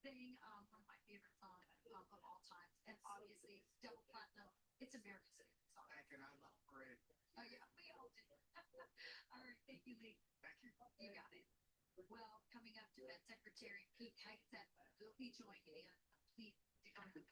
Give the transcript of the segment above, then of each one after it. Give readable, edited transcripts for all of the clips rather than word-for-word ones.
thing, one of my favorite songs of all time, and obviously double platinum. It's America's favorite song. Thank you, and I love Parade. Oh yeah, we all do. All right, thank you, Lee. Thank you. You got it. Well, coming up, Defense Secretary Pete Hegseth will be joining in. Please stick around.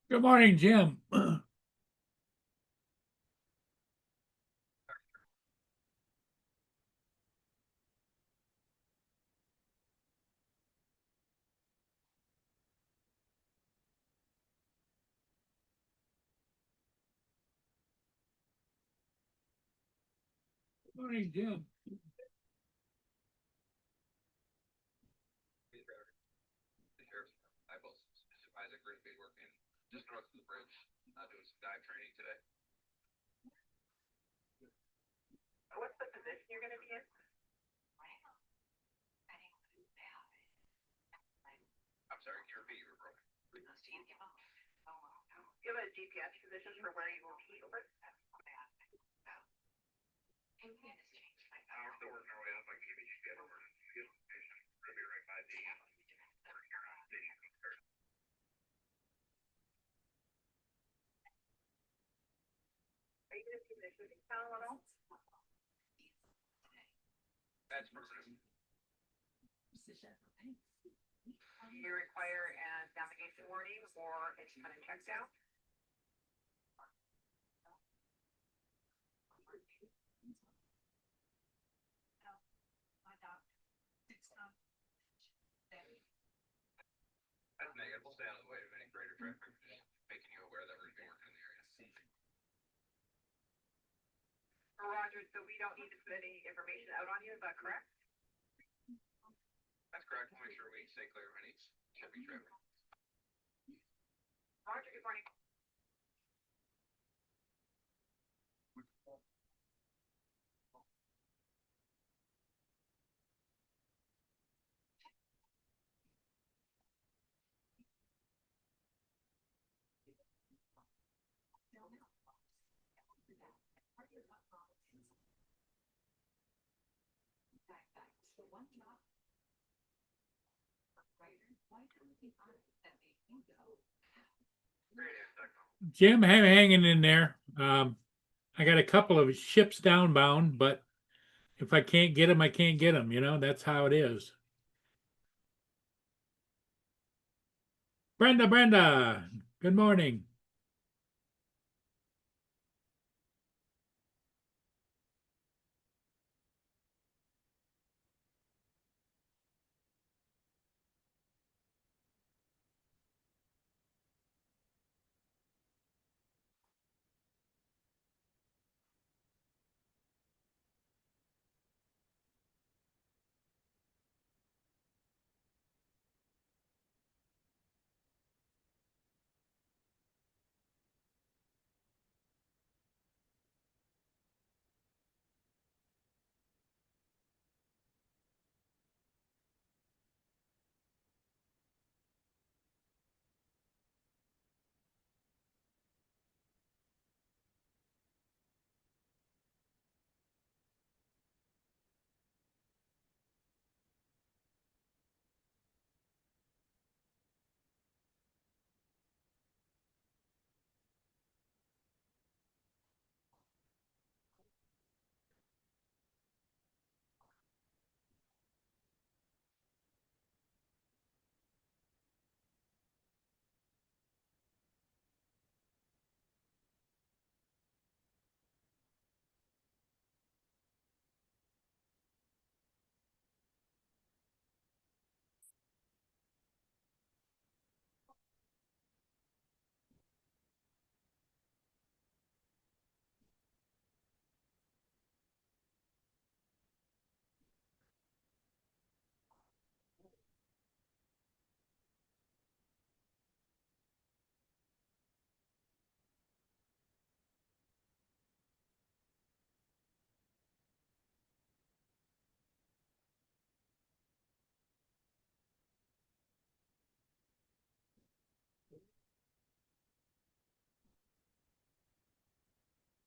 Good morning, Jim. Good morning, Jim. Isaac Grimby working just north of the bridge, doing some dive training today. What's the position you're gonna be in? I'm sorry, your feet were broken. You have a GPS position for where you will be over? We're still working our way up. I can give you a location. We're gonna be right by the station. Are you gonna be in the shooting town at all? That's precision. Do you require a navigation warning or it's kind of checked out? That's negative. We'll stay out of the way of any greater traffic, just making you aware that we're gonna be working in the area. Roger, so we don't need to put any information out on you, is that correct? That's correct. We'll make sure we stay clear of any heavy traffic. Roger, good morning. Jim, hanging in there. I got a couple of ships downbound, but if I can't get them, I can't get them. That's how it is. Brenda, good morning.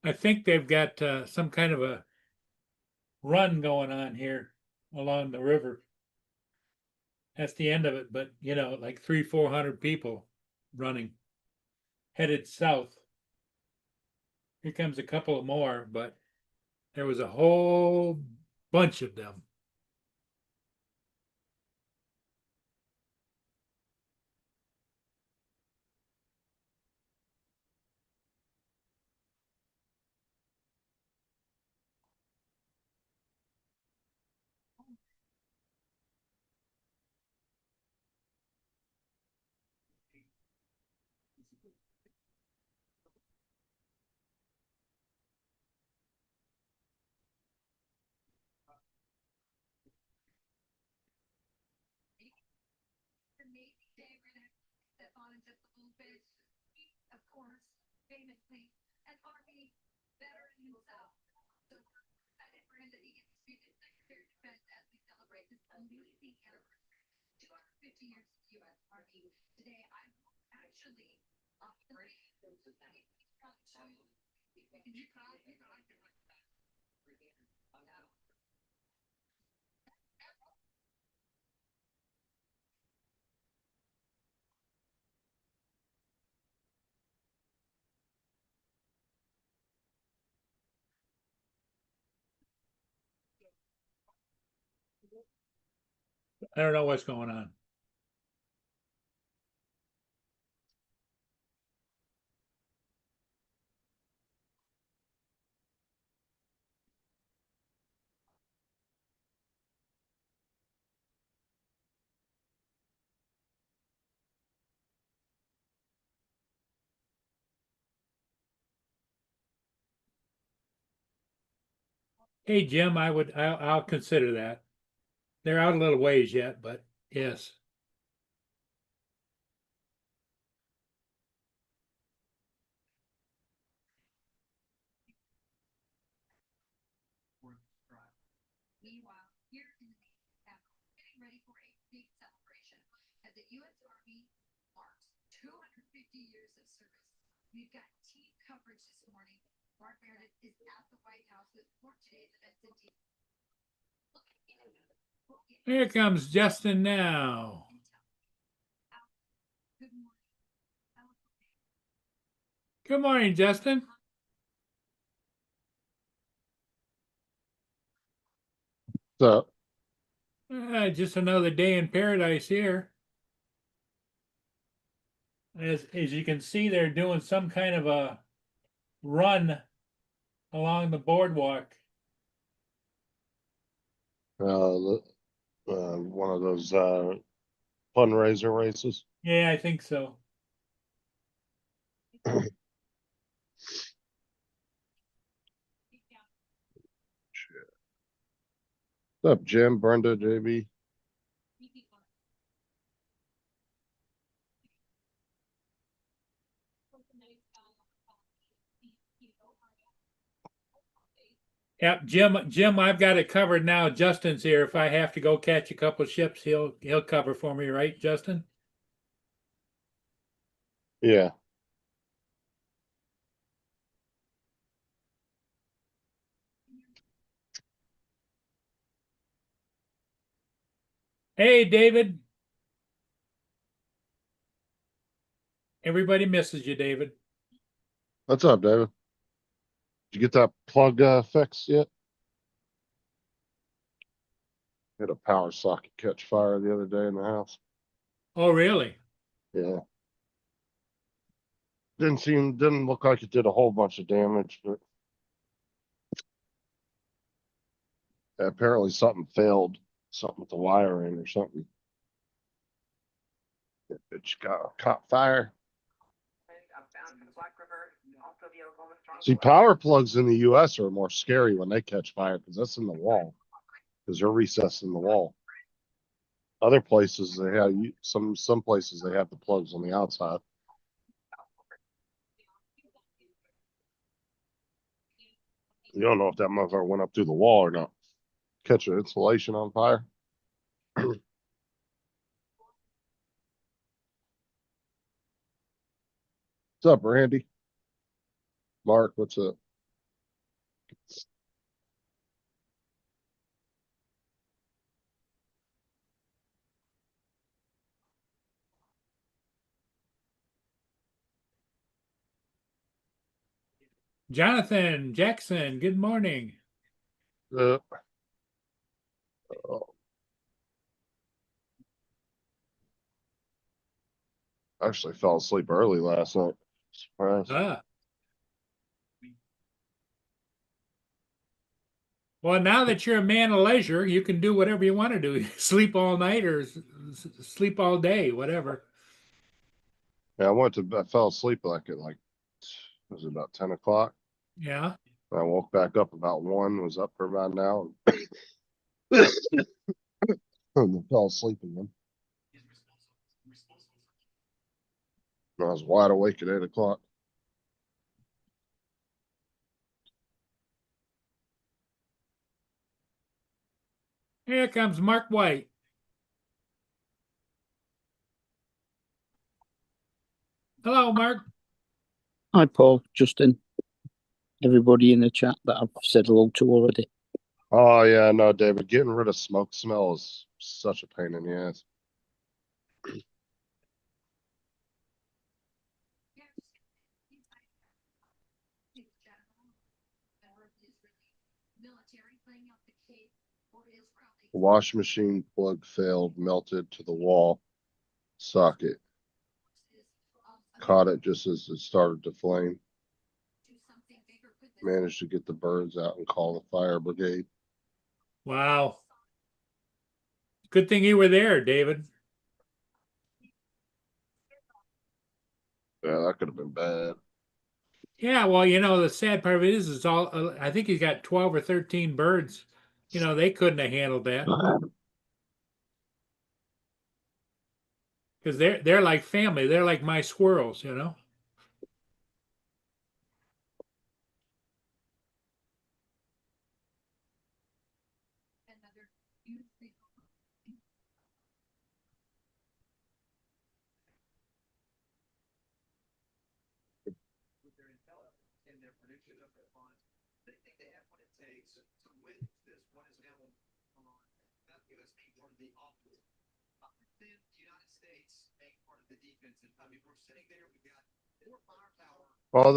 I think they've got some kind of a run going on here along the river. That's the end of it, but you know, like 300-400 people running, headed south. Here comes a couple of more, but there was a whole bunch of them. Maybe Dave, we're gonna step on and just a little bit. He, of course, famously, an Army veteran himself. So we're excited for him that he gets to be the Secretary of Defense as we celebrate this amazing anniversary. 250 years of the U.S. Army. Today, I'm actually pretty excited to show you. Can you try? I don't know what's going on. Hey, Jim, I'll consider that. They're out a little ways yet, but yes. Meanwhile, here in the nation's capital, getting ready for a big celebration as the U.S. Army marks 250 years of service. We've got team coverage this morning. Mark Meredith is at the White House for today's events and team. Here comes Justin now. Good morning. Good morning, Justin. So, Just another day in paradise here. As you can see, they're doing some kind of a run along the boardwalk. one of those fundraiser races. Yeah, I think so. What's up, Jim, Brenda, JB? Yep, Jim, I've got it covered now. Justin's here. If I have to go catch a couple ships, he'll cover for me, right, Justin? Yeah. Hey, David. Everybody misses you, David. What's up, David? Did you get that plug fixed yet? Had a power socket catch fire the other day in the house. Oh, really? Yeah. Didn't look like it did a whole bunch of damage, but apparently something failed, something with the wiring or something. It just caught fire. Bound to the Black River, also via Loma Strong. See, power plugs in the US are more scary when they catch fire because that's in the wall. Because they're recessed in the wall. Other places they have some places they have the plugs on the outside. You don't know if that motherfucker went up through the wall or not. Catch an insulation on fire. What's up, Randy? Mark, what's up? Jonathan Jackson, good morning. Oh, actually fell asleep early last night. Surprise. Ah. Well, now that you're a man of leisure, you can do whatever you want to do. Sleep all night or sleep all day, whatever. Yeah, I fell asleep like, was it about 10 o'clock? Yeah. I woke back up about 1, was up for about an hour. And then fell asleep again. I was wide awake at 8 o'clock. Here comes Mark White. Hello, Mark. Hi, Paul, Justin, everybody in the chat that I've said hello to already. Oh yeah, no, David, getting rid of smoke smell is such a pain in the ass. Yeah, in general, or is really military playing out the Cape or Israel. The washing machine plug failed, melted to the wall socket. Caught it just as it started to flame. Managed to get the birds out and call the fire brigade. Wow. Good thing you were there, David. Yeah, that could have been bad. Yeah, well, the sad part of it is all, I think he's got 12 or 13 birds. They couldn't have handled that because they're like family. They're like my squirrels. With their intelligence and their prediction of their funds, they think they have what it takes to win this. What is now that US being part of the offense. Then the United States being part of the defense. And I mean, we're sitting there, we've got more firepower. Well,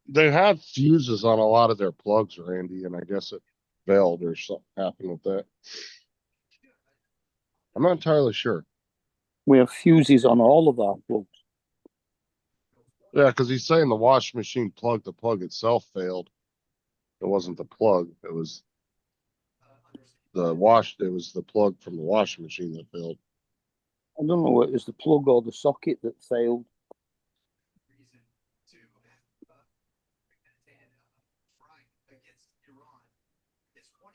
they had fuses on a lot of their plugs, Randy, and I guess it failed or something happened with that. I'm not entirely sure. We have fuses on all of our plugs. Yeah, because he's saying the washing machine plug, the plug itself failed. It wasn't the plug. It was it was the plug from the washing machine that failed. I don't know if it was the plug or the socket that failed.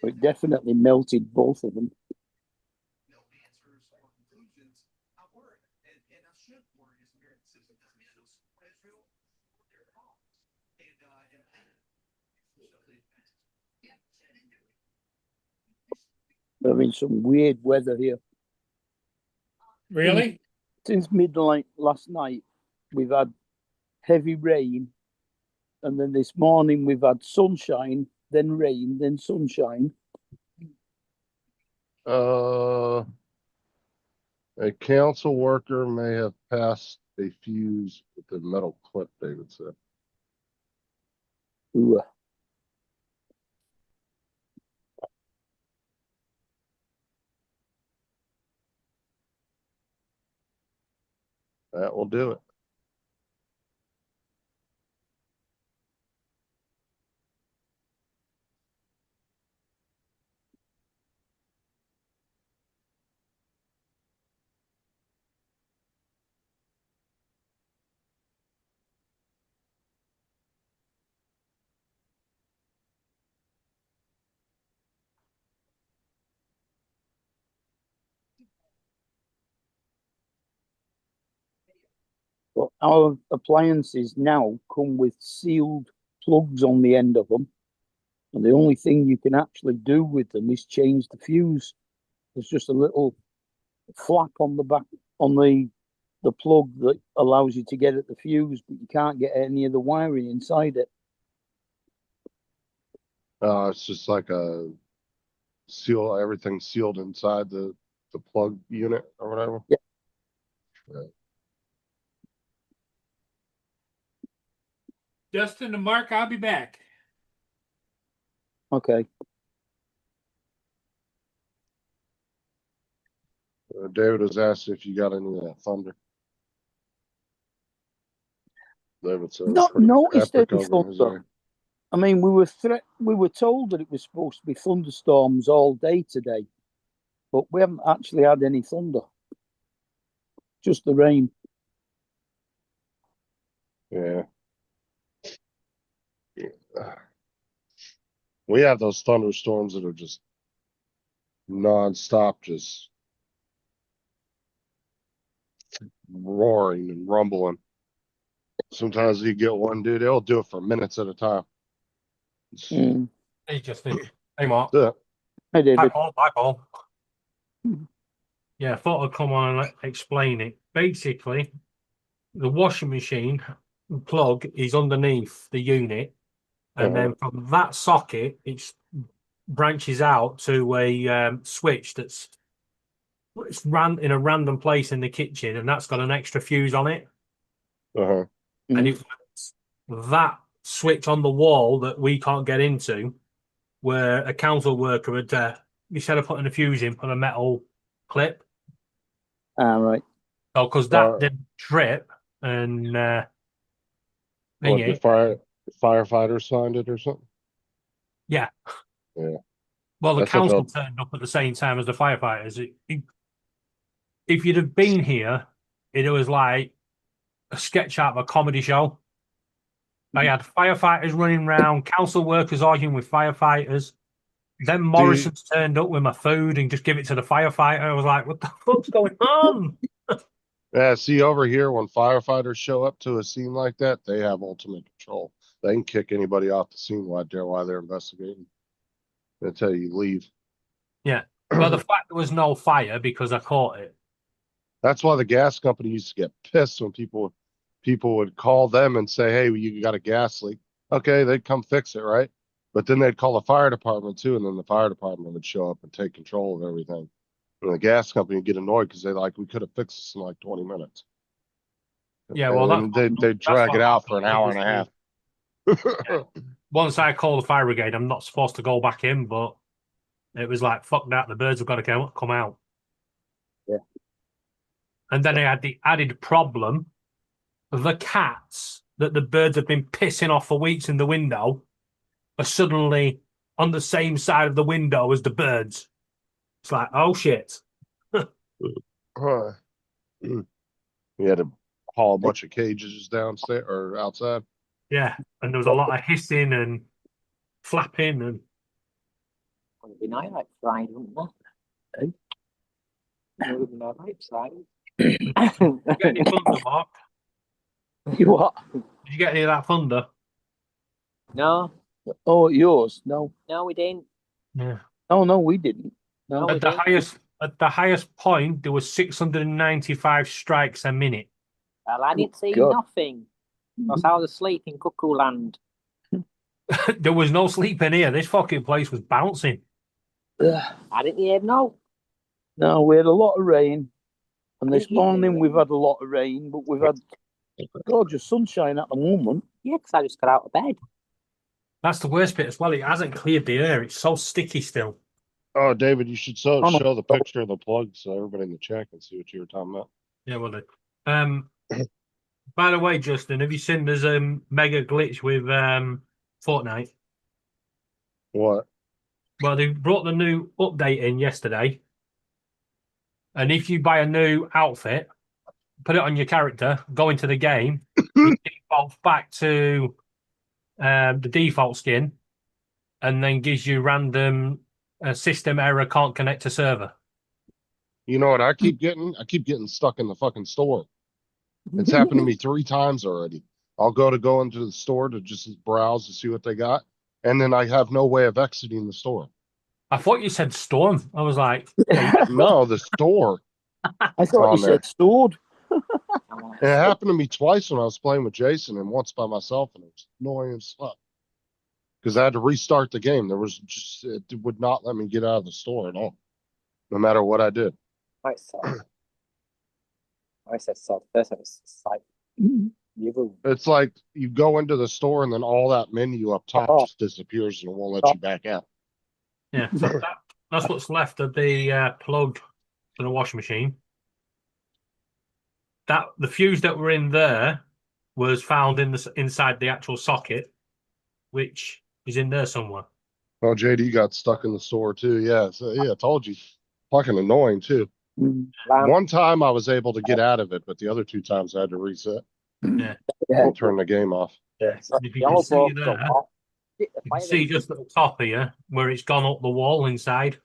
It definitely melted both of them. No answers or conclusions. I worry, and I should worry as American citizens. I mean, I don't support Israel or their cause. We're having some weird weather here. Really? Since midnight last night, we've had heavy rain, and then this morning we've had sunshine, then rain, then sunshine. A council worker may have passed a fuse with a metal clip, David said. Ooh. That will do it. But our appliances now come with sealed plugs on the end of them. And the only thing you can actually do with them is change the fuse. There's just a little flap on the back on the plug that allows you to get at the fuse, but you can't get any of the wiring inside it. It's just like a everything sealed inside the plug unit or whatever. Yeah. Justin and Mark, I'll be back. Okay. David has asked if you got any of that thunder. David said it's Not pretty noticed epic any over in his thunder. area. I mean, we were told that it was supposed to be thunderstorms all day today, but we haven't actually had any thunder. Just the rain. Yeah. We have those thunderstorms that are just non-stop, just roaring and rumbling. Sometimes you get one dude, they'll do it for minutes at a time. Mm. Hey, Justin. Hey, Mark. Yeah. Hey, Hi, David. Paul. Hi, Paul. Mhm. Yeah, I thought I'd come on and explain it. Basically, the washing machine plug is underneath the unit, and then from that socket, it branches out to a switch it's ran in a random place in the kitchen, and that's got an extra fuse on it. Uh-huh. And if that switch on the wall that we can't get into, where a council worker had, instead of putting a fuse in, put a metal clip. Right. Oh, because that didn't trip and What, thingy. the firefighters signed it or something? Yeah. Yeah. Well, the That's what council they'll- turned up at the same time as the firefighters. If you'd have been here, it was like a sketch out of a comedy show. They had firefighters running around, council workers arguing with firefighters. Then Morrison's turned up with my food and just give it to the firefighter. I was like, what the fuck's going on? Yeah, see over here, when firefighters show up to a scene like that, they have ultimate control. They can kick anybody off the scene while they're investigating. Until you leave. Yeah. Well, the fact there was no fire because I caught it. That's why the gas company used to get pissed when people would call them and say, "Hey, you got a gas leak." Okay, they'd come fix it, right? But then they'd call the fire department too, and then the fire department would show up and take control of everything. And the gas company would get annoyed because we could have fixed this in like 20 minutes. Yeah, well, and they'd drag it out for an hour and a half. Once I call the fire brigade, I'm not supposed to go back in, but it was like, fuck that, the birds have got to come out. Yeah. And then I had the added problem of the cats that the birds have been pissing off for weeks in the window are suddenly on the same side of the window as the birds. It's like, oh shit. You had to haul a bunch of cages downstairs or outside. Yeah. And there was a lot of hissing and flapping and It'd be nice like Friday, wouldn't it? It would be nice like Friday. you get any thunder, Mark? You what? Did you get any of that thunder? No, Oh, yours? No. no, we didn't. Yeah. Oh, no, we didn't. No. No, we didn't. At the highest point, there was 695 strikes a minute. Well, I didn't see God. nothing. Because I was asleep in Cuckoo Land. There was no sleeping here. This fucking place was bouncing. I didn't hear no. No, we had a lot of rain. And this Didn't you hear morning rain? we've had a lot of rain, but we've had gorgeous sunshine at the moment. Yeah, because I just got out of bed. That's the worst bit as well. It hasn't cleared the air. It's so sticky still. Oh, David, you should show no. the picture of the plug so everybody in the chat can see what you were talking about. Yeah, well, by the way, Justin, have you seen there's a mega glitch with Fortnite? What? Well, they brought the new update in yesterday. And if you buy a new outfit, put it on your character, go into the game, it defaults back to the default skin, and then gives you random system error, can't connect to server. You know what I keep getting? I keep getting stuck in the fucking store. It's happened to me 3 times already. I'll go into the store to just browse to see what they got, and then I have no way of exiting the store. I thought you said storm. I was like, No, the store. I thought on you there. said sword. And it happened to me twice when I was playing with Jason and once by myself, and it was annoying as fuck. Because I had to restart the game. It would not let me get out of the store at all, no matter what I did. I said sod. First it was like, The other, It's like you go into the store and then all that menu up top Oh. just disappears and it won't let you back out. Yeah, so that's what's left of the plug for the washing machine. That the fuse that were in there was found inside the actual socket, which is in there somewhere. Oh, JD got stuck in the store too. Yeah, so yeah, I told you. Fucking annoying too. mm, One time I was able to get out of it, but the other two times I had to reset Yeah, yeah, and turn the game off. yes. if you The can old see folks there, are hot. Hit the you can fire see just at the top here where it's gone up the wall inside.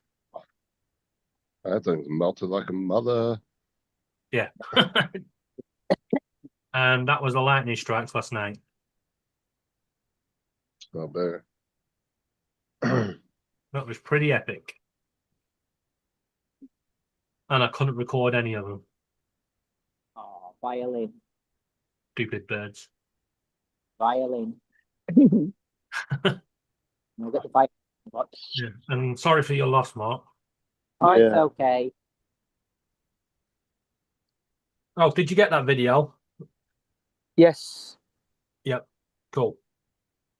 That thing's melted like a mother. Yeah. And that was the lightning strikes last night. Oh, bear. That was pretty epic. And I couldn't record any of them. Oh, violin. Stupid birds. Violin. We'll get the violin. Yeah. And sorry for your loss, Mark. Oh, it's Yeah. okay. Oh, did you get that video? Yes. Yep. Cool.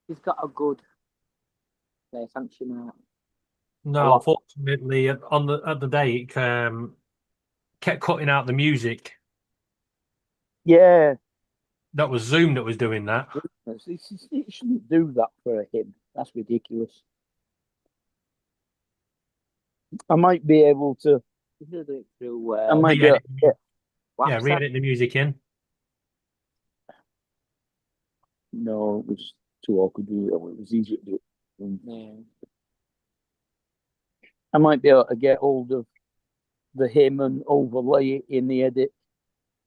He's got a good function out. No, unfortunately, at the day, it kept cutting out the music. Yeah. That was Zoom that was doing that. It shouldn't do that for him. That's ridiculous. I might be able to. He'll do it through I might be. re-edit- Yeah. Yeah, WhatsApp. re-edit the music in. No, it was too awkward. It was easier to do. Yeah. I might be able to get hold of the hymn and overlay it in the edit.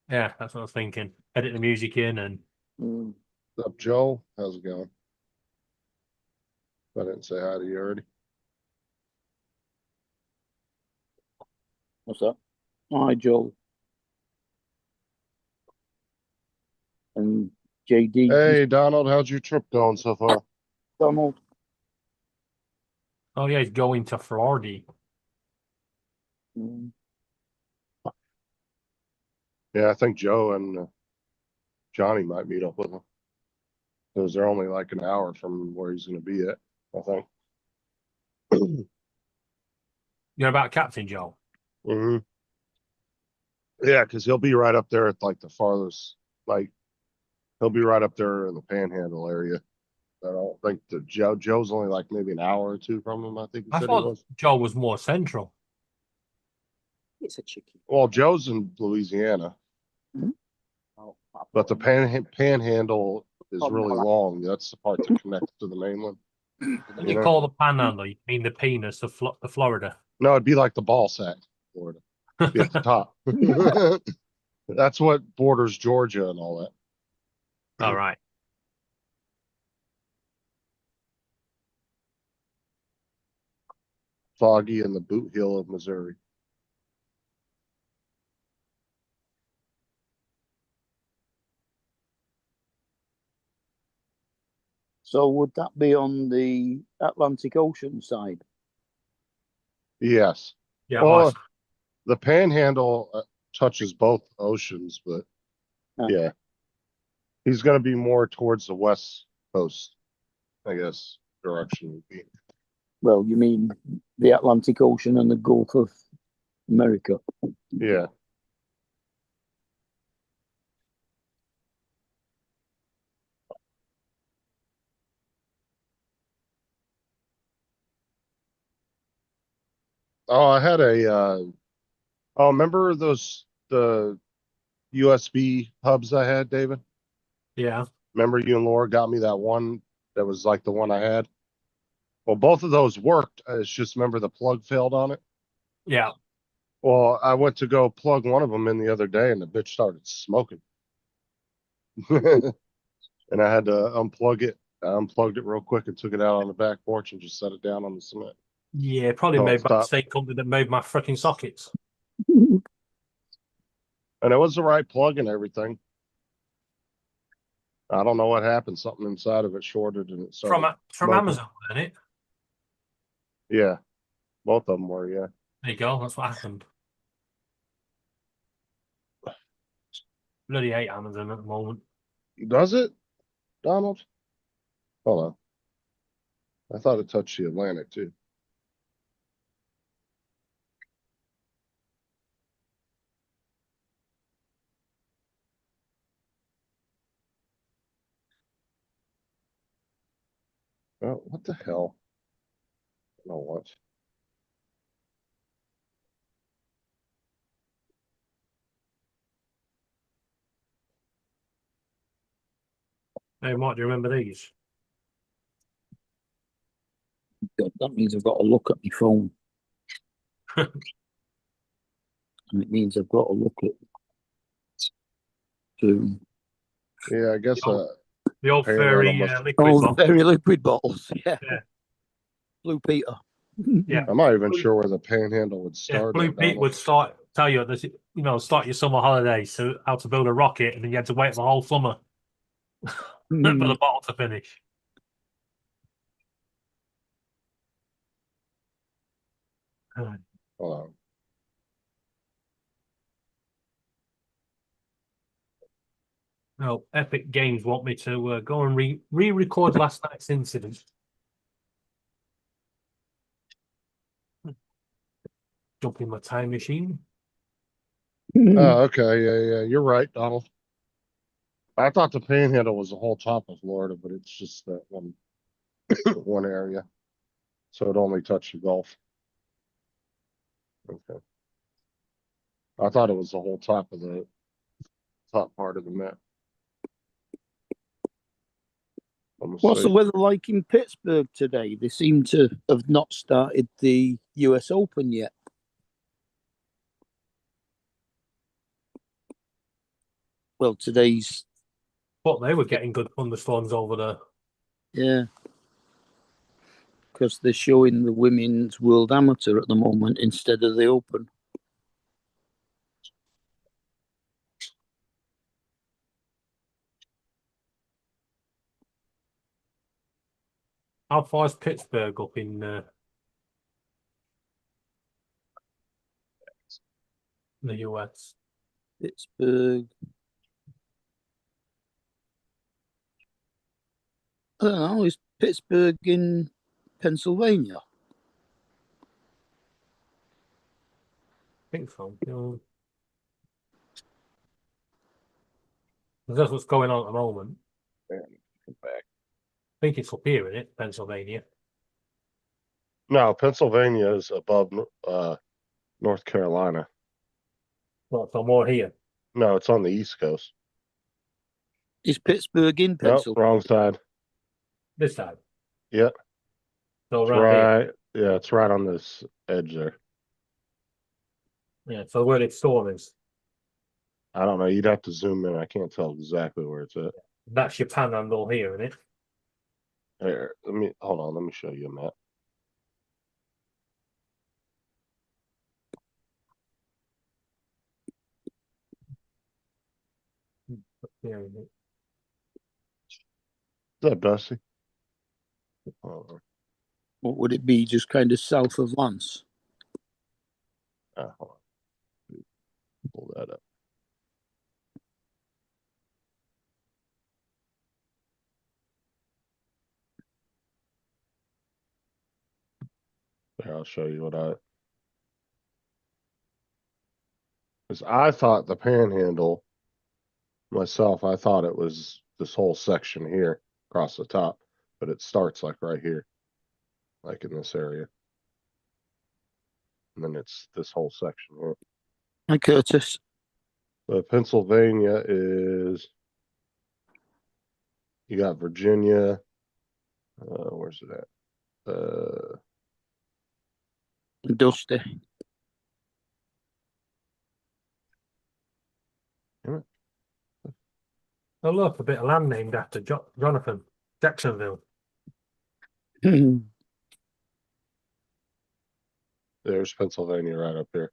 Yeah, that's what I was thinking. Edit the music in and Mm. What's up, Joe? How's it going? I didn't say hi to you already. What's that? Hi, Joel. And JD. Hey, Donald, how's your trip going so far? Donald. oh yeah, he's going to Florida. Mm. Yeah, I think Joe and Johnny might meet up with him. Because they're only like an hour from where he's going to be at, I think. You're about Captain Joe. hmm Yeah, because he'll be right up there at like the farthest, like he'll be right up there in the Panhandle area. I don't think the Joe's only like maybe an hour or two from him. I think he I said he thought was. Joe was more central. It's a chicken. Well, Joe's in Louisiana, Oh, but the Panhandle is Oh, really no. long. That's the part that connects to the mainland. When You you know? call the panhandle, you mean the penis of the Florida. No, it'd be like the ball sack, Florida. Be at the top. That's what borders Georgia and all that. All right. Foggy and the boot heel of Missouri. So would that be on the Atlantic Ocean side? Yes. Yeah. Well, the Panhandle touches both oceans, but Ah. yeah, he's going to be more towards the west coast, I guess. Direction would be. Well, you mean the Atlantic Ocean and the Gulf of America? Yeah. Oh, I had a. Oh, remember the USB hubs I had, David? yeah. Remember you and Laura got me that one that was like the one I had? Well, both of those worked. It's just remember the plug failed on it. Yeah. Well, I went to go plug one of them in the other day and the bitch started smoking. And I had to unplug it. I unplugged it real quick and took it out on the back porch and just set it down on the cement. Yeah. Probably Oh, made by the stop. same company that made my freaking sockets. And it was the right plug and everything. I don't know what happened. Something inside of it shorted and it started. From smoking. Amazon, isn't it? Yeah. Both of them were, yeah. There you go. That's what happened. Bloody hate Amazon at the moment. Does it, Donald? Hold on. I thought it touched the Atlantic too. Oh, what the hell? No, what? Hey, Mark, do you remember these? God, that means I've got to look at my phone. And it means I've got to look at to Yeah, I guess The old Panhandle furry must- liquid all the bottle. very liquid bottles. Yeah. Yeah. Blue Peter. Yeah. I'm not even Blue- sure where the Panhandle would Yeah, start Blue at, Pete Donald. would tell you this, start your summer holiday, so how to build a rocket, and then you had to wait the whole summer for the bottle to finish. Hold on. Well, Epic Games want me to go and re-record last night's incident. Jump in my time machine. Oh, okay. Yeah. You're right, Donald. I thought the Panhandle was the whole top of Florida, but it's just that one, one area. So it only touched the Gulf. Okay. I thought it was the whole top of the top part of the map. What's the weather like in Pittsburgh today? They seem to have not started the US Open yet. Well, today's, But they were getting good thunderstorms over there. yeah. Because they're showing the Women's World Amateur at the moment instead of the Open. How far is Pittsburgh up in the US? Pittsburgh. I don't know, is Pittsburgh in Pennsylvania? I think so. That's what's going on at the moment. Back. I think it's up here, isn't it? Pennsylvania. No, Pennsylvania is above North Carolina. Well, so more here. No, it's on the East Coast. Is Pittsburgh in Nope, Pennsylvania? wrong side. This side. Yeah. So It's around here. right. Yeah, it's right on this edge there. Yeah, so where the storm is. I don't know. You'd have to zoom in. I can't tell exactly where it's at. That's your panhandle here, isn't it? Here, hold on. Let me show you a map. Yeah, isn't it? What's up, Dusty? Oh, What would it be? Just kind of south of Lance? hold on. Pull that up. Here, I'll show you because I thought the Panhandle myself, I thought it was this whole section here across the top, but it starts like right here, like in this area. And then it's this whole section here. Hi, Curtis. So Pennsylvania is, you got Virginia. Where's it at? Dusty. Oh, look, a bit of land named after Jonathan. Jacksonville. There's Pennsylvania right up here.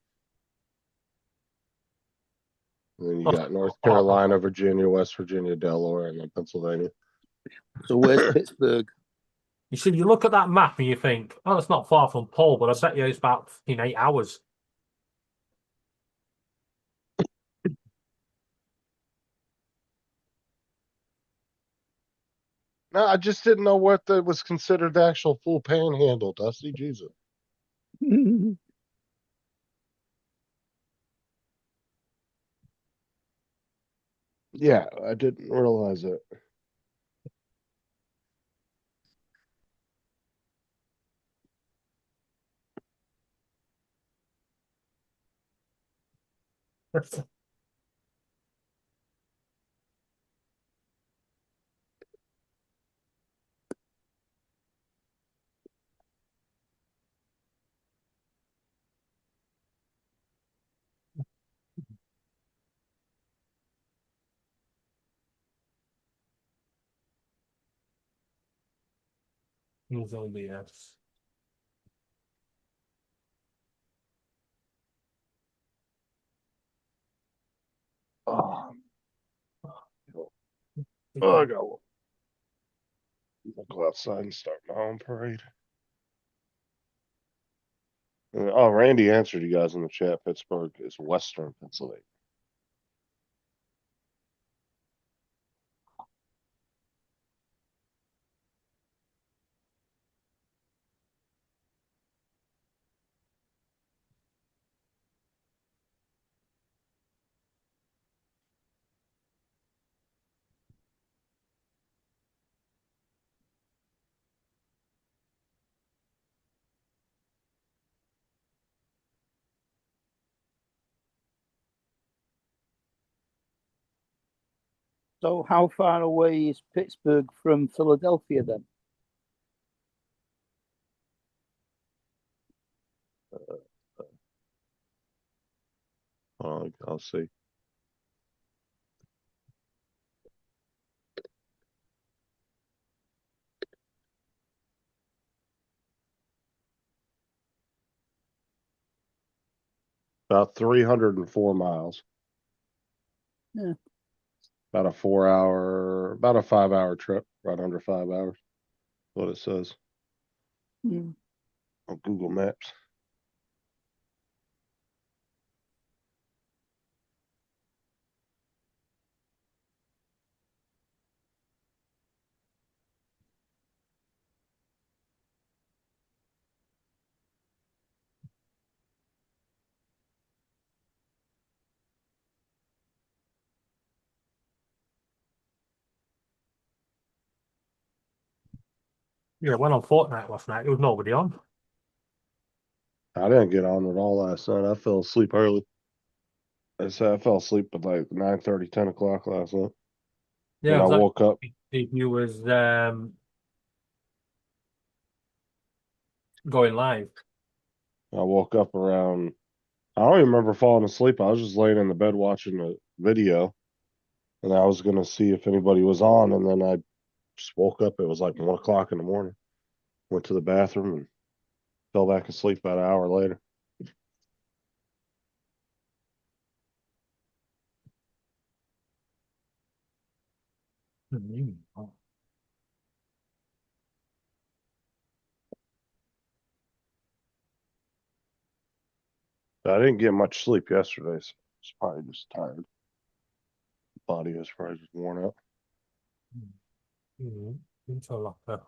And then you got North Carolina, Virginia, West Virginia, Delaware, and then Pennsylvania. So where's Pittsburgh? You see, you look at that map and you think, oh, it's not far from Paul, but I bet you it's about 8 hours. No, I just didn't know what was considered the actual full panhandle, Dusty. Jesus. Yeah, I didn't realize it. It's only yes. Oh, I got one. I'll go outside and start my own parade. Oh, Randy answered you guys in the chat. Pittsburgh is Western Pennsylvania. So how far away is Pittsburgh from Philadelphia then? I'll see. About 304 miles. Yeah. About a 4 hour, about a 5 hour trip, right under 5 hours. What it says Mm. on Google Maps. Yeah, went on Fortnite last night. There was nobody on. I didn't get on at all last night. I fell asleep early. I said I fell asleep at like 9:30, 10 o'clock last night. Yeah, And I it was woke up. you was going live. I woke up around. I don't even remember falling asleep. I was just laying in the bed watching a video, and I was gonna see if anybody was on, and then I just woke up. It was like 1 o'clock in the morning. Went to the bathroom and fell back asleep about an hour later. I didn't get much sleep yesterday, so I was probably just tired. Body was probably just worn out. Into a locker.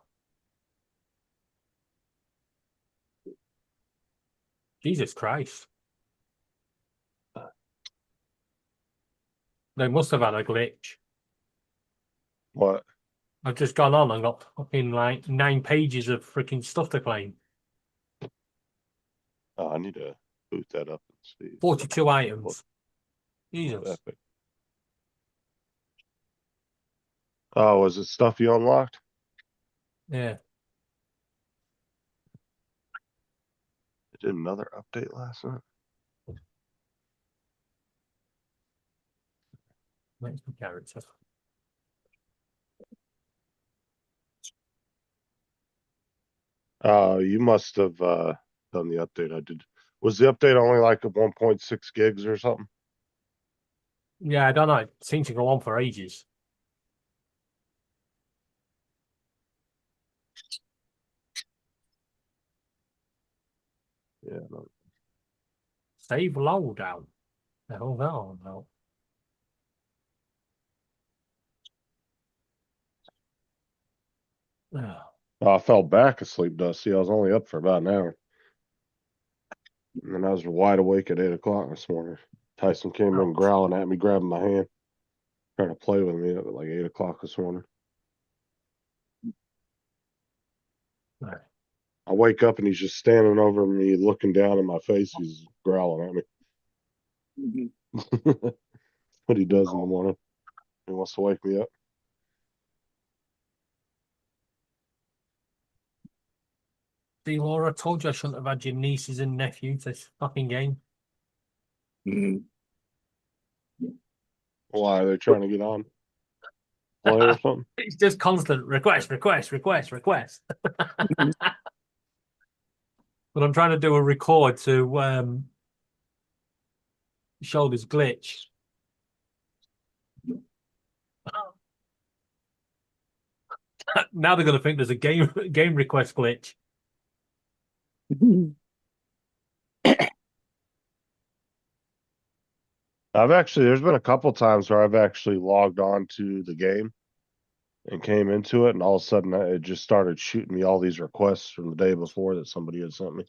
Jesus Christ. They must have had a glitch. What? I've just gone on and got fucking like 9 pages of freaking stuff to claim. Oh, I need to boot that up and see. 42 items. Jesus. Epic. Oh, was it stuff you unlocked? Yeah. I did another update last night. Where's my character? You must have done the update I did. Was the update only like 1.6 gigs or something? Yeah, I don't know. It seems to go on for ages. Yeah. No. Save loadout. The hell that all about? I fell back asleep, Dusty. I was only up for about an hour. And I was wide awake at 8 o'clock this morning. Tyson came in growling at me, grabbing my hand, trying to play with me at like 8 o'clock this morning. Right. I wake up and he's just standing over me, looking down in my face. He's growling at me. Mhm. What he does in the morning. He wants to wake me up. See, Laura, I told you I shouldn't have had your nieces and nephews this fucking game. Mhm. Why are they trying to get on? Play or something? It's just constant request. But I'm trying to do a record to show this glitch. Now they're going to think there's a game request glitch. There's been a couple times where I've actually logged on to the game and came into it, and all of a sudden it just started shooting me all these requests from the day before that somebody had sent me.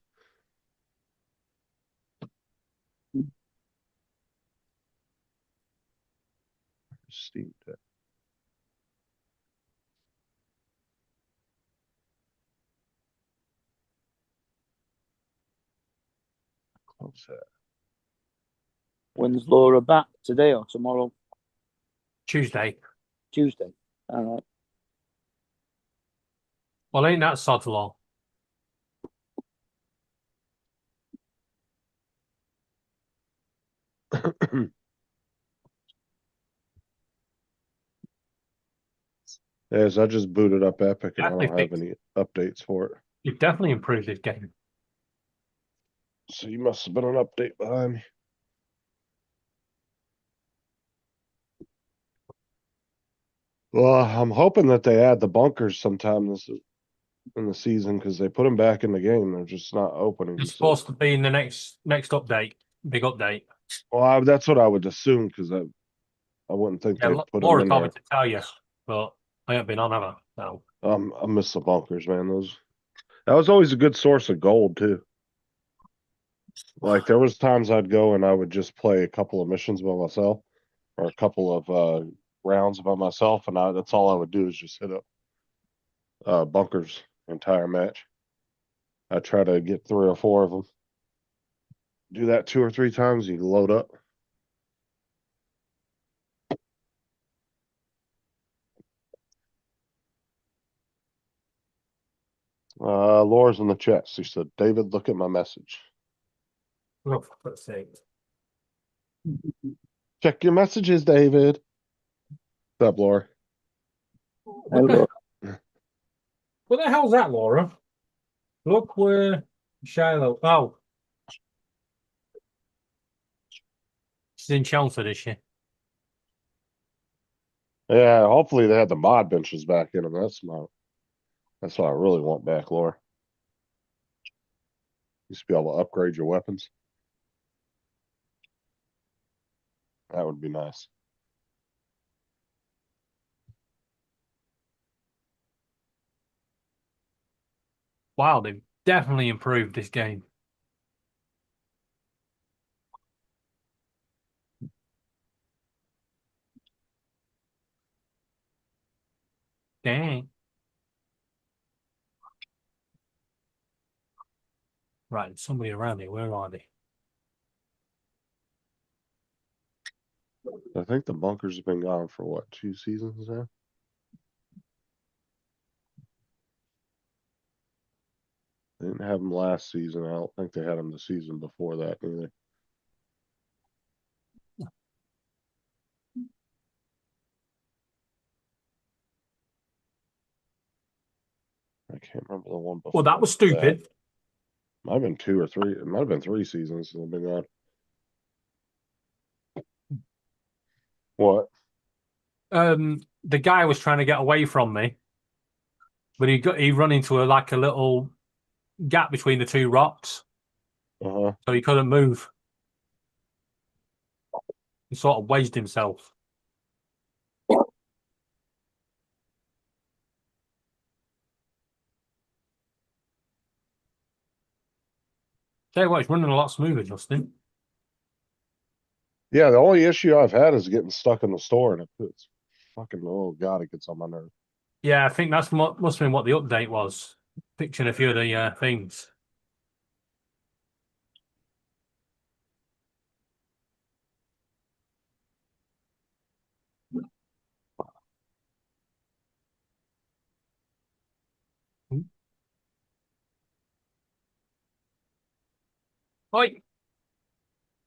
Steam Deck. Close that. When's Laura back? Today or tomorrow? Tuesday. Tuesday. All right. Well, ain't that sod long? Yes, I just booted up Epic and I don't Definitely have any updates for it. You've definitely improved this game. So you must have been an update behind me. Well, I'm hoping that they add the bunkers sometime this in the season because they put them back in the game. They're just not opening. It's So, supposed to be in the next update, big update. well, that's what I would assume because I wouldn't think Yeah, they'd put them Laura in told there. me to tell you, but I haven't been on ever. So I miss the bunkers, man. That was always a good source of gold too. Like there was times I'd go and I would just play a couple of missions by myself or a couple of rounds by myself, and that's all I would do is just hit up bunkers entire match. I try to get 3 or 4 of them. Do that 2 or 3 times, you load up. Laura's in the chat. She said, "David, look at my message." oh, for fuck's sake. Check your messages, David. What's up, Laura? Hello. What the hell's that, Laura? Look where Shiloh. Oh, she's in Chelmsford, is she? Yeah, hopefully they had the mod benches back in them. That's what I really want back, Laura. Used to be able to upgrade your weapons. That would be nice. Wow, they've definitely improved this game. Dang. Right, there's somebody around here. Where are they? I think the bunkers have been gone for what, 2 seasons now? They didn't have them last season. I don't think they had them the season before that either. I can't remember the one before. Well, that was stupid. Might have been 2 or 3. It might have been 3 seasons they've been gone. What? The guy was trying to get away from me, but he run into a little gap between the 2 rocks, Uh-huh. so he couldn't move. He sort of wedged himself. Tell you what, it's running a lot smoother, Justin. Yeah, the only issue I've had is getting stuck in the store and it's fucking, oh god, it gets on my nerves. Yeah, I think that's what must have been what the update was. Fixing a few of the things. Oi!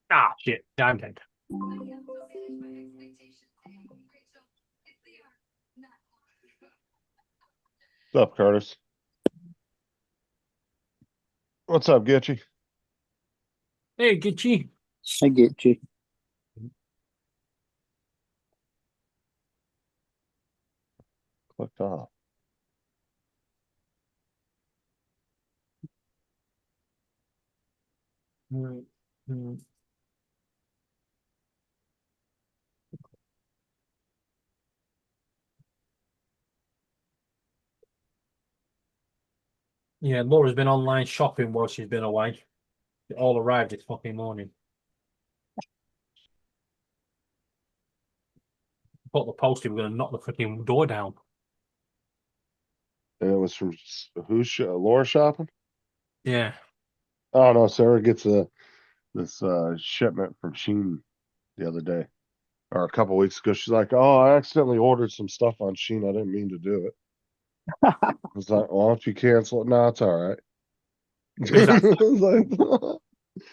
Ah, shit. I'm dead. But yeah, so manage my expectations. Hey, Rachel, if they are not. What's up, Curtis? What's up, Gitchy? Hey, Gitchy. I get you. Clicked off. Yeah, Laura's been online shopping while she's been away. It all arrived this fucking morning. Thought the postie were going to knock the freaking door down. And it was from Laura shopping? Yeah. Oh no, Sarah gets this shipment from Shein the other day. Or a couple weeks ago. She's like, oh, I accidentally ordered some stuff on Shein. I didn't mean to do it. I was like, why don't you cancel it? No, it's all right. Exactly.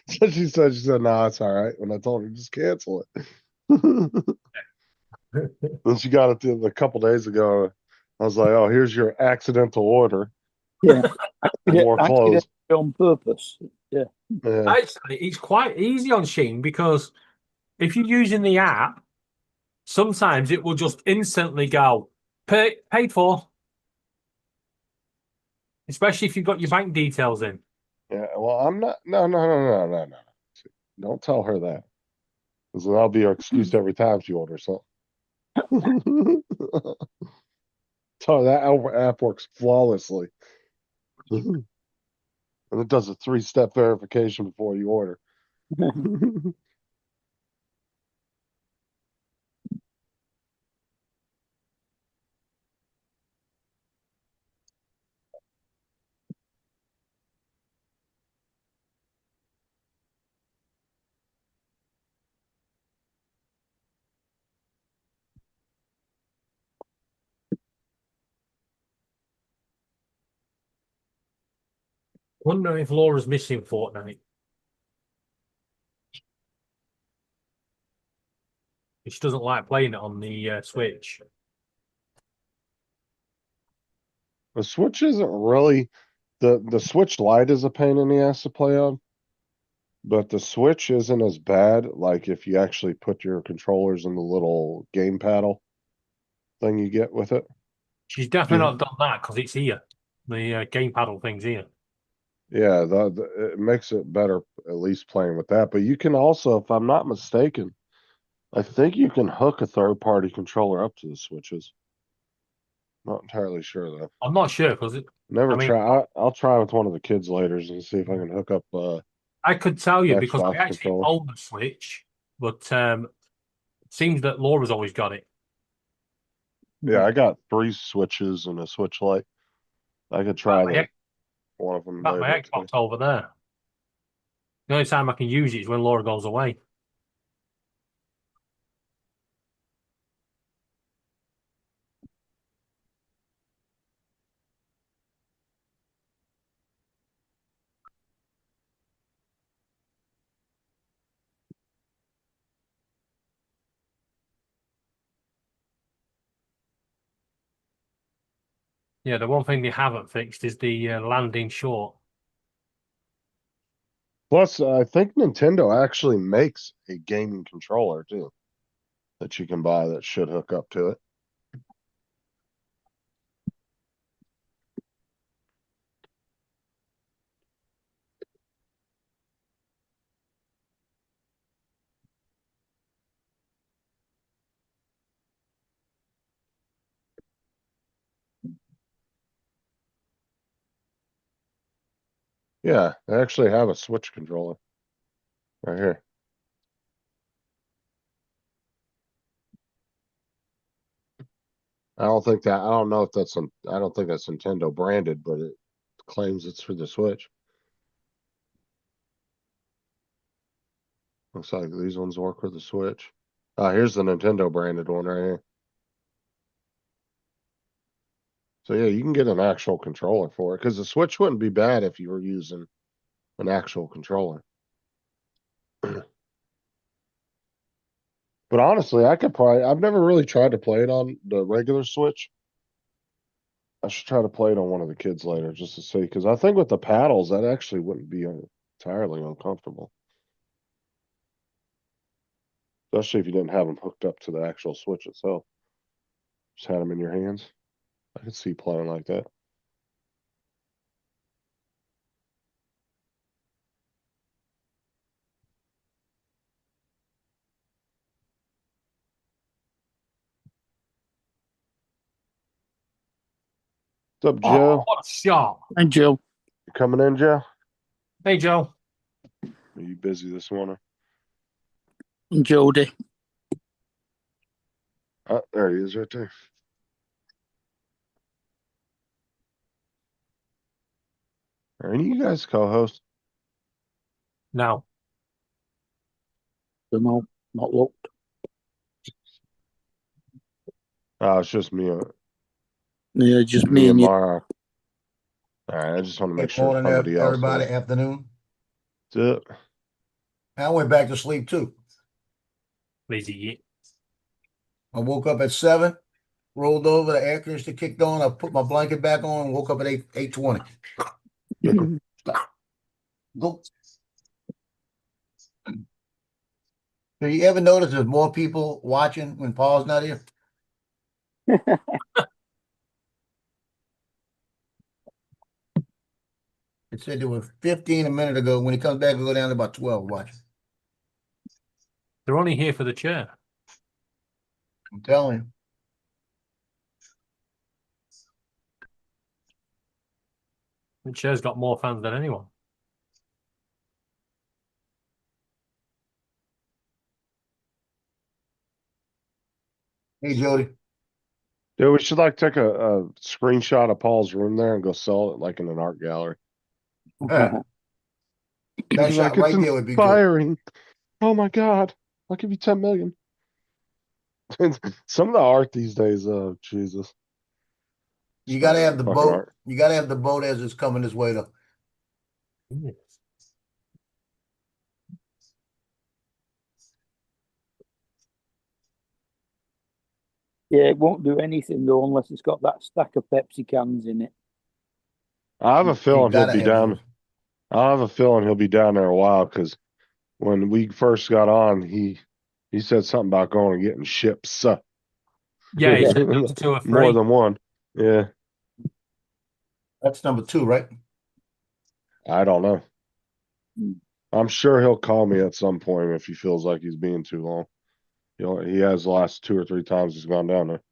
So she said, no, it's all right. When I told her, just cancel it. Then she got it a couple days ago. I was like, oh, here's your accidental order. Yeah. More clothes. On purpose. Yeah. Yeah. Actually, it's quite easy on Shein because if you're using the app, sometimes it will just instantly go paid for. Especially if you've got your bank details in. Yeah. Well, I'm not. No. Don't tell her that. Because that'll be her excuse every time she orders something. Tell her that app works flawlessly. And it does a 3-step verification before you order. Wonder if Laura's missing Fortnite. She doesn't like playing it on the Switch. The Switch isn't really the Switch Lite is a pain in the ass to play on, but the Switch isn't as bad. Like if you actually put your controllers in the little game paddle thing you get with it. She's definitely Yeah. not done that because it's here. The game paddle thing's here. Yeah, it makes it better at least playing with that. But you can also, if I'm not mistaken, I think you can hook a third-party controller up to the Switches. Not entirely sure though. I'm not sure because Never I mean, try. I'll try with one of the kids later and see if I can hook up I could tell you because I Xbox actually controller. own the Switch, but it seems that Laura's always got it. Yeah, I got 3 Switches and a Switch Lite. I could try one of them Got my later. Xbox over there. The only time I can use it is when Laura goes away. Yeah, the one thing they haven't fixed is the landing short. Plus, I think Nintendo actually makes a gaming controller too that you can buy that should hook up to it. Yeah, they actually have a switch controller. Right here. I don't know if I don't think that's Nintendo branded, but it claims it's for the Switch. Looks like these ones work with the Switch. Here's the Nintendo branded one right here. So yeah, you can get an actual controller for it, because the Switch wouldn't be bad if you were using an actual controller. But honestly, I've never really tried to play it on the regular Switch. I should try to play it on one of the kids later just to see, because I think with the paddles, that actually wouldn't be entirely uncomfortable. Especially if you didn't have them hooked up to the actual Switch itself. Just had them in your hands. I could see playing like that. What's up, Oh, Joe? what a shot. And Joe, You coming in, Joe? Hey, Joe. Are you busy this morning? and Jody. There he is right there. Are any of you guys co-host? No. Don't know, not looked. It's just me, Yeah, just me me and and you. Mara. All right, I just want to make Good sure morning, somebody else everybody. was. Afternoon. That's it. I went back to sleep too. Lazy. I woke up at 7, rolled over, the air conditioner kicked on. I put my blanket back on, woke up at 8:20. Go. Do you ever notice there's more people watching when Paul's not here? It said there were 15 a minute ago. When he comes back, it'll go down to about 12 watching. They're only here for the chair. I'm telling you. The chair's got more fans than anyone. Hey, Jody. Dude, we should like take a screenshot of Paul's room there and go sell it like in an art gallery. That He's shot like, it's right there would be good. inspiring. Oh my God. I'll give you 10 million. Some of the art these days, oh Jesus. You got to have the Fucking boat. art. You got to have the boat as it's coming this way, though. Yeah, it won't do anything though unless it's got that stack of Pepsi cans in it. I have a You feeling he'll gotta be have down. those. I have a feeling he'll be down there a while, because when we first got on, he said something about going and getting ships. Yeah, he said there was 2 or 3. More than one. Yeah, That's number 2, right? I don't know. Hmm. I'm sure he'll call me at some point if he feels like he's being too long. You know, he has the last 2 or 3 times he's gone down there.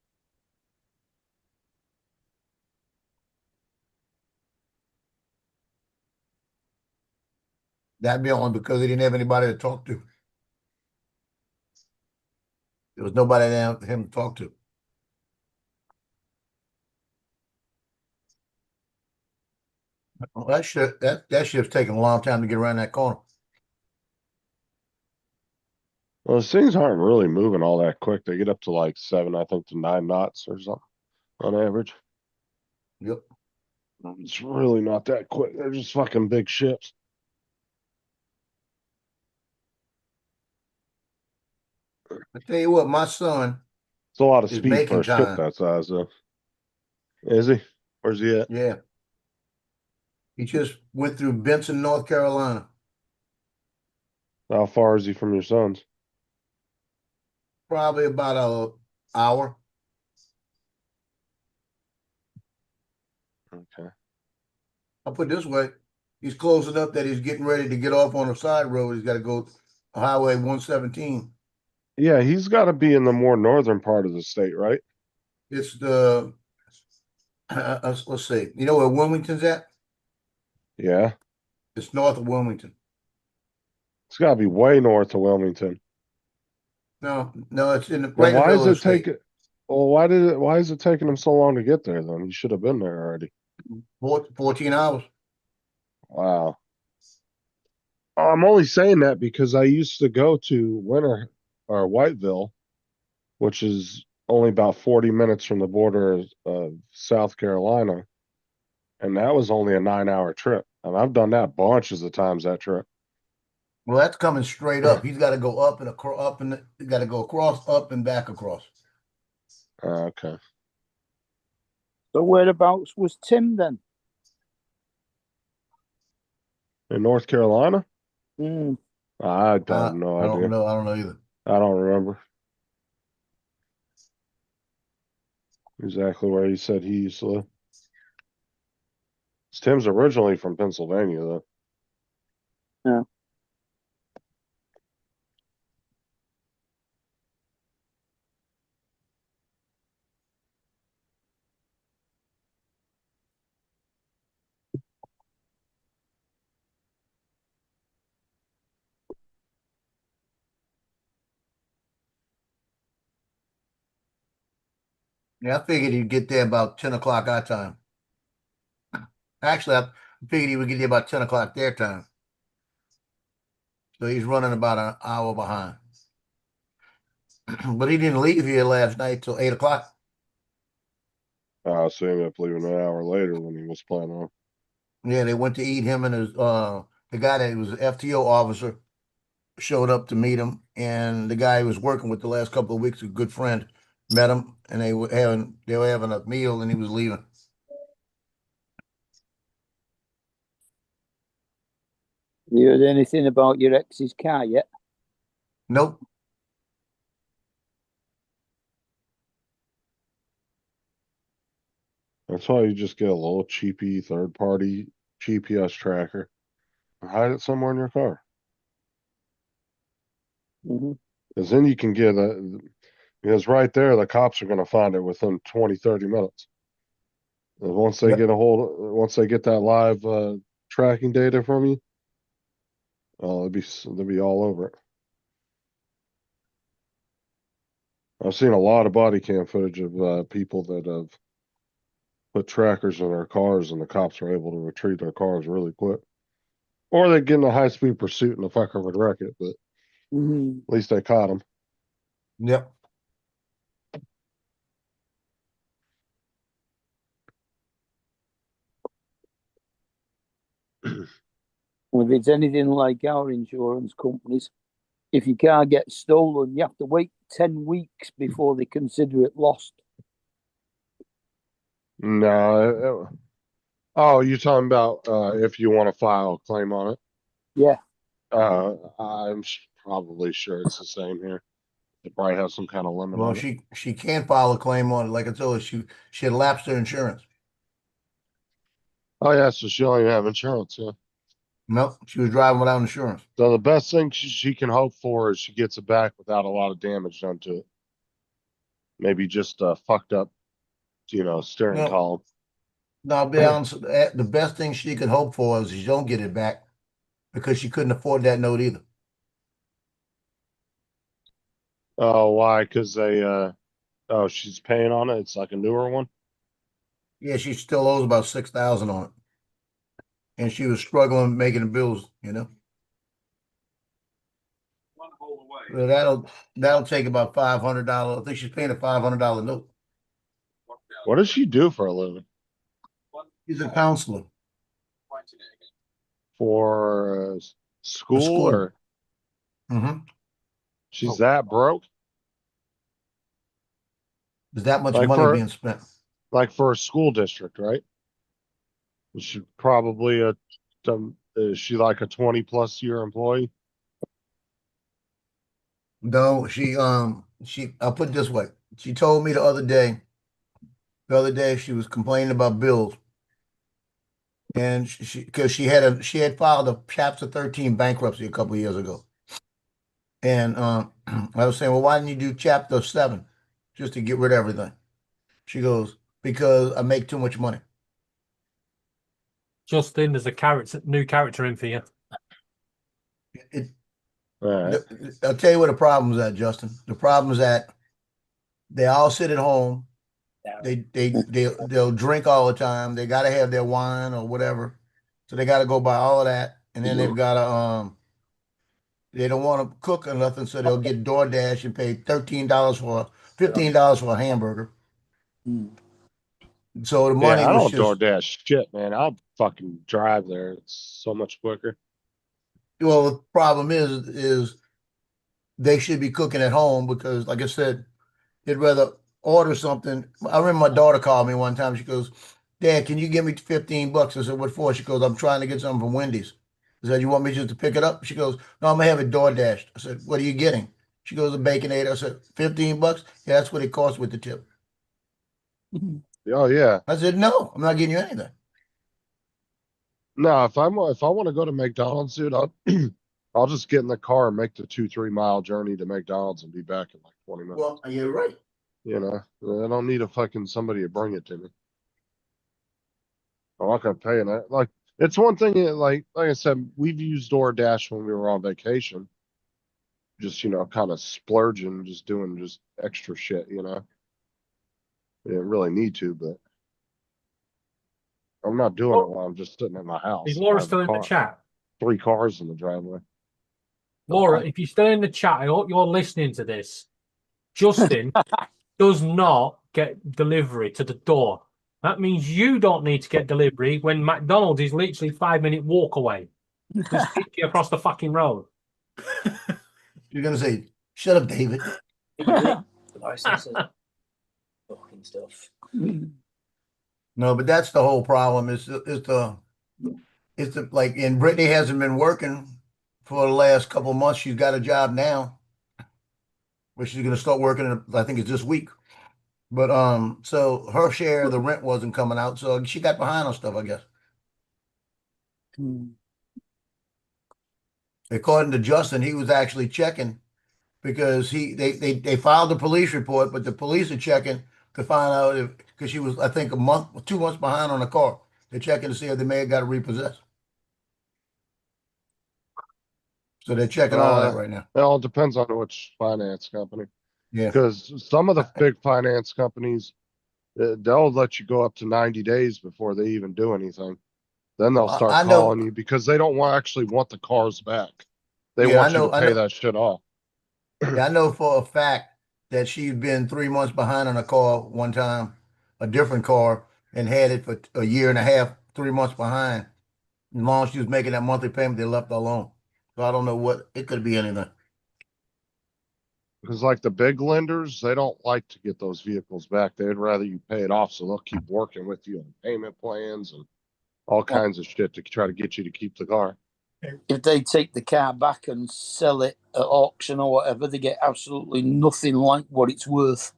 That'd be only because he didn't have anybody to talk to. There was nobody there for him to talk to. Well, that ship's taking a long time to get around that corner. Well, those things aren't really moving all that quick. They get up to like 7, I think, to 9 knots or something on average. Yep. It's really not that quick. They're just fucking big ships. I tell you what, my son, It's a lot of He's speed for making a ship time. that size, though. Is he? Where's he at? yeah, he just went through Benson, North Carolina. How far is he from your son's? Probably about an hour. Okay. I'll put it this way. He's close enough that he's getting ready to get off on a side road. He's got to go Highway 117. Yeah, he's got to be in the more northern part of the state, right? It's the, let's see. You know where Wilmington's at? Yeah. It's north of Wilmington. It's gotta be way north of Wilmington. No, no, it's in the Then right in the why middle is of it the state. taking? Well, why is it taking him so long to get there then? He should have been there already. 14 hours. Wow. I'm only saying that because I used to go to Winter or Whiteville, which is only about 40 minutes from the border of South Carolina. And that was only a 9-hour trip. And I've done that bunches of times, that trip. Well, that's coming straight up. He's got to go up and across, he got to go across, up and back across. Okay. So whereabouts was Tim then? In North Carolina? Hmm. I have no I idea. don't know. I don't know either. I don't remember exactly where he said he used to live. Tim's originally from Pennsylvania, though. Yeah. Yeah, I figured he'd get there about 10 o'clock our time. Actually, I figured he would get there about 10 o'clock their time. So he's running about an hour behind. But he didn't leave here last night till 8 o'clock. So he ended up leaving an hour later than he was planning on. Yeah, they went to eat. Him and his the guy that was an FTO officer showed up to meet him, and the guy he was working with the last couple of weeks, a good friend, met him, and they were having a meal, and he was leaving. Have you heard anything about your ex's car yet? Nope. That's why you just get a little cheapy third-party GPS tracker and hide it somewhere in your car. Mm-hmm. Because then you can get because right there, the cops are going to find it within 20, 30 minutes. And once they Yep. once they get that live tracking data from you, they'll be all over it. I've seen a lot of body cam footage of people that have put trackers in their cars, and the cops are able to retrieve their cars really quick. Or they get in a high-speed pursuit and the fucker would wreck it, but Mm-hmm. at least they caught him. Yep. Well, if it's anything like our insurance companies, if your car gets stolen, you have to wait 10 weeks before they consider it lost. No. Oh, you're talking about if you want to file a claim on it? Yeah. I'm probably sure it's the same here. They probably have some kind of limit Well, on it. she can't file a claim on it. Like I told her, she had lapsed her insurance. Oh yeah, so she only have insurance, yeah. Nope, she was driving without insurance. So the best thing she can hope for is she gets it back without a lot of damage done to it. Maybe just fucked up, steering No. column. No, I'll be honest. The best thing she could hope for is she don't get it back, because she couldn't afford that note either. Oh, why? Because she's paying on it. It's like a newer one. Yeah, she still owes about 6,000 on it, and she was struggling making the bills. So that'll take about $500. I think she's paying a $500 note. What does she do for a living? She's a counselor. For school, school. or Mm-hmm. she's that broke? There's that much Like money for- being spent. Like for a school district, right? Is she probably is she like a 20+ year employee? No, I'll put it this way. She told me the other day she was complaining about bills. And because she had filed a Chapter 13 bankruptcy a couple of years ago. And I was saying, well, why didn't you do Chapter 7 just to get rid of everything? She goes, because I make too much money. Justin, there's a new character in for you. It, Alright, I'll tell you what the problem is at, Justin. The problem is that they all sit at home. They'll drink all the time. They gotta have their wine or whatever. So they gotta go buy all of that. And then they've gotta they don't want to cook or nothing, so they'll get DoorDash and pay $15 for $15 for a hamburger. Mm. So the yeah, money I was don't just DoorDash shit, man. I'll fucking drive there. It's so much quicker. well, the problem is they should be cooking at home because, like I said, they'd rather order something. I remember my daughter called me one time. She goes, "Dad, can you give me $15?" I said, "What for?" She goes, "I'm trying to get something from Wendy's." I said, "You want me just to pick it up?" She goes, "No, I'm gonna have it DoorDashed." I said, "What are you getting?" She goes, "A Baconator." I said, $15? Yeah, that's what it costs with the tip. Oh yeah. I said, "No, I'm not getting you anything." No, if I want to go to McDonald's, dude, I'll just get in the car and make the 2-3 mile journey to McDonald's and be back in like 20 minutes. Well, you're right. You know, I don't need a fucking somebody to bring it to me. I'm not gonna pay that. Like, it's one thing. Like I said, we've used DoorDash when we were on vacation. Just kind of splurging, just doing just extra shit. We didn't really need to, but I'm not doing it while I'm just sitting in my house. Is I Laura have still in the chat? 3 cars in the driveway. Laura, if you're still in the chat, I hope you're listening to this. Justin does not get delivery to the door. That means you don't need to get delivery when McDonald's is literally 5-minute walk away. Just kick you across the fucking road. You're gonna say, "Shut up, David." Licenses. Fucking stuff. No, but that's the whole problem. It's the like, and Brittany hasn't been working for the last couple of months. She's got a job now, where she's gonna start working. I think it's this week. But so her share of the rent wasn't coming out, so she got behind on stuff, I guess. Mm. According to Justin, he was actually checking because they filed a police report, but the police are checking to find out if because she was, I think, 2 months behind on the car. They're checking to see if they may have got it repossessed. So they're checking all that right now. It all depends on which finance company. Yeah. Because some of the big finance companies, they'll let you go up to 90 days before they even do anything. Then they'll start I know- calling you because they don't actually want the cars back. They Yeah, want I know- you to I pay know. that shit off. Yeah, I know for a fact that she's been 3 months behind on a car one time, a different car, and had it for a year and a half, 3 months behind. As long as she was making that monthly payment, they left her alone. So I don't know what it could be anything. Because like the big lenders, they don't like to get those vehicles back. They'd rather you pay it off, so they'll keep working with you on payment plans and all kinds of shit to try to get you to keep the car. If they take the car back and sell it at auction or whatever, they get absolutely nothing like what it's worth.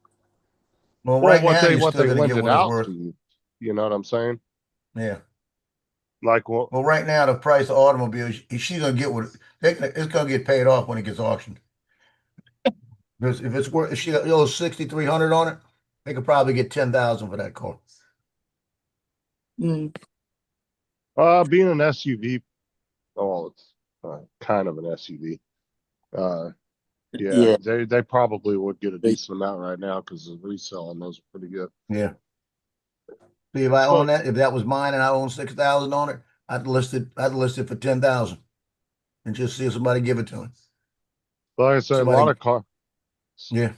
Well, Well, right now you're what still they going to lend get it what it's out worth. to you. You know what I'm saying? Yeah. Like what? Well, right now the price of automobiles, she's going to get what it's going to get paid off when it gets auctioned. Because if it's worth, if she owes 6,300 on it, they could probably get 10,000 for that car. Mm. Being an SUV, it's kind of an SUV. Yeah. They probably would get a decent amount right now because the resale on those are pretty good. Yeah. See, if I own that, if that was mine and I own 6,000 on it, I'd list it for 10,000 and just see if somebody give it to me. But like I said, Somebody- a lot of Yeah.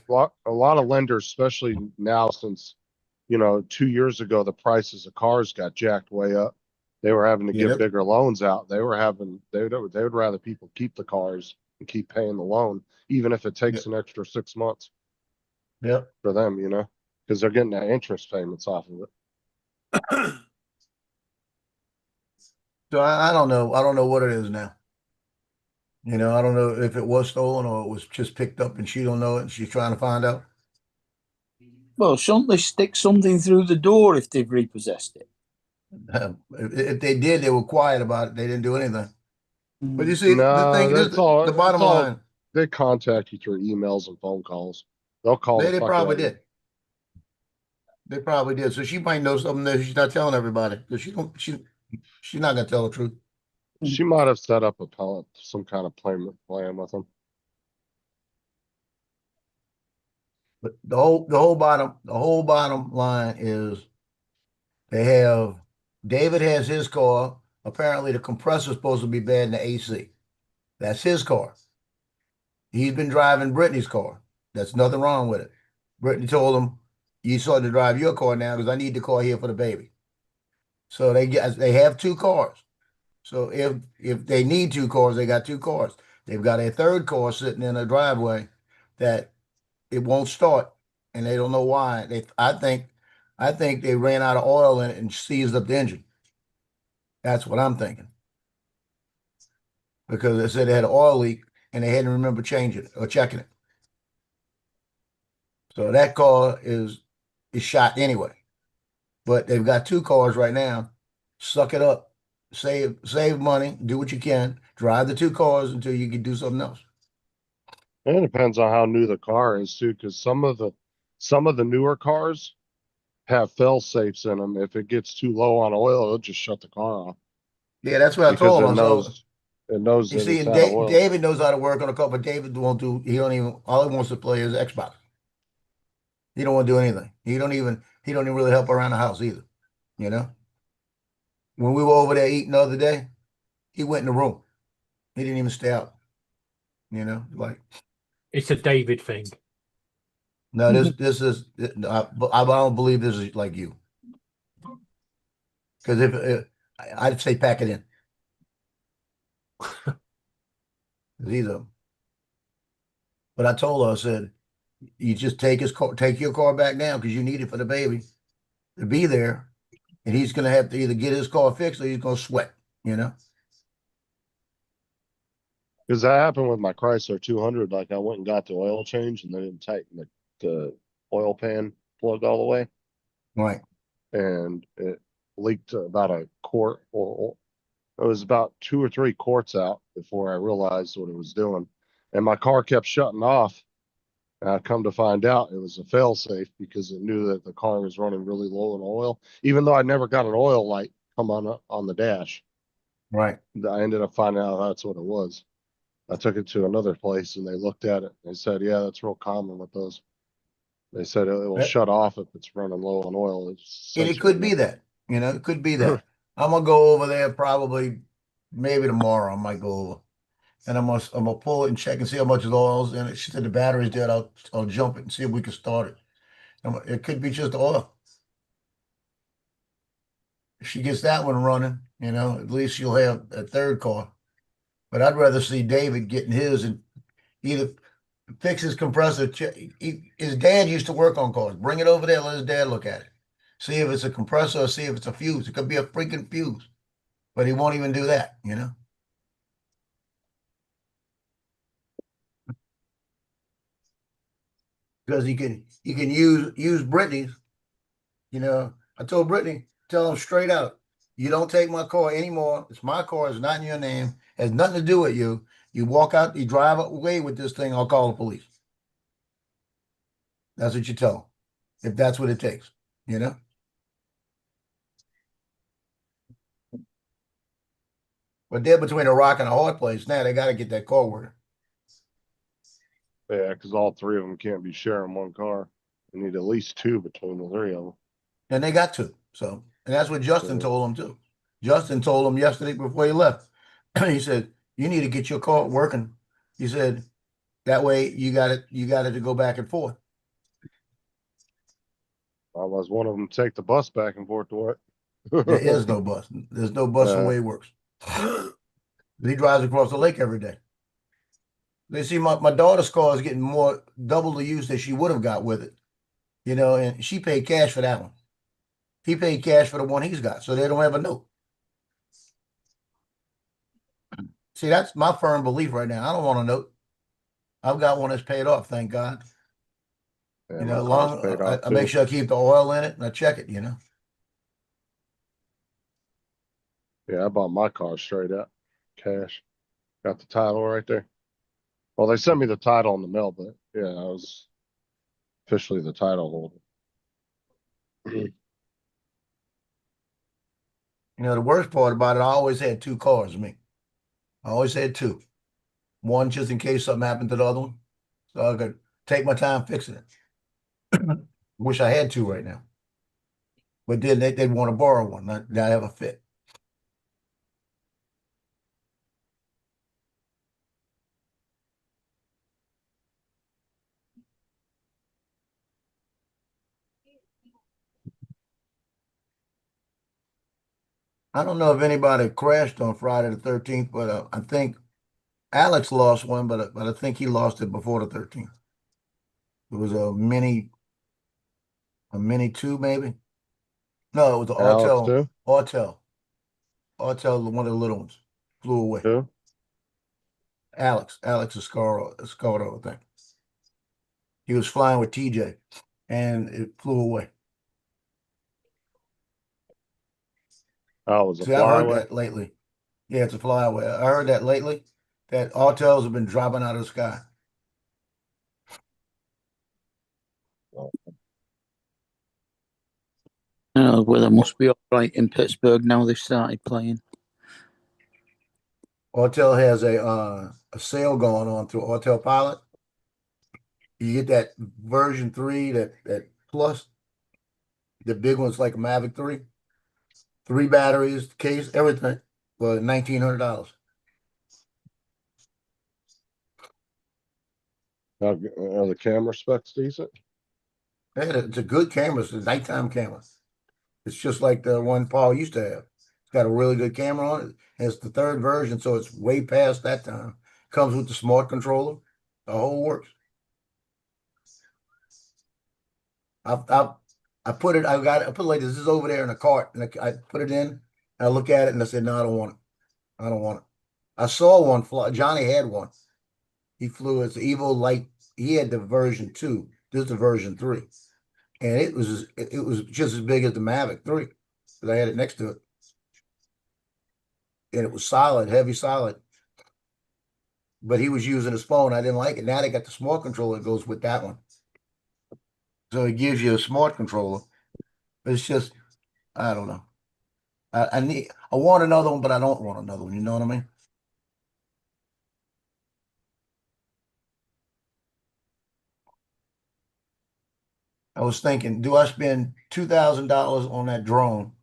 a lot of lenders, especially now since 2 years ago the prices of cars got jacked way up. They were having to Yeah, give bigger loans out. They would rather people keep the cars and keep paying the loan, even if it takes an extra 6 months Yep. for them, because they're getting that interest payments off of it. So I don't know. I don't know what it is now. I don't know if it was stolen or it was just picked up and she don't know it and she's trying to find out. Well, shouldn't they stick something through the door if they've repossessed it? If they did, they were quiet about it. They didn't do anything. But you see, No, the thing is, that's all. the bottom it's all- line, They contact you through emails and phone calls. They'll call. they the fuck probably out of you. did. They probably did. So she might know something that she's not telling everybody because She's not gonna tell the truth. She might have set up some kind of plan with him. But the whole bottom line is they have David has his car. Apparently, the compressor's supposed to be bad in the AC. That's his car. He's been driving Brittany's car. That's nothing wrong with it. Brittany told him, "You starting to drive your car now because I need the car here for the baby." So they have two cars. So if they need two cars, they got two cars. They've got a third car sitting in a driveway that it won't start, and they don't know why. I think they ran out of oil in it and seized up the engine. That's what I'm thinking. Because they said they had an oil leak and they hadn't remember changing it or checking it. So that car is shot anyway. But they've got two cars right now. Suck it up. Save money, do what you can, drive the two cars until you can do something else. And it depends on how new the car is too, because some of the newer cars have fail safes in them. If it gets too low on oil, it'll just shut the car off Yeah, that's what I because told it him. knows You that see, it's and out of oil. David knows how to work on a car, but David won't do. He don't even. All he wants to play is Xbox. He don't want to do anything. He don't even really help around the house either. You know. When we were over there eating the other day, he went in the room. He didn't even stay out. You know, like It's a David thing. no, this is. I don't believe this is like you. Because if I'd say pack it in. Either. But I told her, I said, you just take your car back now because you need it for the baby to be there, and he's gonna have to either get his car fixed or he's gonna sweat. You know. Because that happened with my Chrysler 200. Like I went and got the oil change and they didn't tighten the oil pan plug all the way, Right. and it leaked about a quart. Or it was about 2 or 3 quarts out before I realized what it was doing, and my car kept shutting off. And I come to find out it was a fail safe because it knew that the car was running really low in oil, even though I never got an oil light come on the dash. Right. I ended up finding out that's what it was. I took it to another place and they looked at it. They said, yeah, that's real common with those. They said it will Yeah. shut off if it's running low on oil. It's And it could be that. You know, it could be that. I'm gonna go over there probably, maybe tomorrow. I might go over, and I'm gonna pull it and check and see how much of the oil's in it. She said the battery's dead. I'll jump it and see if we can start it. It could be just oil. If she gets that one running, you know, at least you'll have a third car. But I'd rather see David getting his and either fix his compressor. His dad used to work on cars. Bring it over there. Let his dad look at it. See if it's a compressor or see if it's a fuse. It could be a freaking fuse, but he won't even do that, you know? Because he can use Brittany's. You know, I told Brittany, tell him straight out, you don't take my car anymore. It's my car. It's not in your name. It has nothing to do with you. You walk out, you drive away with this thing, I'll call the police. That's what you tell him, if that's what it takes, you know? But they're between a rock and a hard place now. They got to get that car working. Yeah, because all 3 of them can't be sharing one car. You need at least 2 between the 3 of them. And they got to. So, and that's what Justin Yeah. told them too. Justin told him yesterday before he left. He said, you need to get your car working. He said, that way you got it to go back and forth. Otherwise, one of them take the bus back and forth to work. There is no bus. There's no bus the way it works. He drives across the lake every day. They see my daughter's car is getting more double the use that she would have got with it. You know, and she paid cash for that one. He paid cash for the one he's got, so they don't have a note. See, that's my firm belief right now. I don't want a note. I've got one that's paid off, thank God. Yeah, You know, my car's paid off, I make too. sure I keep the oil in it and I check it, you know. Yeah, I bought my car straight up, cash. Got the title right there. Well, they sent me the title in the mail, but yeah, I was officially the title holder. You know, the worst part about it, I always had two cars, me. I always had two. One just in case something happened to the other one. So I could take my time fixing it. Wish I had two right now. But then they'd want to borrow one, not have a fit. I don't know if anybody crashed on Friday the 13th, but I think Alex lost one, but I think he lost it before the 13th. It was a mini two, maybe. No, it was the Alex too? Autel, one of the little ones, flew away. Too? Alex Escardo, I think. He was flying with TJ, and it flew away. Oh, it was a See, I heard flyaway? that lately. Yeah, it's a flyaway. I heard that lately. That Autels have been dropping out of the sky. Weather must be all right in Pittsburgh now they've started playing. Autel has a sale going on through Autel Pilot. You get that version 3, that plus. The big one's like a Mavic 3. 3 batteries, case, everything for $1,900. Are the camera specs decent? It's a good camera. It's a nighttime camera. It's just like the one Paul used to have. It's got a really good camera on it. And it's the 3rd version, so it's way past that time. Comes with the smart controller. The whole works. I put it like this is over there in a cart, and I put it in, and I look at it, and I said, no, I don't want it. I don't want it. I saw one fly. Johnny had one. He flew as Evo Light. He had the version 2. This is the version 3. And it was just as big as the Mavic 3. Because I had it next to it. And it was solid, heavy solid. But he was using his phone. I didn't like it. Now they got the smart controller that goes with that one. So it gives you a smart controller. But it's just, I don't know. I want another one, but I don't want another one. You know what I mean? I was thinking, do I spend $2,000 on that drone,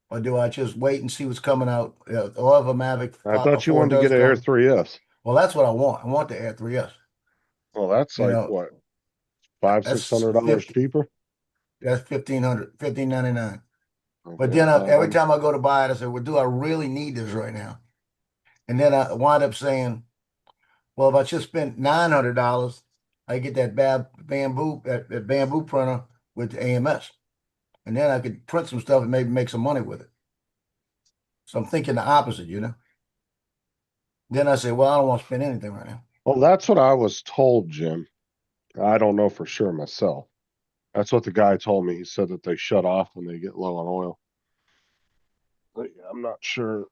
or do I just wait and see what's coming out? Or have a Mavic? I thought you wanted to get an Air 3S. Well, that's what I want. I want the Air 3S. Well, that's You like know, what, $500-$600 cheaper? That's $1,599. But Okay, then every time I go to buy it, I say, well, do I really need this right now? And then I wind up saying, well, if I just spent $900, I get that bamboo printer with the AMS. And then I could print some stuff and maybe make some money with it. So I'm thinking the opposite, you know? Then I say, well, I don't want to spend anything right now. Well, that's what I was told, Jim. I don't know for sure myself. That's what the guy told me. He said that they shut off when they get low on oil. But yeah, I'm not sure.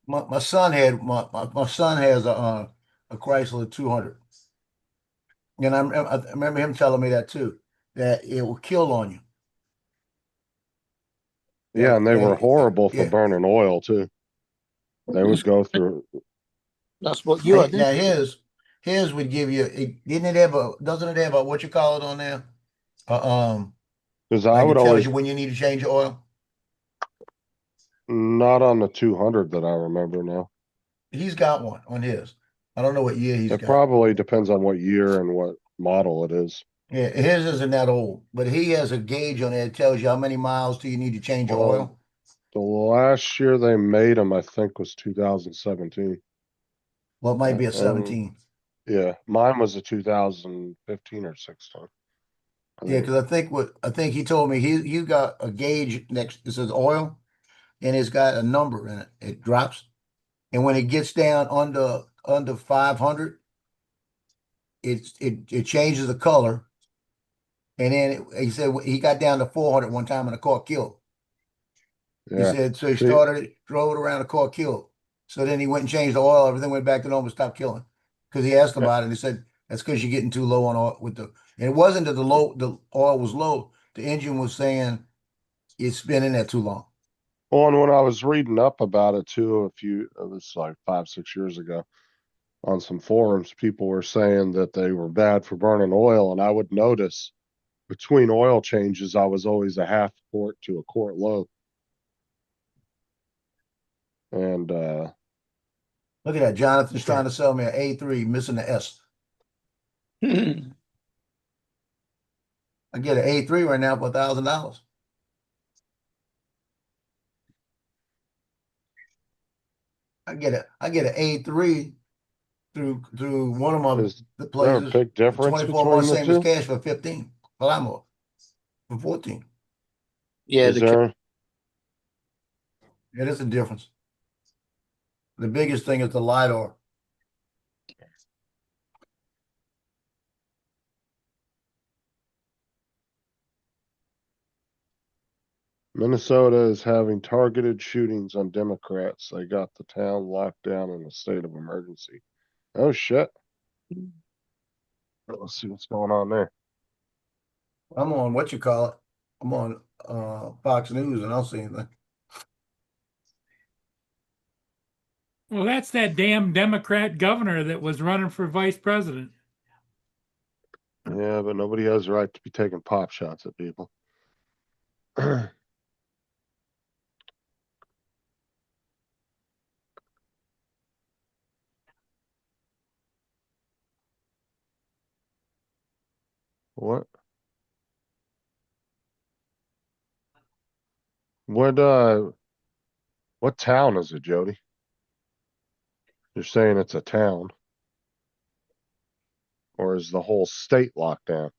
My son has a Chrysler 200. And I remember him telling me that too, that it will kill on you. Yeah, and they were horrible for burning oil too. They would go through. That's what you are. Now his would give you. Doesn't it have a what you call it on there? Because like I would it tells always you when you need to change your oil. not on the 200 that I remember now. He's got one on his. I don't know what year he's It got. probably depends on what year and what model it is. Yeah, his isn't that old, but he has a gauge on it that tells you how many miles do you need to change your oil. The last year they made them, I think, was 2017. Well, it might be a 17. Yeah, mine was a 2015 or 16. Yeah, because I think he told me he got a gauge next. It says oil, and it's got a number in it. It drops, and when it gets down under 500, it changes the color. And then he said he got down to 400 one time and the car killed. Yeah. He said so. He started it, drove it around, the car killed. So then he went and changed the oil. Everything went back to normal, stopped killing. Because he asked about it, and he said that's because you're getting too low on oil with the. And it wasn't that the oil was low. The engine was saying it's been in there too long. Well, and when I was reading up about it too, it was like 5, 6 years ago on some forums, people were saying that they were bad for burning oil. And I would notice between oil changes, I was always a half quart to a quart low. And, Look at that. Jonathan's trying to sell me an A3 missing the S. I get an A3 right now for $1,000. I get an A3 through one of my is the there a places. big difference 24 between months the same as two? cash for 15. Well, I'm off for 14. Yeah, Is there? It is a difference. The biggest thing is the LiDAR. Minnesota is having targeted shootings on Democrats. They got the town locked down in a state of emergency. Oh shit. Let's see what's going on there. I'm on what you call it. I'm on Fox News and I don't see anything. Well, that's that damn Democrat governor that was running for vice president. Yeah, but nobody has the right to be taking pop shots at people. What? What town is it, Jody? You're saying it's a town. Or is the whole state locked down?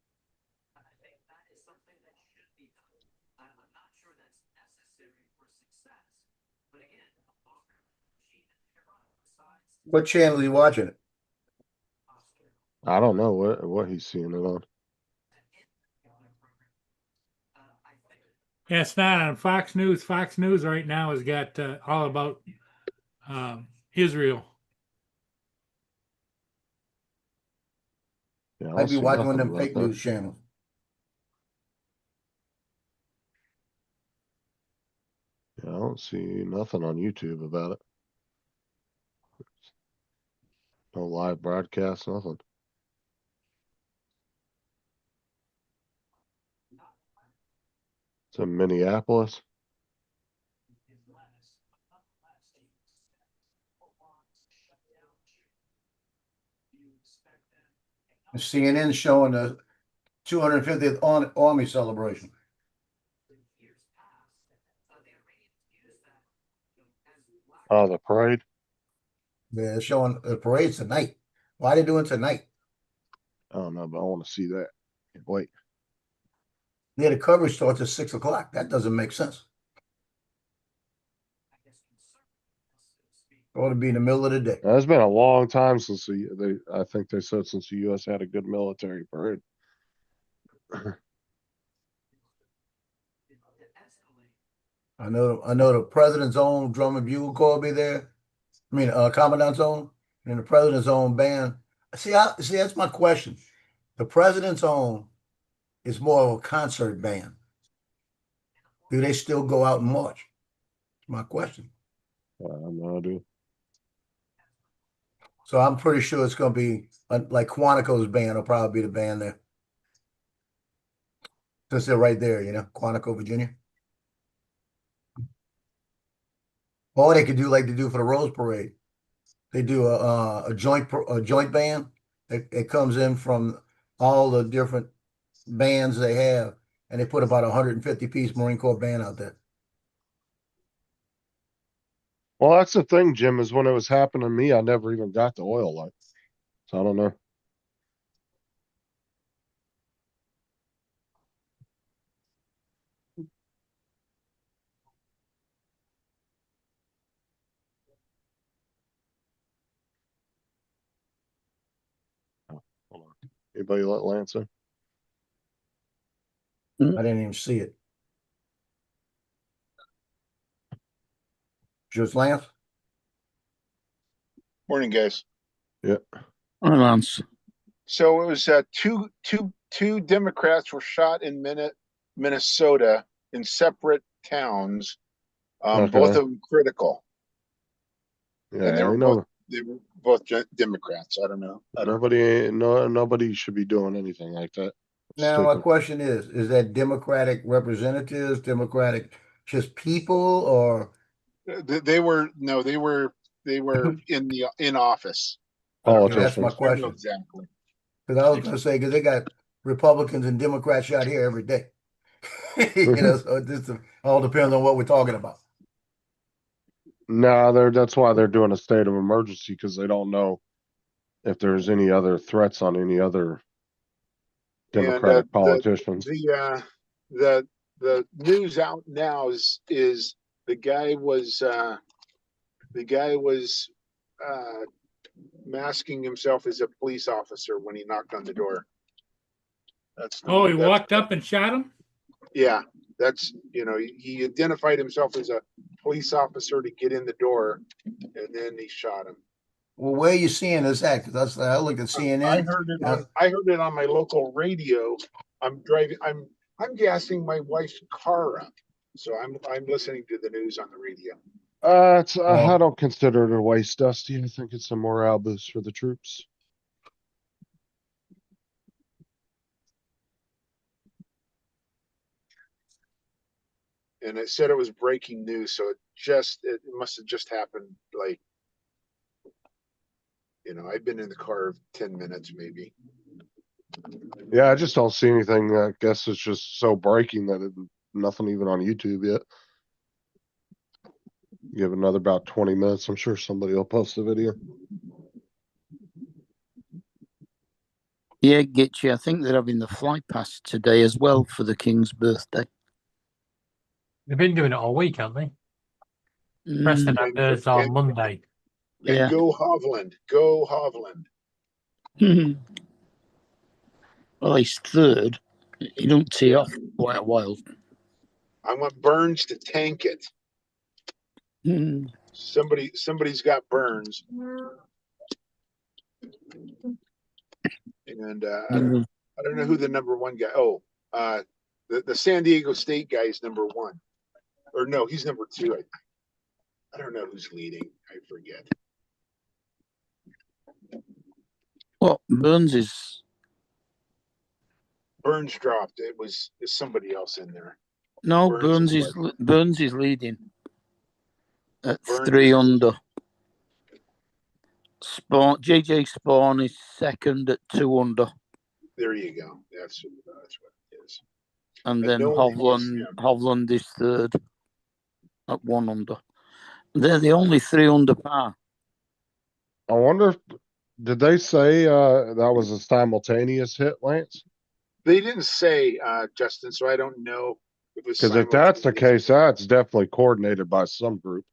What channel are you watching it? I don't know what he's seeing it on. Yeah, it's not on Fox News. Fox News right now has got all about Israel. Yeah, I I'd don't be see watching one of nothing them about fake that. news channels. Yeah, I don't see nothing on YouTube about it. No live broadcast, nothing. It's in Minneapolis. CNN showing the 250th Army celebration. Oh, the parade? They're showing the parade tonight. Why are they doing tonight? I don't know, but I want to see that. Can't wait. Yeah, the coverage starts at 6 o'clock. That doesn't make sense. Ought to be in the middle of the day. Now, it's been a long time since I think they said since the U.S. had a good military parade. I know the president's own drum and bugle corps will be there. I mean, commandant's own and the president's own band. See, that's my question. The president's own is more of a concert band. Do they still go out and march? That's my question. I have no idea. So I'm pretty sure it's going to be like Quantico's band will probably be the band there. Since they're right there, Quantico, Virginia. Or they could do like they do for the Rose Parade. They do a joint band. It comes in from all the different bands they have, and they put about 150-piece Marine Corps band out there. Well, that's the thing, Jim, is when it was happening to me, I never even got the oil light. So I don't know. Oh, hold on. Anybody let Lance in? I didn't even see it. Just Lance? Morning, guys. Yeah. Hi, Lance. So it was two Democrats were shot in Minnesota in separate towns. Both Okay. of them critical, and Yeah, we know they were both Democrats. I don't know. nobody should be doing anything like that. Now, my Stupid. question is that Democratic representatives, Democratic just people, or They were no, they were in office. okay, that's my Politicians. I don't know question. exactly. Because I was going to say, because they got Republicans and Democrats out here every day. So it just all depends on what we're talking about. No, that's why they're doing a state of emergency, because they don't know if there's any other threats on any other And Democratic politicians. the news out now is the guy was masking himself as a police officer when he knocked on the door. Oh, he walked up and shot him? Yeah, that's he identified himself as a police officer to get in the door, and then he shot him. Well, where are you seeing this at? Because I looked at CNN. I heard it on my local radio. I'm driving. I'm gassing my wife's car up, so I'm listening to the news on the radio. I don't consider it a waste, Dusty. I think it's a morale boost for the troops. And it said it was breaking news, so it must have just happened. Like, I've been in the car 10 minutes maybe. Yeah, I just don't see anything. I guess it's just so breaking that nothing even on YouTube yet. Give another about 20 minutes. I'm sure somebody will post a video. Yeah, Gitchy, I think they're having the fly past today as well for the King's birthday. They've been doing it all week, haven't they? Mm, Preston had theirs on Monday. And yeah. go Hovland. Go Hovland. Well, he's third. He don't tee off quite a while. I want Burns to tank it. Mm. Somebody's got Burns. And I don't know who the number one guy. Oh, the San Diego State guy is number one. Or no, he's number two. I don't know who's leading. I forget. Well, Burns dropped. It's somebody else in there. No, Burns is leading at 3 under. JJ Spawn is second at 2 under. There you go. That's what it is. And then Hovland is third at 1 under. They're the only 3 under par. I wonder, did they say that was a simultaneous hit, Lance? They didn't say, Justin, so I don't know if it's because if that's the case, that's definitely coordinated by some group.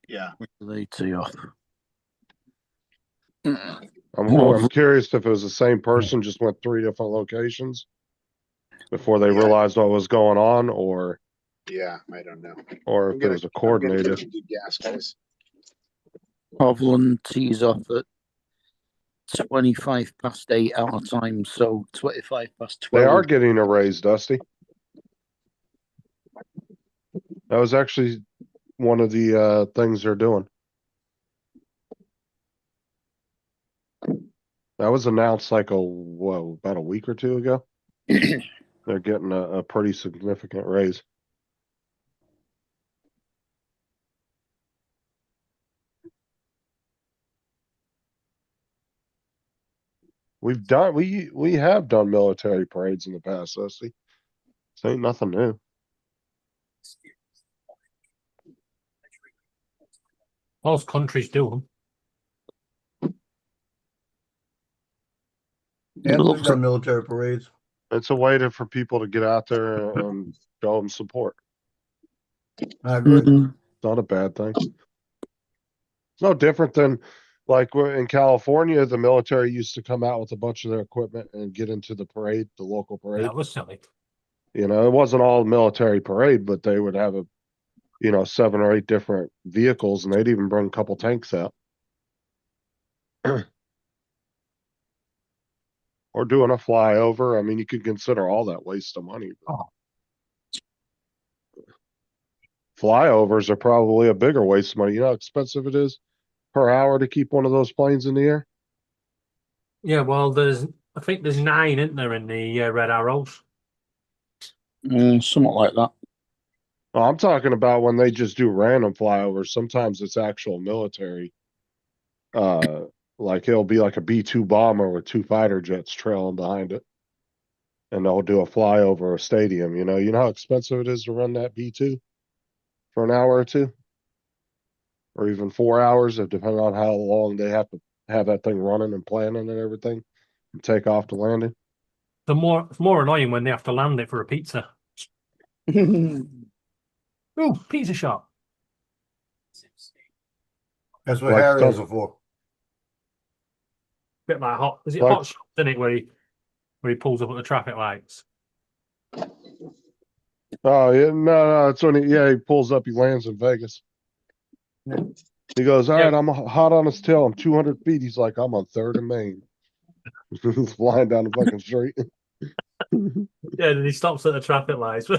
Yeah. They tee off. I'm curious if it was the same person, just went 3 different locations before they realized what was going on, or yeah, I don't know. Or if it was a coordinated. Gas, guys. Hovland tees off at 25 past 8 our time, so 25 past 12. They are getting a raise, Dusty. That was actually one of the things they're doing. That was announced like about a week or 2 ago. They're getting a pretty significant raise. We have done military parades in the past, Dusty. This ain't nothing new. Most countries do them. Yeah, we've done military parades. It's a way for people to get out there and show them support. I agree. It's not a bad thing. It's no different than like in California, the military used to come out with a bunch of their equipment and get into the parade, the local parade. That was silly. You know, it wasn't all military parade, but they would have 7 or 8 different vehicles, and they'd even bring a couple tanks out. Or doing a flyover. I mean, you could consider all that waste of money. But... flyovers are probably a bigger waste of money. You know how expensive it is per hour to keep one of those planes in the air? Yeah, well, I think there's 9, isn't there, in the Red Arrows? Something like that. Well, I'm talking about when they just do random flyovers. Sometimes it's actual military. Like it'll be like a B-2 bomber with 2 fighter jets trailing behind it. And they'll do a flyover a stadium, you know how expensive it is to run that B-2 for an hour or 2? Or even 4 hours, depending on how long they have to have that thing running and planning and everything and take off to landing. It's more annoying when they have to land it for a pizza. Ooh, pizza shop. That's what Like Harriers stuff- are for. Bit like hot. Is it Like- hot shop, isn't it, where he pulls up at the traffic lights? Oh yeah, no, it's when he pulls up, he lands in Vegas. He goes, all Yeah. right, I'm hot on his tail. I'm 200 feet. He's like, I'm on 3rd and Main. He's flying down the fucking street. Yeah, and he stops at the traffic lights.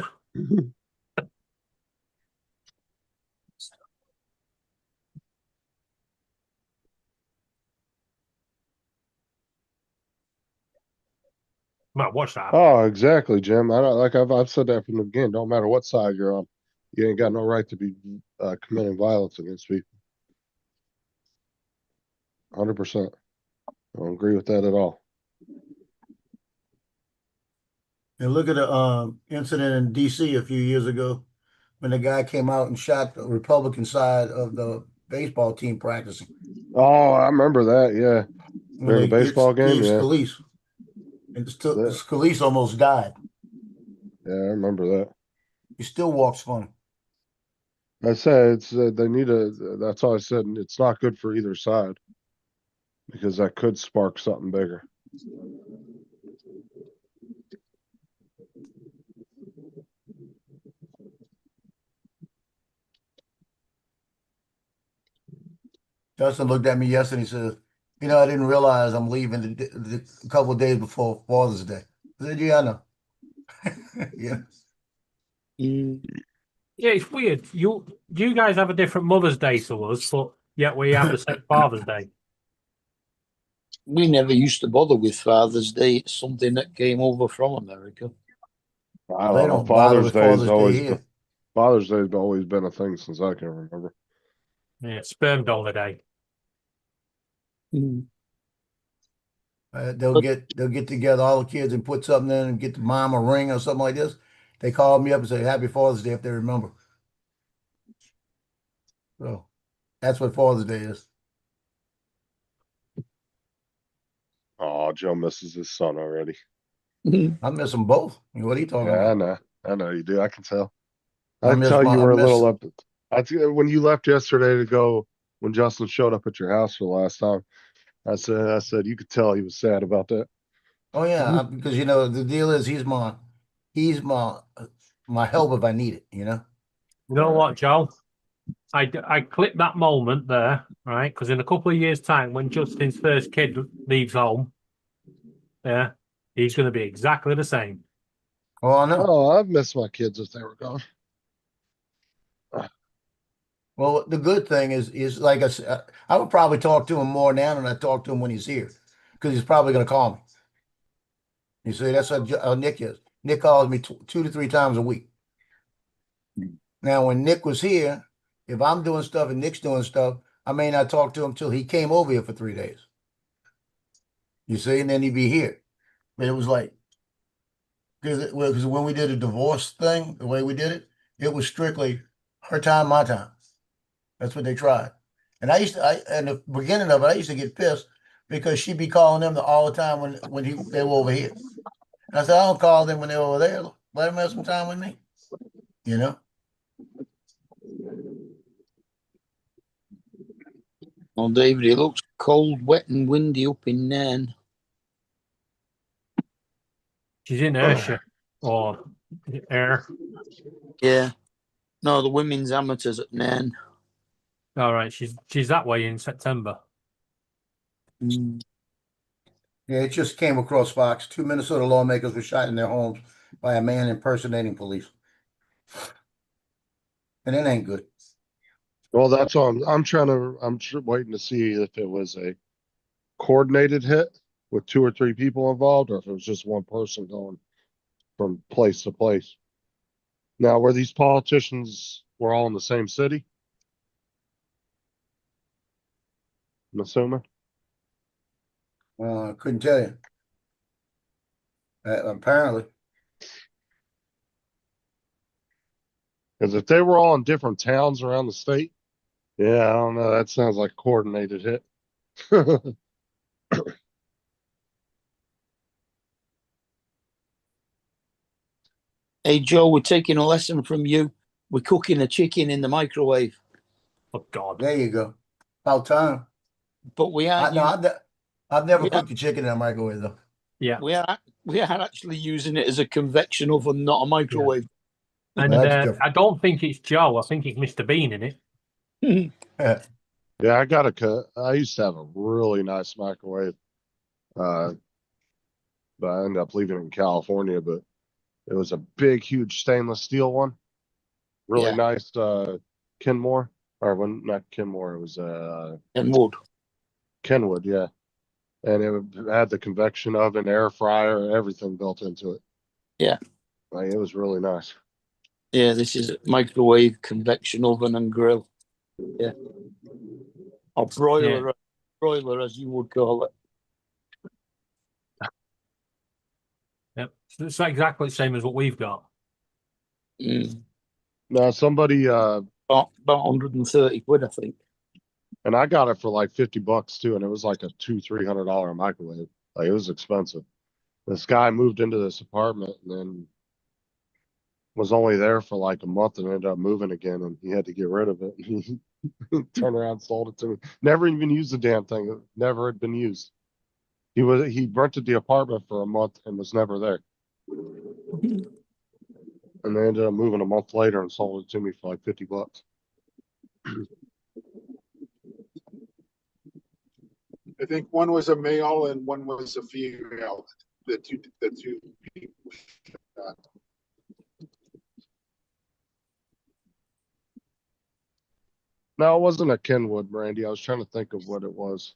Might watch that. Oh, exactly, Jim. I don't like I've said that from the beginning. Don't matter what side you're on, you ain't got no right to be committing violence against people. 100%. I don't agree with that at all. And look at the incident in DC a few years ago when the guy came out and shot the Republican side of the baseball team practicing. Oh, I remember that. Yeah, When during the they baseball hit game. Steve Yeah, Scalise. And Yeah. Scalise almost died. yeah, I remember that. He still walks funny. I said it's they need to. That's all I said. And it's not good for either side because that could spark something bigger. Justin looked at me yesterday and said, I didn't realize I'm leaving a couple of days before Father's Day. I said, yeah, I know. Yeah. Yeah, it's weird. You guys have a different Mother's Day to us, but yet we have the same Father's Day. We never used to bother with Father's Day. It's something that came over from America. I They don't know. don't bother with Father's Day always here. Father's Day's always been a thing since I can remember. Yeah, sperm donor day. They'll get together all the kids and put something in and get the mom a ring or something like this. They call me up and say Happy Father's Day if they remember. So that's what Father's Day is. Oh, Joe misses his son already. I miss them both. What are you talking Yeah, about? I know you do. I can tell. I I can miss tell my- you I were a miss- little up. When you left yesterday to go, when Justin showed up at your house for the last time, I said you could tell he was sad about that. Oh yeah, because the deal is he's my help if I need it. You know what, Joe? I clipped that moment there, right? Because in a couple of years' time, when Justin's first kid leaves home, yeah, he's going to be exactly the same. Oh, I know. Oh, I've missed my kids if they were gone. Well, the good thing is like I said, I would probably talk to him more now than I talk to him when he's here, because he's probably going to call me. You see, that's how Nick is. Nick calls me 2 to 3 times a week. Now, when Nick was here, if I'm doing stuff and Nick's doing stuff, I may not talk to him till he came over here for 3 days. You see, and then he'd be here. But it was like, because when we did a divorce thing, the way we did it, it was strictly her time, my time. That's what they tried. And in the beginning of it, I used to get pissed because she'd be calling them all the time when they were over here. And I said, I don't call them when they're over there. Let them have some time with me. Well, David, it looks cold, wet, and windy up in Nairn. She's in Ayrshire or Ayr. Yeah. No, the women's amateurs at Nairn. All right, she's that way in September. Yeah, it just came across Fox. 2 Minnesota lawmakers were shot in their homes by a man impersonating police. and it ain't good. Well, that's all I'm waiting to see if it was a coordinated hit with 2 or 3 people involved, or if it was just one person going from place to place. Now, were these politicians were all in the same city? I'm assuming. Couldn't tell you. Apparently, Because if they were all in different towns around the state, yeah, I don't know. That sounds like a coordinated hit. Hey Joe, we're taking a lesson from you. We're cooking a chicken in the microwave, Oh God. there you go. About time. but we are No, I've never we are, cooked a chicken in a microwave though. Yeah. we are actually using it as a convection oven, not a microwave. And That's different. I don't think it's Joe. I think it's Mr. Bean in it. Yeah, I used to have a really nice microwave. But I ended up leaving it in California, but it was a big, huge stainless steel one. Really Yeah. nice, Kenmore, or when not Kenmore, it was, And wood. Kenwood, yeah. And it had the convection oven, air fryer, everything built into it. Yeah. Like, it was really nice. Yeah, this is microwave, convection oven, and grill. Yeah. Or broiler, as you would call it. Yep. So it's exactly the same as what we've got. Now somebody, About 130 quid, I think. and I got it for like $50 too, and it was like a $200-300 microwave. Like, it was expensive. This guy moved into this apartment and then was only there for like a month and ended up moving again, and he had to get rid of it. He turned around, sold it to me. Never even used the damn thing. It never had been used. He rented the apartment for a month and was never there. And they ended up moving a month later and sold it to me for like $50. I think one was a male and one was a female. The two people. No, it wasn't a Kenwood, Randy. I was trying to think of what it was.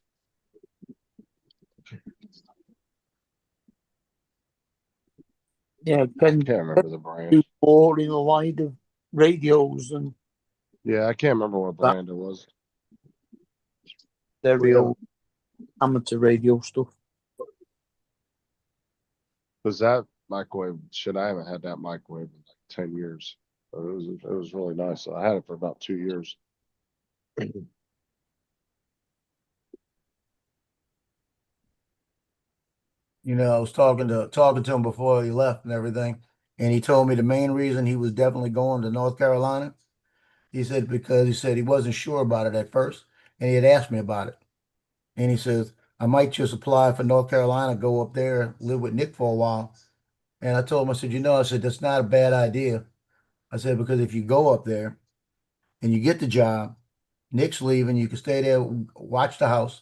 Yeah, I can't remember the brand. Or in a line of radios and Yeah, I can't remember what brand it was. stereo amateur radio stuff. Was that microwave? Shit, I haven't had that microwave in like 10 years. But it was really nice. I had it for about 2 years. You know, I was talking to him before he left and everything, and he told me the main reason he was definitely going to North Carolina. He said because he said he wasn't sure about it at first, and he had asked me about it, and he says I might just apply for North Carolina, go up there, live with Nick for a while. And I told him, I said, I said that's not a bad idea. I said because if you go up there and you get the job, Nick's leaving, you can stay there, watch the house.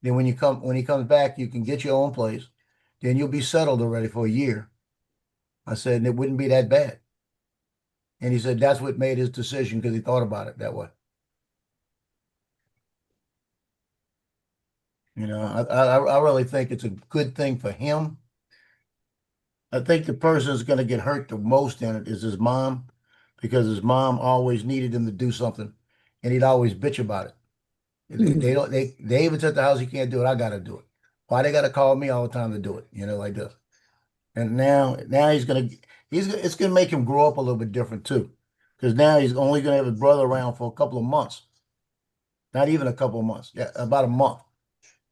Then when he comes back, you can get your own place. Then you'll be settled already for a year. I said, and it wouldn't be that bad. And he said that's what made his decision because he thought about it that way. You know, I really think it's a good thing for him. I think the person who's going to get hurt the most in it is his mom, because his mom always needed him to do something, and he'd always bitch about it. They even at the house, he can't do it. I got to do it. Why they got to call me all the time to do it? You know, like this. And now it's gonna make him grow up a little bit different too, because now he's only gonna have his brother around for a couple of months, not even a couple of months, yeah, about a month,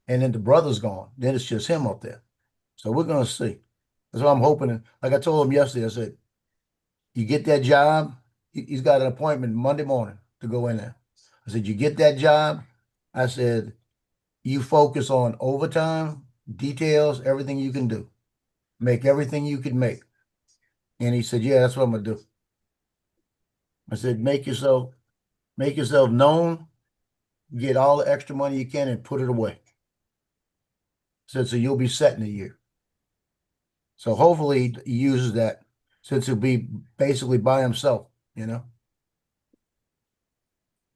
and then the brother's gone. Then it's just him up there. So we're gonna see. That's what I'm hoping. Like I told him yesterday, I said, "You get that job." He's got an appointment Monday morning to go in there. I said, "You get that job." I said, "You focus on overtime, details, everything you can do. Make everything you can make." And he said, "Yeah, that's what I'm gonna do." I said, make yourself known, get all the extra money you can and put it away." I said, so you'll be set in a year. So hopefully he uses that since he'll be basically by himself, you know.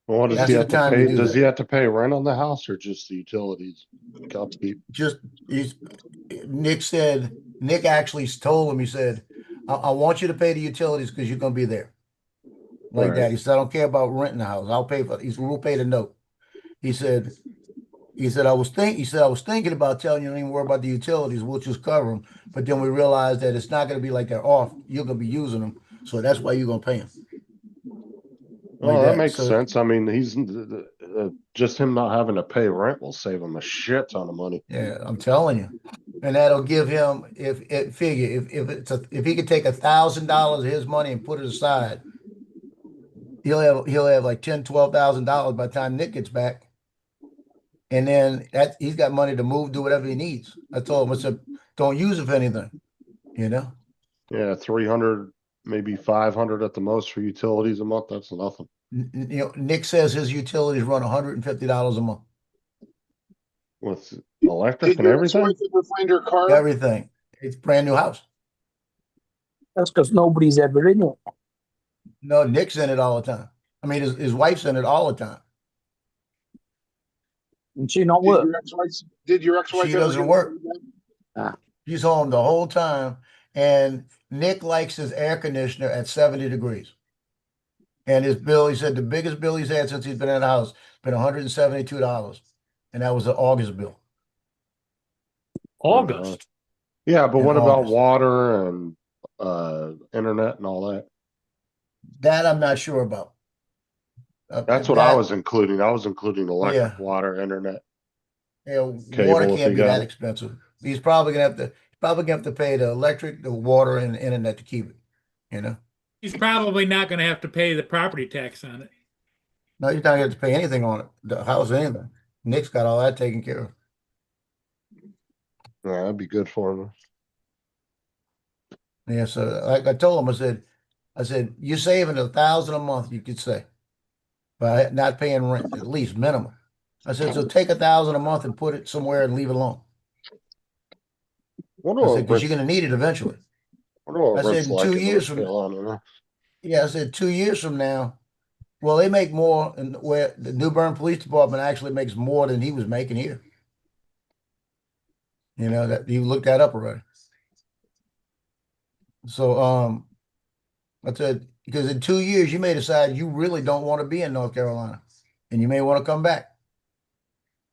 Well, what does That's he the have to time to pay? do Does that. he have to pay rent on the house or just the utilities? Upkeep? Just Nick actually told him, he said, I want you to pay the utilities because you're gonna be there. Like Right. that. He said, I don't care about renting the house. I'll pay for he said, we'll pay the note. He said, I was thinking about telling you don't even worry about the utilities, we'll just cover them. But then we realized that it's not gonna be like they're off. You're gonna be using them. So that's why you're gonna pay them. Well, Like that that. makes So sense. I mean, he's just him not having to pay rent will save him a shit ton of money. yeah, I'm telling you. And that'll give him if if he could take $1,000 of his money and put it aside, he'll have like $10,000-12,000 by the time Nick gets back. And then that he's got money to move, do whatever he needs. I told him, I said, don't use it for anything, you know? Yeah, 300, maybe 500 at the most for utilities a month. That's nothing. You know, Nick says his utilities run $150 a month. With electric Did and your everything. ex-wife ever find her car? Everything. It's a brand new house. That's because nobody's ever in it. No, Nick's in it all the time. I mean, his wife's in it all the time. And she not Did work. your ex-wife She ever doesn't get work. a- She's home the whole time. And Nick likes his air conditioner at 70 degrees. And his bill, he said the biggest bill he's had since he's been in the house been $172. And that was the August bill. August. Yeah, but In what about August. water and internet and all that? That I'm not sure about. That's what I was including. I was including electric, Yeah. water, internet. Yeah, water Cable, if can't you be got that it. expensive. He's probably gonna have to pay the electric, the water, and the internet to keep it. You know, He's probably not gonna have to pay the property tax on it. no, he's not gonna have to pay anything on it, the house, anything. Nick's got all that taken care of. Yeah, that'd be good for him. Yeah, so like I told him, I said, you're saving $1,000 a month, you could say, by not paying rent, at least minimum. I said, so take $1,000 a month and put it somewhere and leave it alone. I said, because you're gonna need it eventually. I said, in 2 years from yeah, I said 2 years from now, well, they make more, and where the New Bern Police Department actually makes more than he was making here. You know, that you looked that up already. So I said, because in 2 years you may decide you really don't want to be in North Carolina and you may want to come back.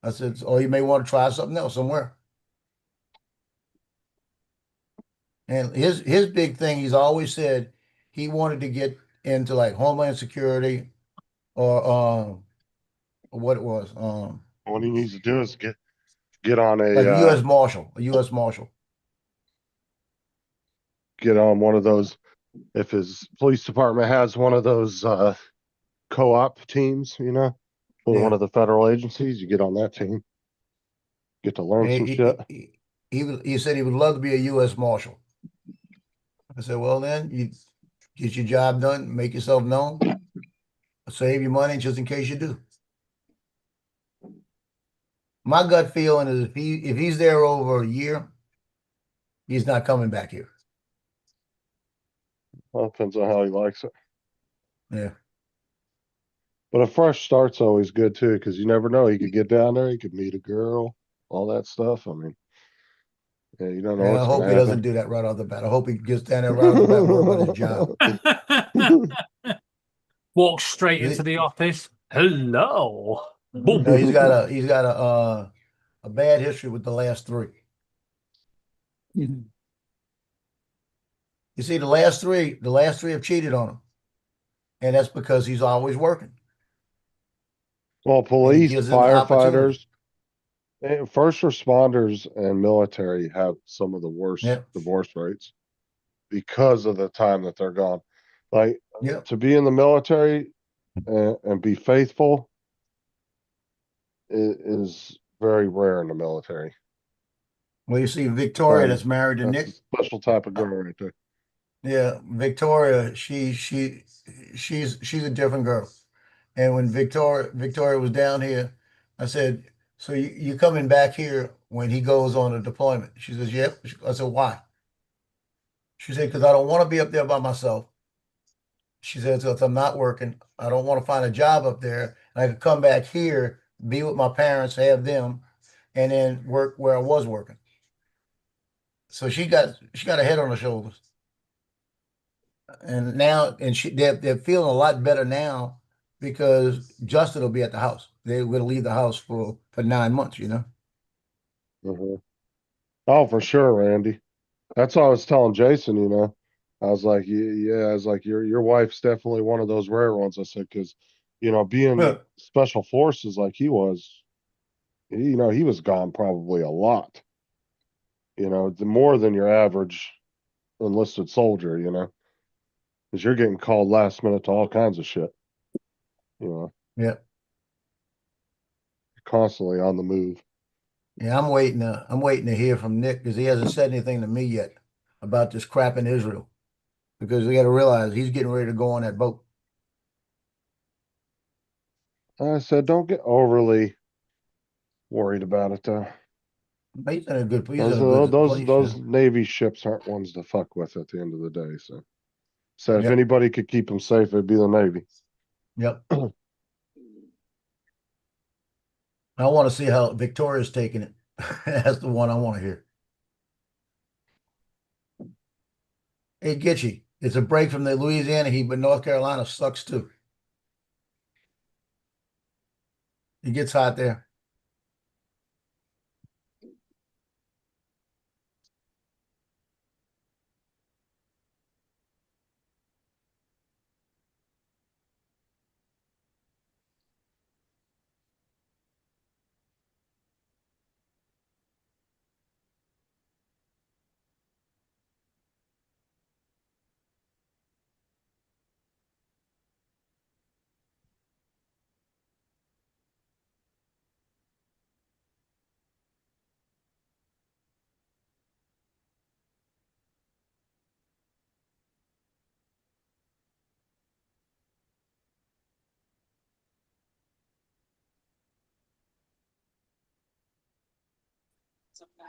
I said, or you may want to try something else somewhere. And his big thing, he's always said he wanted to get into like Homeland Security or what it was. What he needs to do is get on Like a U.S. Marshal, get on one of those. If his police department has one of those co-op teams, you know, with Yeah. one of the federal agencies, you get on that team. Get to learn some shit. He said he would love to be a U.S. Marshal. I said, well, then you get your job done, make yourself known, save your money just in case you do. My gut feeling is if he's there over a year, he's not coming back here. Well, depends on how he likes it. Yeah. But a fresh start's always good too, because you never know. He could get down there, he could meet a girl, all that stuff. I mean, yeah, you don't know And I what's hope gonna he doesn't happen. do that right off the bat. I hope he gets down there right off the bat working on his job. Walk straight into the office. Hello. Boom. No, he's got a bad history with the last three. You see, the last three have cheated on him. And that's because he's always working. Well, police, gives them the opportunity. firefighters, and first responders, and military have some of the worst Yeah. divorce rates because of the time that they're gone. Like Yeah. to be in the military and be faithful is very rare in the military. Well, you see Victoria Um, that's married to Nick. That's a special type of girl right there. Yeah, Victoria, she's a different girl. And when Victoria was down here, I said, so you coming back here when he goes on a deployment? She says, yep. I said, why? She said, because I don't want to be up there by myself. She said, because I'm not working. I don't want to find a job up there I could come back here, be with my parents, have them, and then work where I was working. So she got a head on her shoulders. And now, and they're feeling a lot better now because Justin will be at the house. They will leave the house for 9 months, you know. Mhm. Oh, for sure, Randy. That's what I was telling Jason, you know. I was like, yeah, I was like, your wife's definitely one of those rare ones. I said, because, you know, being special forces like he was, you know, he was gone probably a lot, you know, the more than your average enlisted soldier, you know, because you're getting called last minute to all kinds of shit, you know, Yeah. constantly on the move. Yeah, I'm waiting to hear from Nick because he hasn't said anything to me yet about this crap in Israel. Because we got to realize he's getting ready to go on that boat. I said, don't get overly worried about it, though. He's in a good Those place. those Navy ships aren't ones to fuck with at the end of the day. So if Yep. anybody could keep them safe, it'd be the Navy. Yep. I want to see how Victoria's taking it. That's the one I want to hear. Hey, Gitchy, it's a break from the Louisiana heat, but North Carolina sucks too. It gets hot there.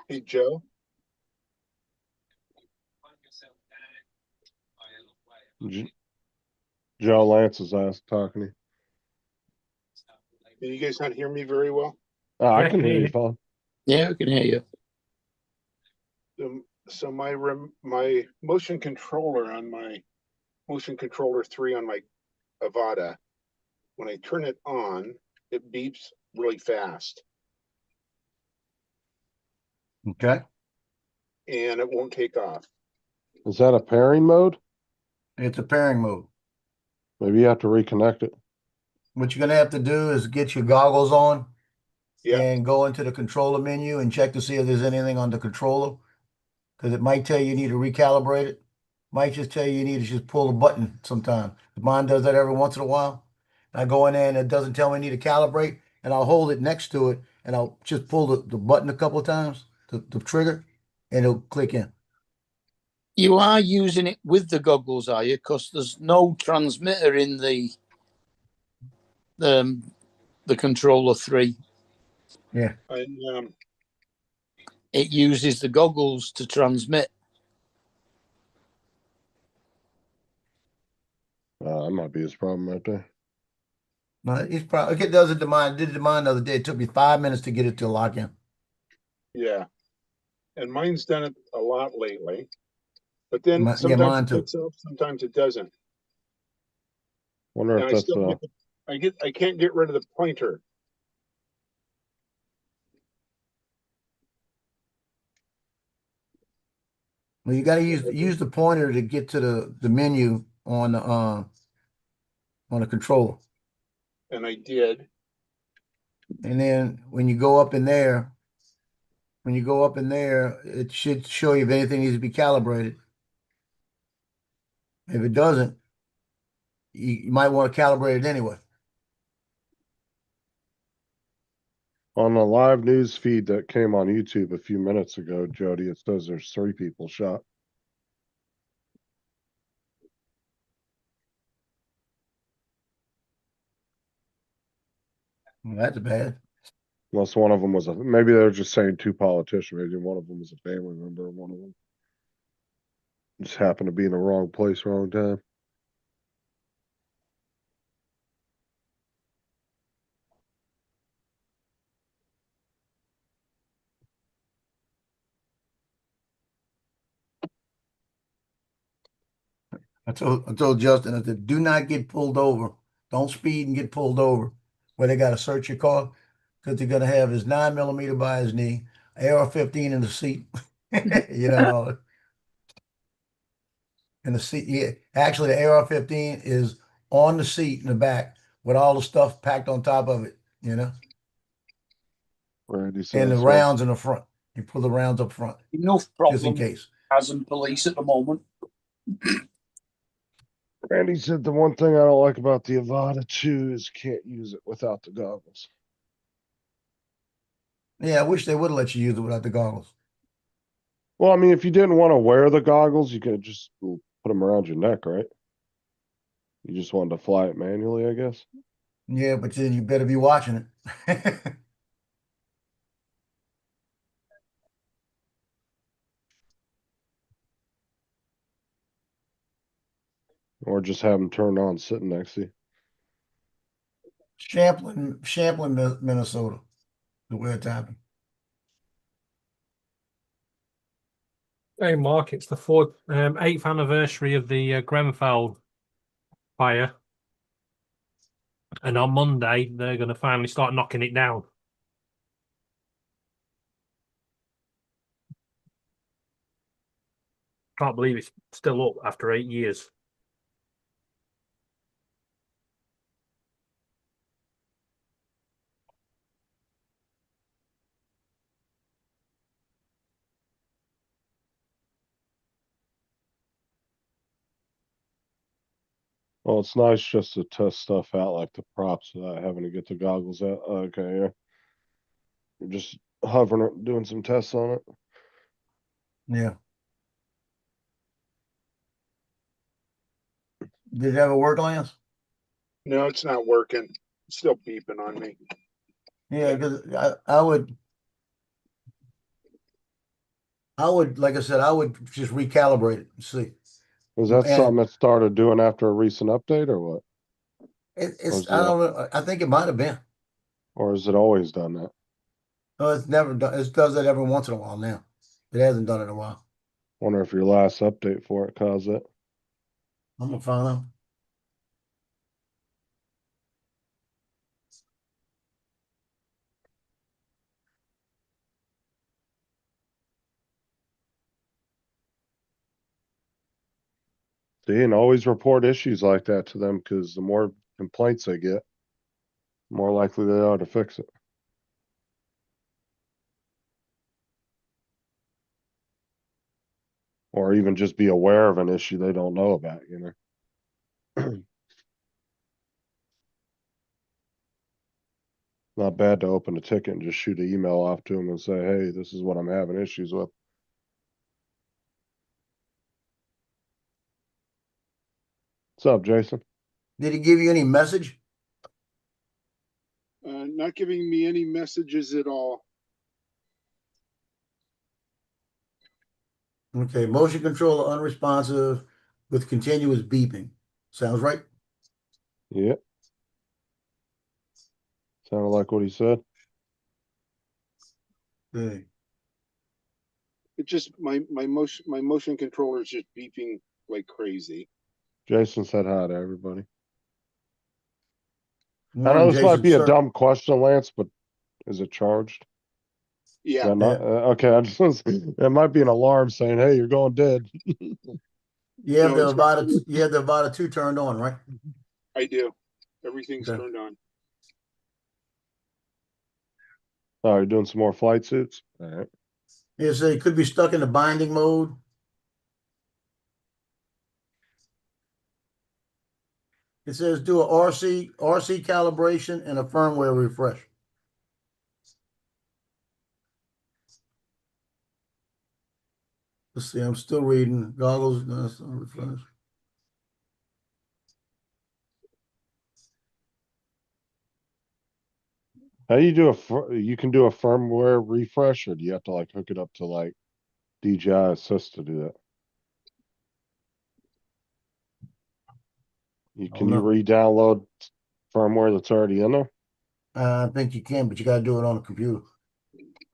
Hey, Joe. Joe Lance's ass talking to you. Can you guys not hear me very well? Oh, I Yeah, can can hear hear you you. fine. Yeah, I can hear you. So my motion controller on my motion controller 3 on my Avada, when I turn it on, it beeps really fast Okay. and it won't take off. Is that a pairing mode? It's a pairing mode. Maybe you have to reconnect it. What you're going to have to do is get your goggles on Yeah, and go into the controller menu and check to see if there's anything on the controller. Because it might tell you need to recalibrate it. Might just tell you need to just pull a button sometime. Mine does that every once in a while. I go in there and it doesn't tell me I need to calibrate, and I'll hold it next to it and I'll just pull the button a couple of times, the trigger, and it'll click in. You are using it with the goggles, are you? Because there's no transmitter in the controller 3. Yeah. and It uses the goggles to transmit. That might be his problem right there. No, it's probably it does it to mine. Did it to mine the other day. It took me 5 minutes to get it to lock in. yeah, and mine's done it a lot lately. But then Yeah, sometimes mine it too. picks up, sometimes it doesn't. Wonder And if I that's still I can't get rid of the pointer. Well, you got to use the pointer to get to the menu on the controller. And I did. And then when you go up in there, it should show you if anything needs to be calibrated. If it doesn't, you might want to calibrate it anyway. on the live news feed that came on YouTube a few minutes ago, Jody. It says there's 3 people shot. Well, that's bad. Unless one of them was maybe they're just saying 2 politicians. Maybe one of them was a family member. One of them just happened to be in the wrong place, wrong time. I told Justin, I said, do not get pulled over. Don't speed and get pulled over. Where they gotta search your car, because they're gonna have his 9mm by his knee, AR-15 in the seat, you know, in the seat. Yeah, actually, the AR-15 is on the seat in the back with all the stuff packed on top of it, you know, Randy and says the so. rounds in the front. You put the rounds up front Enough just in problem case. as in police at the moment. Randy said the one thing I don't like about the Avata 2 is can't use it without the goggles. Yeah, I wish they would let you use it without the goggles. Well, I mean, if you didn't want to wear the goggles, you could just put them around your neck, right? You just wanted to fly it manually, I guess. Yeah, but then you better be watching it. Or just have them turned on sitting next to you. Champlin, Minnesota, the way it's happened. Hey, Mark, it's the 8th anniversary of the Grenfell fire. And on Monday, they're going to finally start knocking it down. Can't believe it's still up after 8 years. Well, it's nice just to test stuff out like the props without having to get the goggles out. Okay, yeah. You're just hovering it, doing some tests on it. Yeah. Did it ever work, Lance? No, it's not working. It's still beeping on me. Yeah, because I would, like I said, I would just recalibrate it and see. Is that And something that started doing after a recent update or what? it's I don't know. I think it might have been. Or has it always done that? No, it's never done. It does that every once in a while now. It hasn't done it in a while. Wonder if your last update for it caused it. I'm gonna find out. See, and always report issues like that to them because the more complaints they get, the more likely they are to fix it. Or even just be aware of an issue they don't know about, you know. Not bad to open a ticket and just shoot an email off to them and say, hey, this is what I'm having issues with. What's up, Jason? Did he give you any message? Not giving me any messages at all. Okay, motion controller unresponsive with continuous beeping. Sounds right? Yeah. Sounded like what he said. Okay. It just my motion controller is just beeping like crazy. Jason said hi to everybody. I know Morning, this might Jason, be a sir. dumb question, Lance, but is it charged? Yeah. Yeah, not, okay. I just was, it might be an alarm saying, "Hey, you're going dead." You have No, the Avata 2 turned on, right? I do. Everything's Okay. turned on. Oh, you're doing some more flight suits. All right. It could be stuck in the binding mode. It says do a RC calibration and a firmware refresh. Let's see, I'm still reading. Goggles, refresh. How do you do you can do a firmware refresh, or do you have to like hook it up to like DJI Assist to do that? Can you re-download firmware that's already in there? I think you can, but you got to do it on a computer.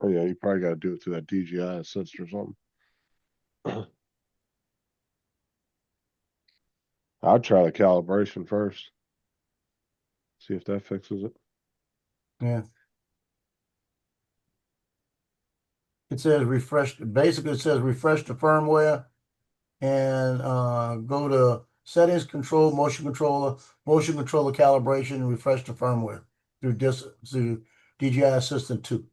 Oh yeah, you probably got to do it through that DJI Assist or something. I'd try the calibration first. See if that fixes it. Yeah. It says refresh, basically it says refresh the firmware and go to settings, control, motion controller calibration, and refresh the firmware through DJI Assistant 2.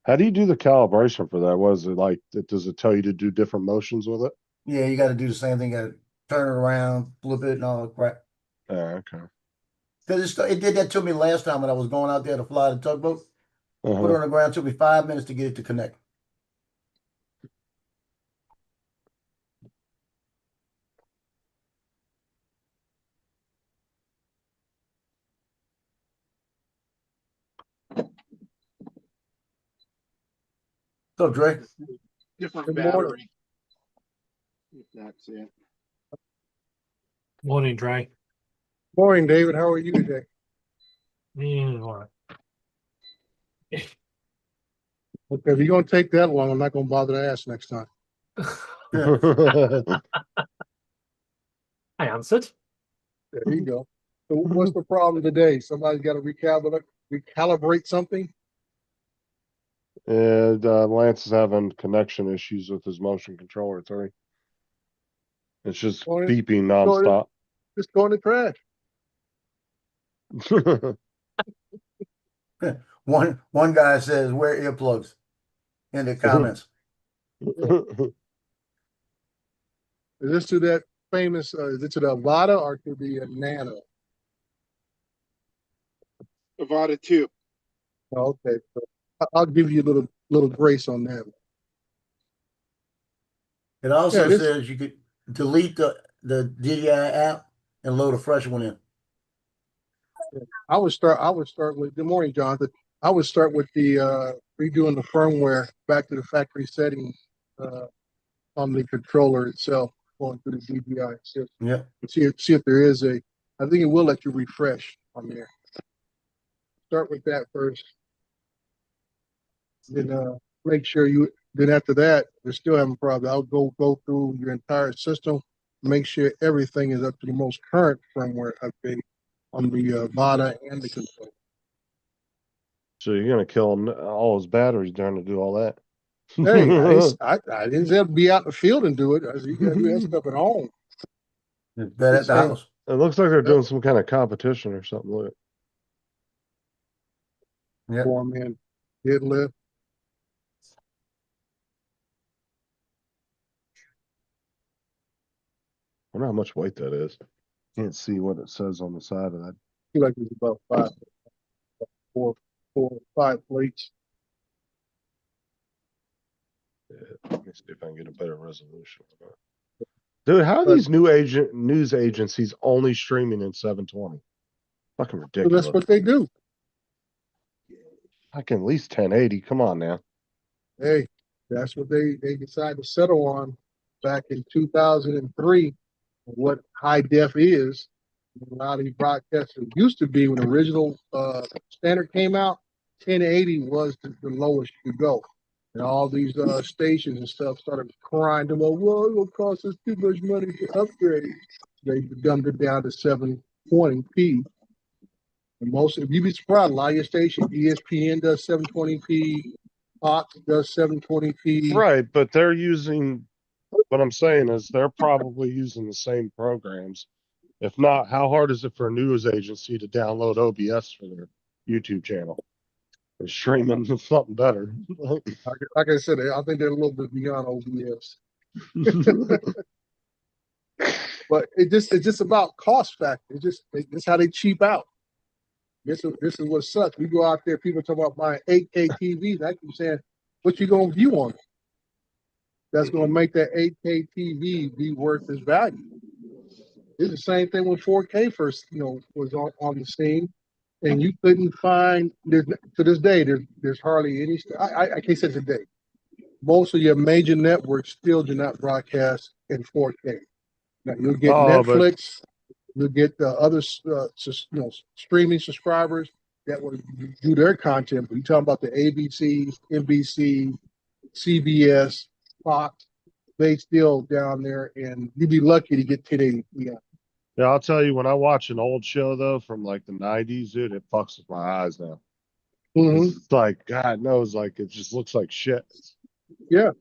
How do you do the calibration for that? Was it like, does it tell you to do different motions with it? Yeah, you got to do the same thing. You got to turn it around, flip it, and all that crap. Okay. Because it did that to me last time when I was going out there to fly the tugboat. Put it Uh-huh. on the ground. Took me 5 minutes to get it to connect. So, Dre, Different Good morning. battery. If that's it. Morning, Dre. Morning, David. How are you today? All right. Okay, if you're gonna take that long, I'm not gonna bother to ask next time. I answered. There you go. So what's the problem today? Somebody's got to recalibrate something? And Lance is having connection issues with his motion controller 3. It's just Well, beeping nonstop. Just go in the trash. one guy says wear earplugs in the comments. Is this to that famous, is it to the Avata or to the Nano? Avata 2. Oh, okay, so I'll give you a little grace on that. It also Yeah, says you could delete the DJI app and load a fresh one in. I would start with, good morning, Jonathan. I would start with the redoing the firmware back to the factory settings on the controller itself, going through the DJI system. Yeah. See if there is I think it will let you refresh on there. Start with that first. Then make sure then after that, they're still having problems. I'll go through your entire system, make sure everything is up to the most current firmware update on the Avata and the controller. So you're gonna kill all his batteries trying to do all that. Hey, I didn't say I'd be out in the field and do it. I said you gotta do that stuff at home. It's better at the house. It looks like they're doing some kind of competition or something. Look. Yeah. Foreman, deadlift. I wonder how much weight that is. Can't see what it says on the side of that. I feel like it's about 4 or 5 plates. Yeah, let me see if I can get a better resolution. Dude, how are these news agencies only streaming in 720? Fucking So ridiculous. that's what they do. I can at least 1080. Come on now. Hey, that's what they decided to settle on back in 2003. What high def is. A lot of these broadcasters used to be when the original standard came out, 1080 was the lowest you could go. And all these stations and stuff started crying to them, well, it will cost us too much money to upgrade. They dumbed it down to 720p. And you'd be surprised, a lot of your stations, ESPN does 720p, Fox does 720p. Right, but they're using, what I'm saying is they're probably using the same programs. If not, how hard is it for a news agency to download OBS for their YouTube channel? They're streaming something better. Like I said, I think they're a little bit beyond OBS. But it's just about cost factor. It's just how they cheap out. This is what sucks. We go out there, people talk about buying 8K TVs. I keep saying, what you gonna view on it? That's gonna make that 8K TV be worth its value. It's the same thing when 4K first, was on the scene, and you couldn't find. To this day, there's hardly any. I can't say today. Most of your major networks still do not broadcast in 4K. Now you'll get Netflix, you'll get the other streaming subscribers that will do their content. But you're talking about the ABC, NBC, CBS, Fox. stay still down there, and you'd be lucky to get 1080p. Yeah. Yeah, I'll tell you, when I watch an old show though from like the '90s, dude, it fucks with my eyes now. Mhm. It's like God knows, like it just looks like shit. Yeah.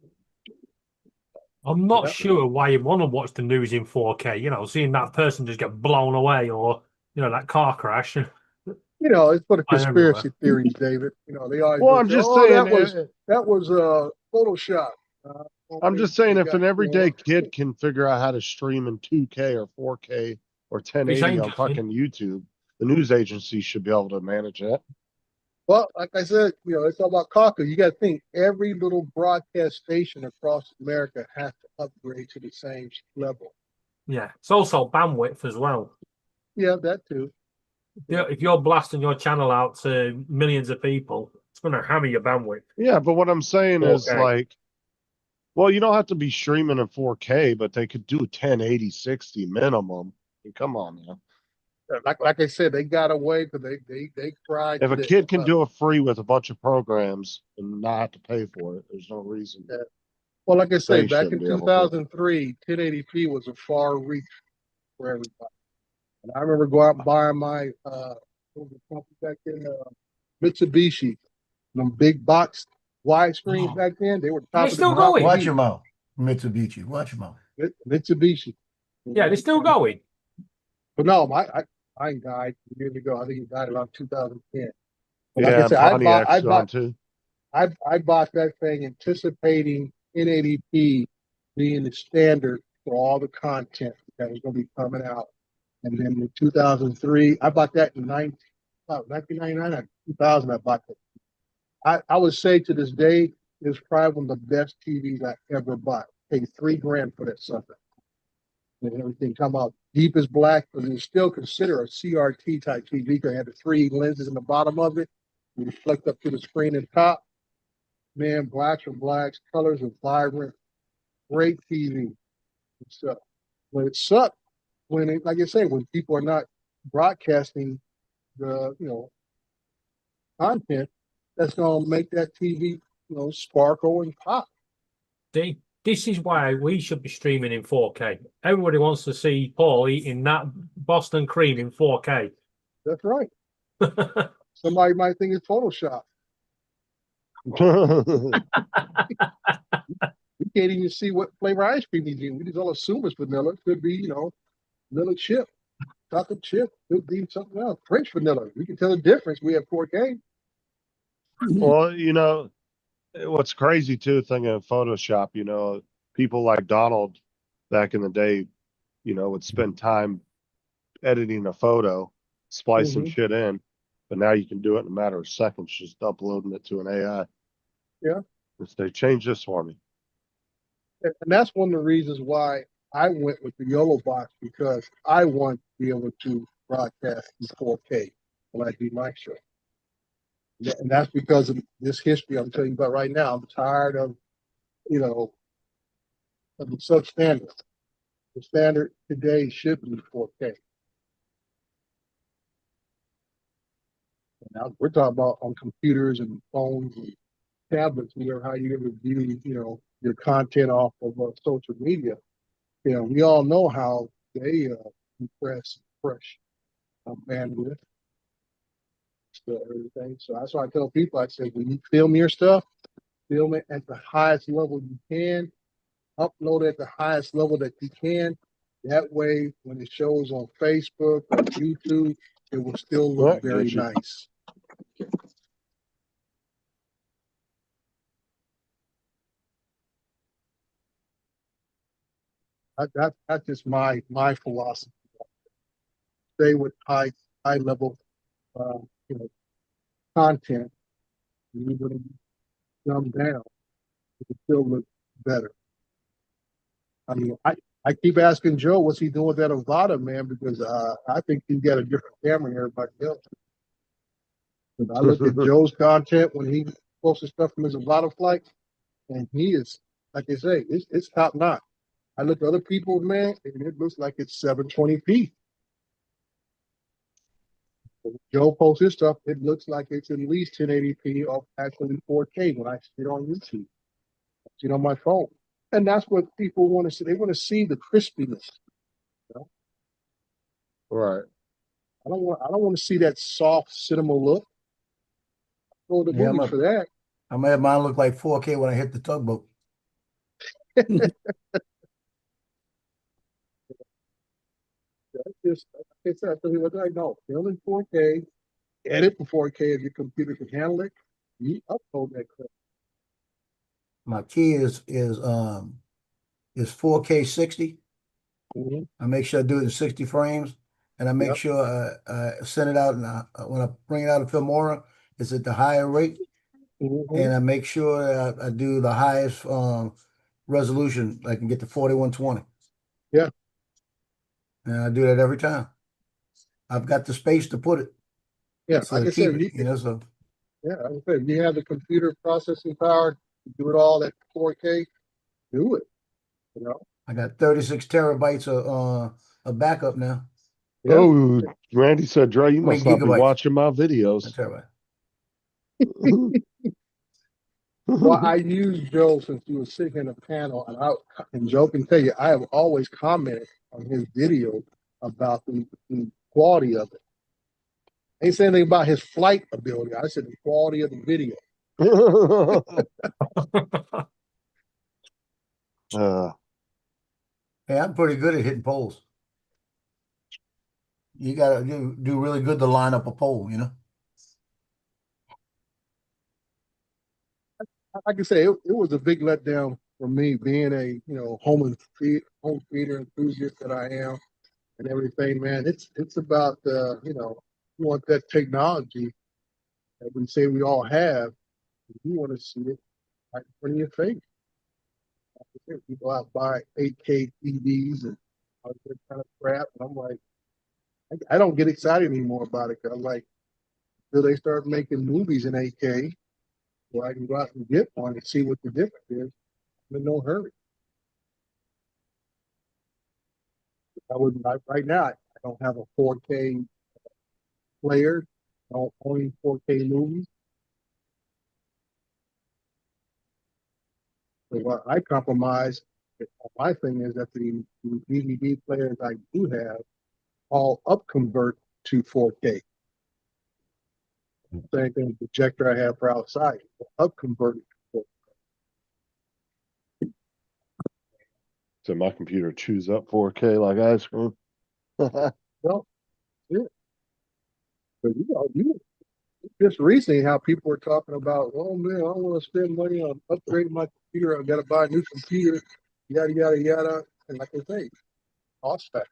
I'm not Yeah. sure why you want to watch the news in 4K. You know, seeing that person just get blown away, or you know, that car crash. You know, it's for the I everywhere. conspiracy theories, David. You know, they always Well, gonna I'm say, just "Oh, saying, that was Photoshop." I'm just saying, if an You everyday know, kid can figure out how to stream in 2K or 4K or 1080 on ain't- fucking YouTube, the news agency should be able to manage that. well, like I said, you know, it's all about caucus. You got to think every little broadcast station across America has to upgrade to the same level. Yeah, it's also bandwidth as well. Yeah, that too. If you're blasting your channel out to millions of people, it's going to hammer your bandwidth. Yeah, but what I'm saying is 4K. like, well, you don't have to be streaming in 4K, but they could do 1080, 60 minimum. I mean, come on now. Like I said, they got away because they cried. If a kid can do it free with a bunch of programs and not have to pay for it, there's no reason. Yeah. Well, like I say, They back in shouldn't be able to. 2003, 1080p was a far reach for everybody. And I remember going out and buying my what was the company back then, Mitsubishi, them big box widescreens back then. They were top of the still top going? Watch your mouth, Mitsubishi. Watch your mouth. Mitsubishi. Yeah, they're still going. But no, mine died years ago. I think it died around 2010. But like Yeah, I said, Pontiac's gone too. I bought that thing anticipating 1080p being the standard for all the content that was going to be coming out. And then in 2003, I bought that in 1999 or 2000. I bought that. I would say to this day, it's probably one of the best TVs I ever bought. Paid $3,000 for that sucker. And everything come out deep as black, but it's still considered a CRT type TV because it had the 3 lenses in the bottom of it. You reflect up to the screen at the top. Man, blacks are blacks, colors are vibrant, great TV. So, but it sucked when it, like I say, when people are not broadcasting the content that's gonna make that TV sparkle and pop. This is why we should be streaming in 4K. Everybody wants to see Paul eating that Boston cream in 4K. That's right. Somebody might think it's Photoshop. We can't even see what flavor ice cream he's eating. We just all assume it's vanilla. It could be, vanilla chip, chocolate chip. Could be something else. French vanilla. We can tell the difference. We have 4K. Well, what's crazy too, thinking of Photoshop, people like Donald back in the day, would spend time editing a photo, splicing shit in, but now you can do it in a matter of seconds, just uploading it to an AI. Yeah. They changed this for me. And that's one of the reasons why I went with the YOLO box, because I want to be able to broadcast in 4K when I do my show. And that's because of this history I'm telling you about right now. I'm tired of, of the substandard. The standard today should be 4K. Now we're talking about on computers and phones and tablets, how you review, your content off of social media. We all know how they compress fresh bandwidth. Everything. So that's why I tell people, I say, when you film your stuff, film it at the highest level you can, upload it at the highest level that you can. That way, when it shows on Facebook or YouTube, it will still look very nice. That's just my philosophy. Stay with high level content. Even when you dumb down, it can still look better. I mean, I keep asking Joe, what's he doing with that Avata, man? Because I think he's got a different camera than everybody else. But I look at Joe's content when he posts stuff from his Avata flight, and he is, like they say, it's top notch. I look at other people, man, and it looks like it's 720p. When Joe posts his stuff, it looks like it's at least 1080p or actually 4K when I see it on YouTube. I see it on my phone. And that's what people want to see. They want to see the crispiness. Right. I don't want to see that soft cinema look. Go to the Yeah, movies for that. I'm gonna have mine look like 4K when I hit the tugboat. That's just, like I said, what I know. Film in 4K, edit in 4K if your computer can handle it. You upload that crap. My key is 4K 60. Mhm. I make sure I do it in 60 frames, and I make Yep. sure I send it out, and when I bring it out of Filmora, it's at the higher rate, Mhm. and I make sure that I do the highest resolution. I can get to 4120. Yeah. And I do that every time. I've got the space to put it. Yeah, So like to I said, keep it, so yeah, like I said, if you have the computer processing power to do it all at 4K, do it. You know? I got 36 terabytes of backup now. Yeah. Oh, Randy said, Dre, you I mean must not be gigabytes. watching my Not videos. terabyte. Well, I used Joe since he was sitting in the panel, and Joe can tell you, I have always commented on his video about the quality of it. I ain't saying anything about his flight ability. I said the quality of the video. Hey, I'm pretty good at hitting poles. You gotta do really good to line up a pole, you know? Like I say, it was a big letdown for me being a home theater enthusiast that I am and everything, man. It's about you want that technology that we say we all have. You want to see it right in front of your face. People out buy 8K TVs and all that kind of crap, and I'm like, I don't get excited anymore about it. 'Cause I'm like, till they start making movies in 8K, where I can go out and get one and see what the difference is. I'm in no hurry. Right now. I don't have a 4K player. I don't own any 4K movies. So what I compromise. My thing is that the DVD players I do have all up convert to 4K. Same thing, the projector I have for outside, up converted. So my computer chews up 4K like ice cream. Well, yeah. But you just recently how people were talking about, oh man, I don't want to spend money on upgrading my computer. I got to buy a new computer, yada yada yada. And like I say, cost factor.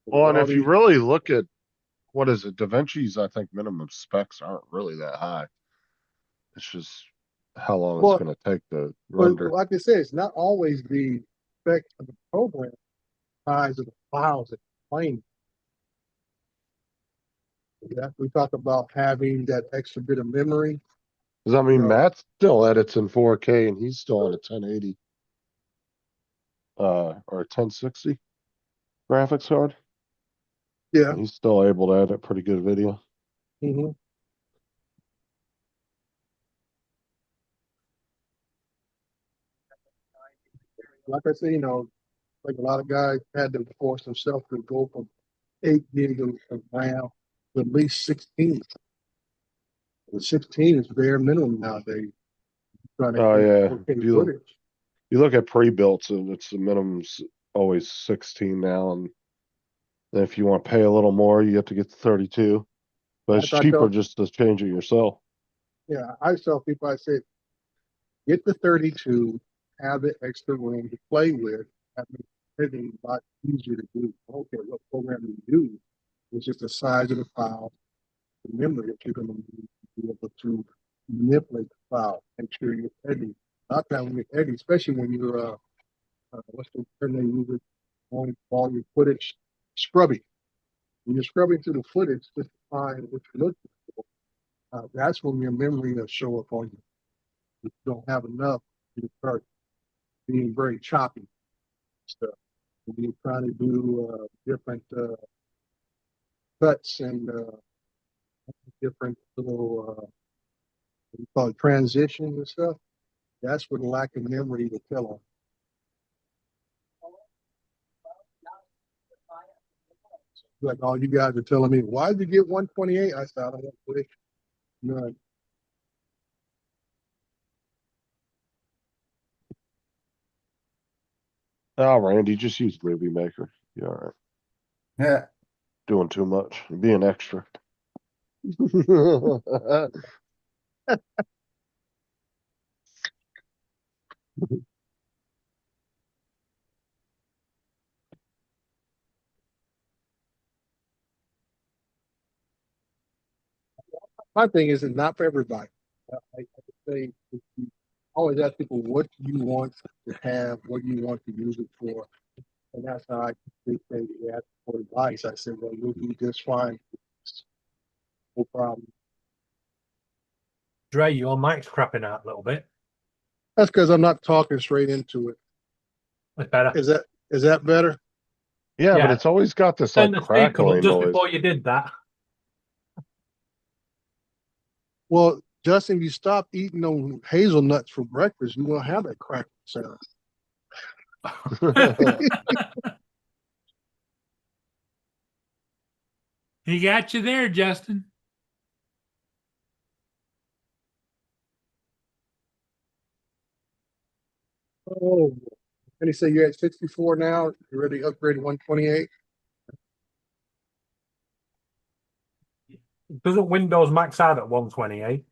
Well, and All if you these, really look at what is it, DaVinci's, I think minimum specs aren't really that high. It's just how long it's well, going to take to but render. like I said, it's not always the spec of the program, size of the files that you're playing. Yeah, we talk about having that extra bit of memory. Because I mean, know. Matt still edits in 4K and he's still on a 1080 or 1060 graphics card. Yeah. And he's still able to edit pretty good video. Mm-hmm. Like I say, like a lot of guys had to force themselves to go from 8 gig of RAM to at least 16. The 16 is bare minimum nowadays. Trying to Oh get yeah, 4K if footage. you look at pre-built, and it's the minimum's always 16 now, and then if you want to pay a little more, you have to get to 32. But it's I cheaper tell, just to change it yourself. yeah, I tell people, I said, get the 32, have the extra room to play with. That makes everything a lot easier to do. I don't care what program you use. It's just the size of the file, the memory that you're going to be able to manipulate the file. Make sure you're editing. Not that when you're editing, especially when you're what's the term they use it on all your footage scrubbing. When you're scrubbing through the footage just to find what you're looking for, that's when your memory will show up on you. If you don't have enough, you start being very choppy stuff. When you're trying to do different cuts and different little what you call it, transitions and stuff. That's where the lack of memory will kill them. Like all you guys are telling me, why did you get 128? I said, I don't want to put none. Oh, Randy, just use Movie Maker. You all right? Yeah. Doing too much. You're being extra. My thing is, it's not for everybody. I say, if you always ask people what you want to have, what you want to use it for. And that's how I think they ask for advice. I said, well, you'll do just fine. No problem. Dre, your mic's crapping out a little bit. That's because I'm not talking straight into it. That's better. Is that better? Yeah, Yeah. but it's always got this Turn like the speaker up crackling just noise. before you did that. Well, Justin, if you stop eating those hazelnuts for breakfast, you won't have that crackling sound. He got you there, Justin. Oh, and he said you're at 64 now. You're ready to upgrade to 128. Doesn't Windows max out at 128?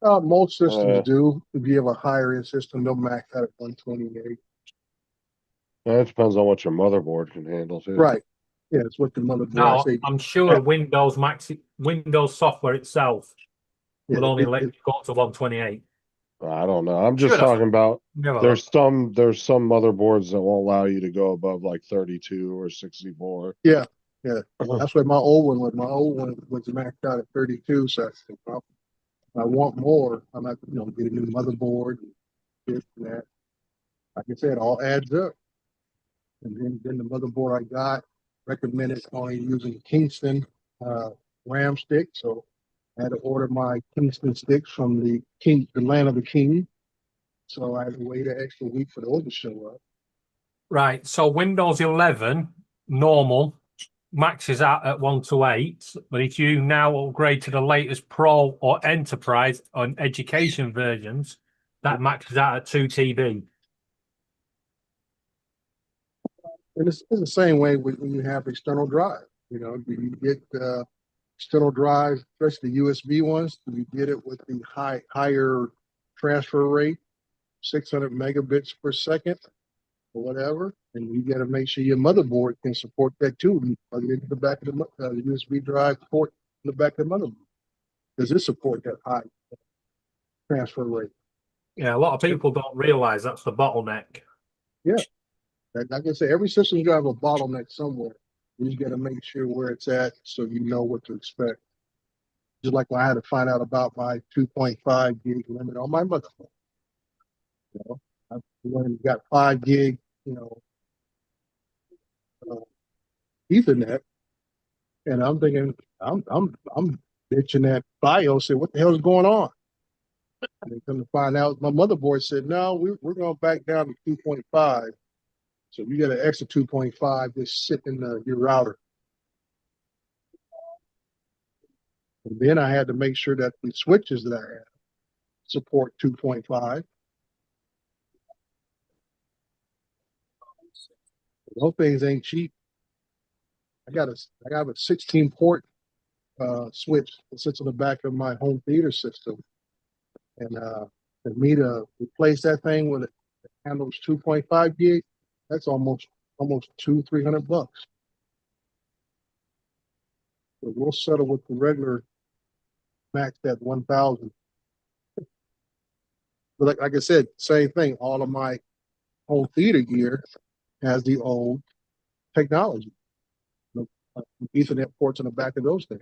Most systems Uh. do. If you have a higher end system, they'll max out at 128. That depends on what your motherboard can handle too. Right. Yeah, it's what the motherboard. I No, say, I'm sure Windows software itself yeah, will only let you go up to 128. I don't know. I'm just Should've. talking about Never there's some motherboards that won't allow you to go above like 32 or 64. yeah. That's what my old one was. My old one was maxed out at 32. So I said, well, if I want more, I'm not, get a new motherboard, and this and that. Like I said, it all adds up. And then the motherboard I got recommended only using Kingston RAM stick. So I had to order my Kingston sticks from the Land of the King. So I had to wait an extra week for those to show up. Right. So Windows 11 normal maxes out at 128, but if you now upgrade to the latest Pro or Enterprise on education versions, that maxes out at 2 TB. And it's the same way when you have external drive. Do you get external drive, especially the USB ones? Do you get it with the higher transfer rate, 600 megabits per second, or whatever? And you got to make sure your motherboard can support that too. You plug it into the back of the USB drive port in the back of the motherboard. Does it support that high transfer rate? Yeah, a lot of people don't realize that's the bottleneck. Yeah. Like I say, every system's got to have a bottleneck somewhere. You just got to make sure where it's at so you know what to expect. Just like when I had to find out about my 2.5 gig limit on my motherboard. I went and got 5 gig, Ethernet, and I'm thinking, I'm bitching at BIOS. Said, what the hell is going on? And they come to find out, my motherboard said, no, we're going back down to 2.5. So you got an extra 2.5 just sitting in your router. And then I had to make sure that the switches that I have support 2.5. Those things ain't cheap. I have a 16 port switch that sits on the back of my home theater system. And for me to replace that thing with it handles 2.5 gig, that's almost $200-300. So we'll settle with the regular max at 1,000. But like I said, same thing. All of my home theater gear has the old technology, Ethernet ports on the back of those things.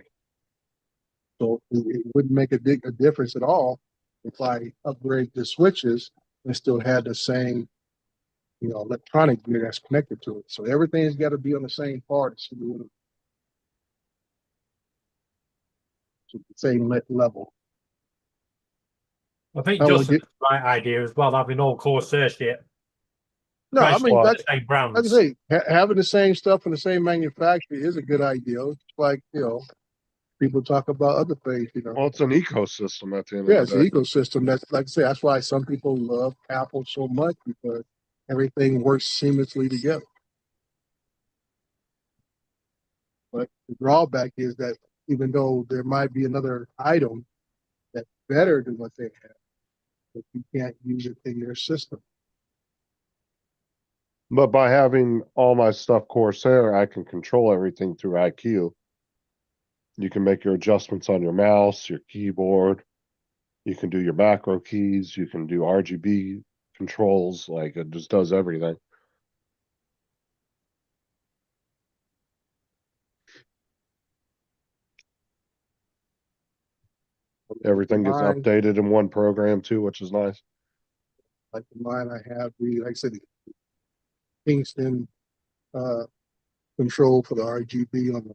So it wouldn't make a difference at all if I upgrade the switches and still had the same, electronic gear that's connected to it. So everything's got to be on the same part. So the same level. I think I will Justin's get- the right idea as well, having all Corsair shit. No, I mean, Basically that's, the same like I brands. say, having the same stuff from the same manufacturer is a good idea. It's like, people talk about other things, Well, it's an ecosystem at the end Yeah, of it's the an day. ecosystem. That's like I say, that's why some people love Apple so much because everything works seamlessly together. But the drawback is that even though there might be another item that's better than what they have, but you can't use it in your system. But by having all my stuff Corsair, I can control everything through IQ. You can make your adjustments on your mouse, your keyboard. You can do your macro keys. You can do RGB controls. Like it just does everything. Everything gets Mine, updated in one program too, which is nice. like mine, I have like I said, the Kingston control for the RGB on the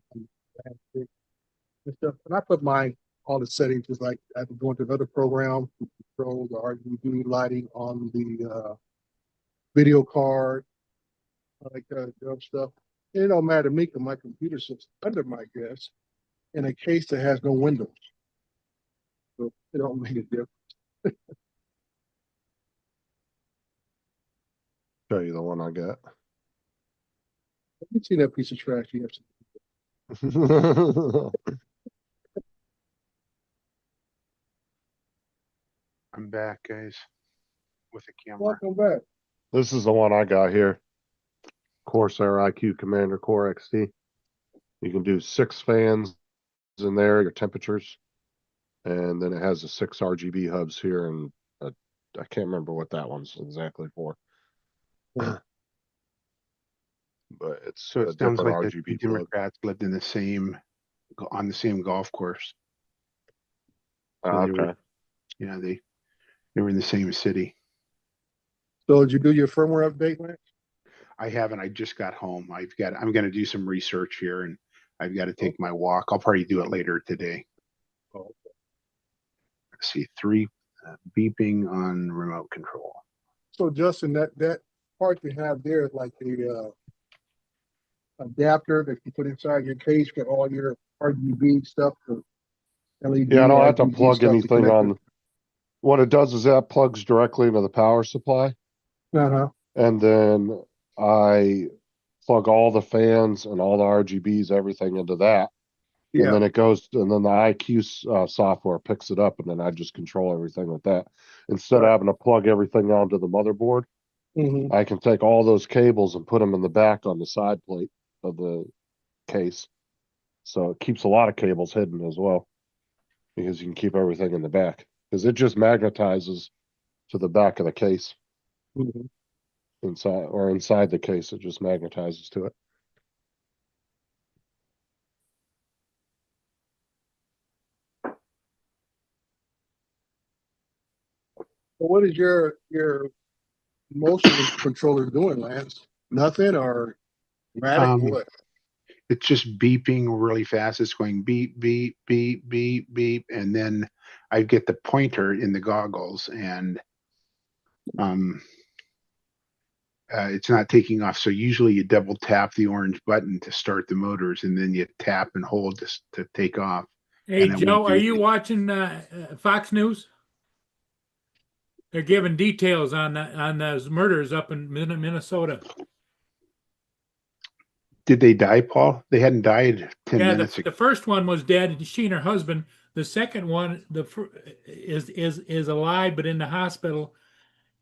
and stuff. And I put mine all the settings is like I can go into another program to control the RGB lighting on the video card, like stuff. And it don't matter to me because my computer sits under my desk in a case that has no windows. So it don't make a difference. Show you the one I got. You see that piece of trash you have to I'm back, guys, with a camera. welcome back. This is the one I got here. Corsair IQ Commander Core XT. You can do 6 fans in there, your temperatures. And then it has the 6 RGB hubs here, and I can't remember what that one's exactly for. But it's So a it sounds different like the RGB plug. Democrats lived in on the same golf course. So Ah, they were, okay. they were in the same city. So did you do your firmware update, Lance? I haven't. I just got home. I'm going to do some research here, and I've got to take my walk. I'll probably do it later today. Oh, Let's see, 3 beeping on remote control. so Justin, that part you have there is like the adapter that you put inside your case for all your RGB stuff, the LED. Yeah, I don't have to RGB plug stuff to anything connect on. What it does is that plugs directly into the power supply, it. Uh-huh. and then I plug all the fans and all the RGBs, everything into that. And Yeah. then it goes, and then the IQ software picks it up, and then I just control everything with that. Instead of Right. having to plug everything onto the motherboard, Mm-hmm. I can take all those cables and put them in the back on the side plate of the case. So it keeps a lot of cables hidden as well, because you can keep everything in the back. Because it just magnetizes to the back of the case Mm-hmm. inside the case. It just magnetizes to it. So what is your motion controller doing, Lance? Nothing or dramatic or what? It's just beeping really fast. It's going beep, beep, beep, beep, beep. And then I get the pointer in the goggles, and it's not taking off. So usually you double tap the orange button to start the motors, and then you tap and hold to take off. Hey, And then we Joe, are do you watching Fox News? They're giving details on those murders up in Minnesota. Did they die, Paul? They hadn't died 10 Yeah, minutes ago. the first one was dead. She and her husband. The second one, is alive but in the hospital.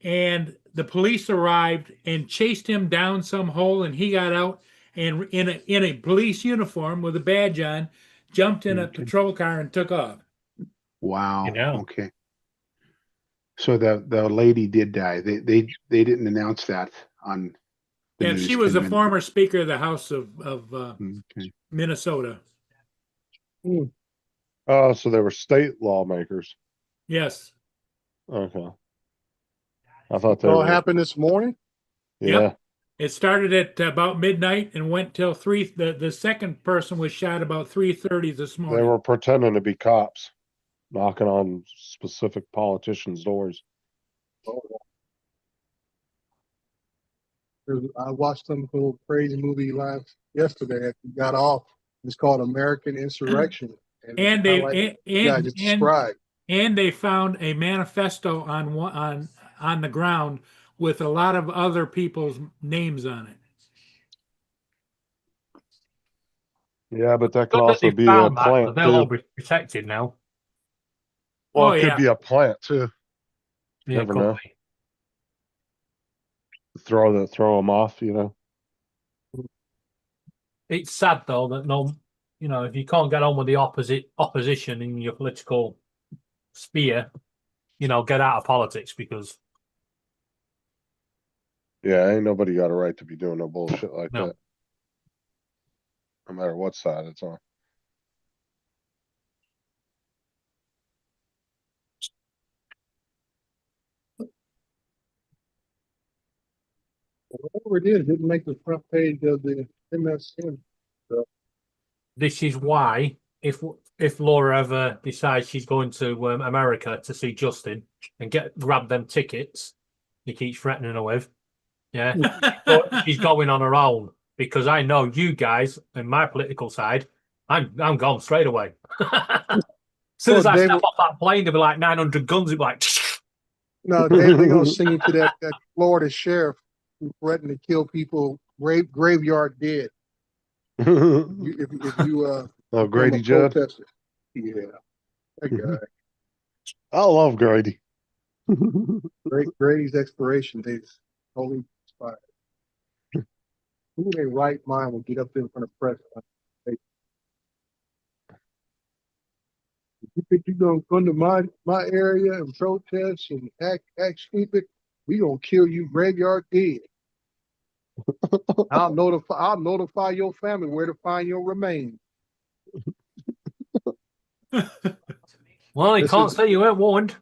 And the police arrived and chased him down some hole, and he got out and in a police uniform with a badge on, jumped in a patrol car and took off. Wow. You know. Okay. So the lady did die. They didn't announce that on the And news she was 10 a minutes former Speaker of the House of Okay. Minnesota. Oh, so they were state lawmakers. Yes. Okay. I thought It they all were. happened this morning? Yeah. Yep. It started at about midnight and went till 3. The second person was shot about 3:30 this They morning. were pretending to be cops. knocking on specific politicians' doors. I watched some little crazy movie yesterday. After we got off. It's called American Insurrection, And it's they kinda like and, yeah, just described. and they found a manifesto on the ground with a lot of other people's names on it. Yeah, but that could Good that also they be a found that, plant but they'll all too. be protected now. Well, Oh, it could yeah. be a plant too. Yeah, Never could know. be. Throw them off, you know. It's sad though that if you can't get on with the opposition in your political sphere, get out of politics because Yeah, ain't nobody got a right to be doing no bullshit like no. that. No matter what side it's on. Whatever it is, it didn't make the front page of the MSN. This is why if Laura ever decides she's going to America to see Justin and grab them tickets he keeps threatening her with, yeah, she's going on her own because I know you guys in my political side. I'm gone straight away. As soon as I step off that plane, there'll be like 900 guns. It'll be like. No, David, they're gonna send you to that Florida sheriff who threatened to kill people graveyard dead. If you Oh, become Grady a Judd. protester. Yeah, that guy. I love Grady. Grady's expiration date is totally expired. Who in their right mind will get up there in front of press? You think you're gonna come to my area and protest and act stupid? We gonna kill you graveyard dead. I'll notify your family where to find your remains. Well, he can't say you weren't warned.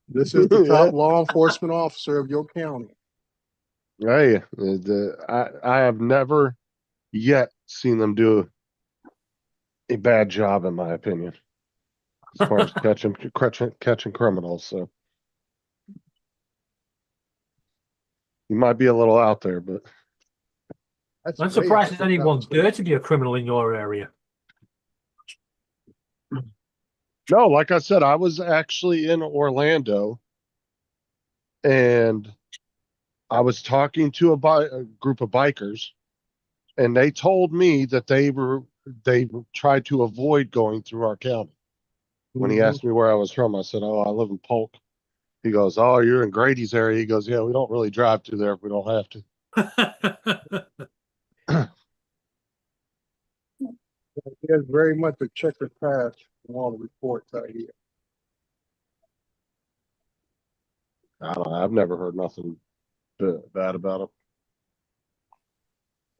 This is the top law enforcement officer of your county. Hey, I have never yet seen them do a bad job, in my opinion, as far as catching criminals. So you might be a little out there, but I'm surprised there's anyone dare to be a criminal in your area. no, like I said, I was actually in Orlando, and I was talking to a group of bikers, and they told me that they tried to avoid going through our county. When he asked me where I was from, I said, "Oh, I live in Polk." He goes, "Oh, you're in Grady's area." He goes, "Yeah, we don't really drive through there if we don't have to." There's very much a checkered past in all the reports I hear. I don't know. I've never heard nothing bad about him.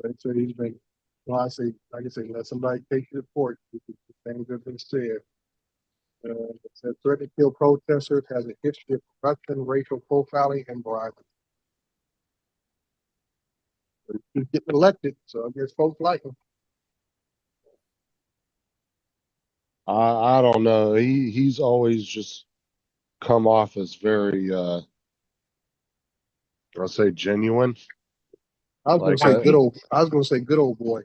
They say he's been, well, like I say, let somebody take the report. The things that have been said. It said threat to kill protesters has a history of corruption, racial profiling, and bribery. He's getting elected, so I guess folks like him. I don't know. He's always just come off as very I'll say genuine. I was gonna say good old boy.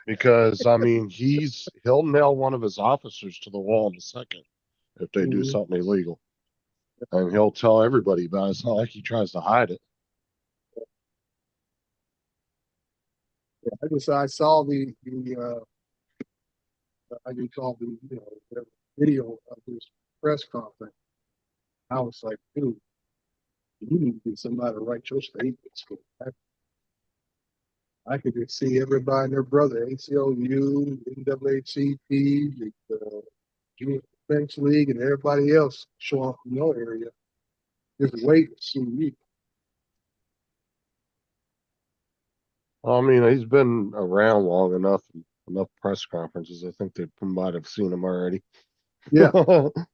Because I mean he'll nail one of his officers to the wall in a second if they do something illegal. And he'll tell everybody about it. It's not like he tries to hide it. Yeah, I saw the video of his press conference. I was like, dude, you need to get somebody to write your statements. I could just see everybody and their brother, ACLU, NAACP, the Junior Defense League, and everybody else show up in your area. Just wait to see you. I mean, he's been around long enough press conferences. I think they might have seen him already. Yeah.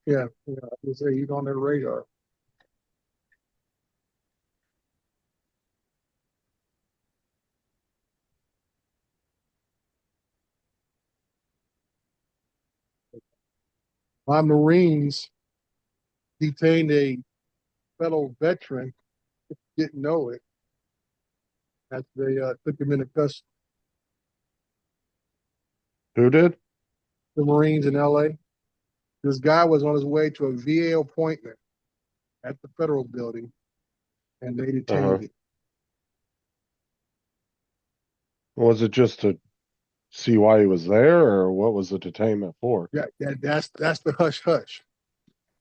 Yeah. I would say he's on their radar. my Marines detained a fellow veteran, didn't know it. After they took him into custody, Who did? the Marines in LA. This guy was on his way to a VA appointment at the federal building, and they detained him. Was it just to see why he was there, or what was the detainment for? Yeah, that's the hush hush.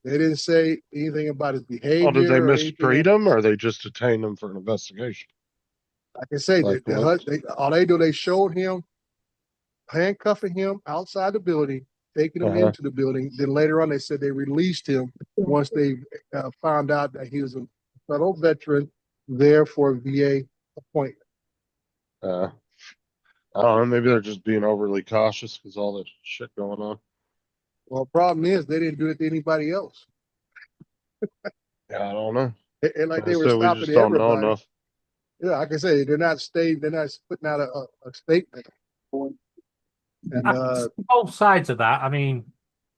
They didn't say anything about his behavior. Oh, did they or anything mistreat else. him, or they just detained him for an investigation? Like I say, Like what? all they do, they showed him handcuffing him outside the building, taking him into the building. Then later on, they said they released him once they found out that he was a federal veteran there for a VA appointment. I don't know. Maybe they're just being overly cautious because all the shit going on. Well, the problem is they didn't do it to anybody else. Yeah, I don't know. And like they So were we stopping just don't know everybody. enough. Yeah, like I say, they're not putting out a statement. And Both sides of that. I mean,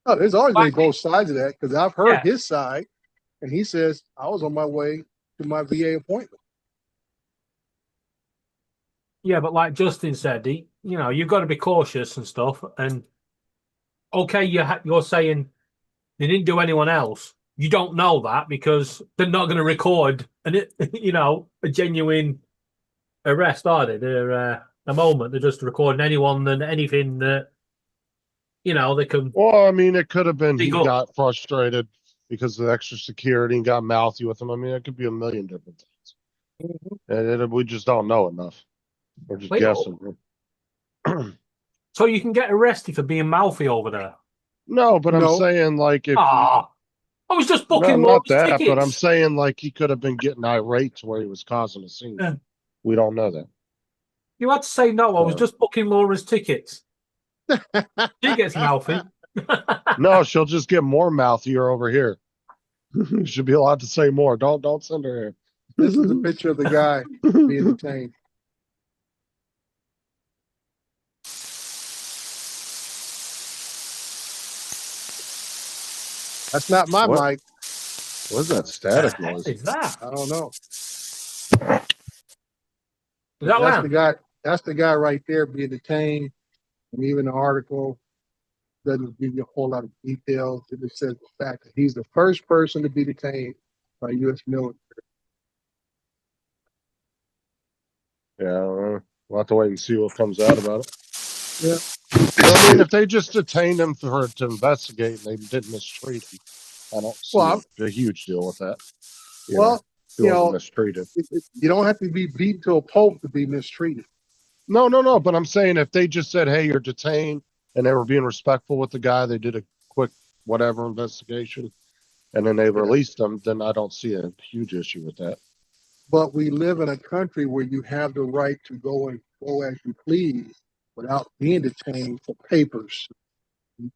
oh, there's always been both sides of that because I've heard Yeah. his side, and he says I was on my way to my VA appointment. yeah, but like Justin said, you've got to be cautious and stuff. And okay, you're saying they didn't do anyone else. You don't know that because they're not going to record a genuine arrest, are they? They're the moment they're just recording anyone and anything that they can. Well, I mean, it could have been he Dig up. got frustrated because of the extra security and got mouthy with him. I mean, it could be a million different things. And we just don't know enough. We're just Wait, guessing. So you can get arrested for being mouthy over there. No, but I'm No. saying like if I was just booking not that, tickets. but I'm saying like he could have been getting irate to where he was causing a scene. Yeah. We don't know that. You had to say no. I was Yeah. just booking Laura's tickets. She gets mouthy. No, she'll just get more mouthier over here. She'll be allowed to say more. Don't send her here. This is a picture of the guy being detained. That's not my What? mic. What is that static What noise? is that? I don't know. Is that That's Lamb? the guy. That's the guy right there being detained. And even the article doesn't give you a whole lot of details. It just says the fact that he's the first person to be detained by U.S. military. Yeah, we'll have to wait and see what comes out about it. Yeah. I mean, if they just detained him to investigate and they didn't mistreat him, I don't see a huge deal with that. Well, he you wasn't know, mistreated. You don't have to be beat to a pulp to be mistreated. No. But I'm saying if they just said, "Hey, you're detained," and they were being respectful with the guy, they did a quick whatever investigation, and then they released him, then I don't see a huge issue with that. But we live in a country where you have the right to go as you please without being detained for papers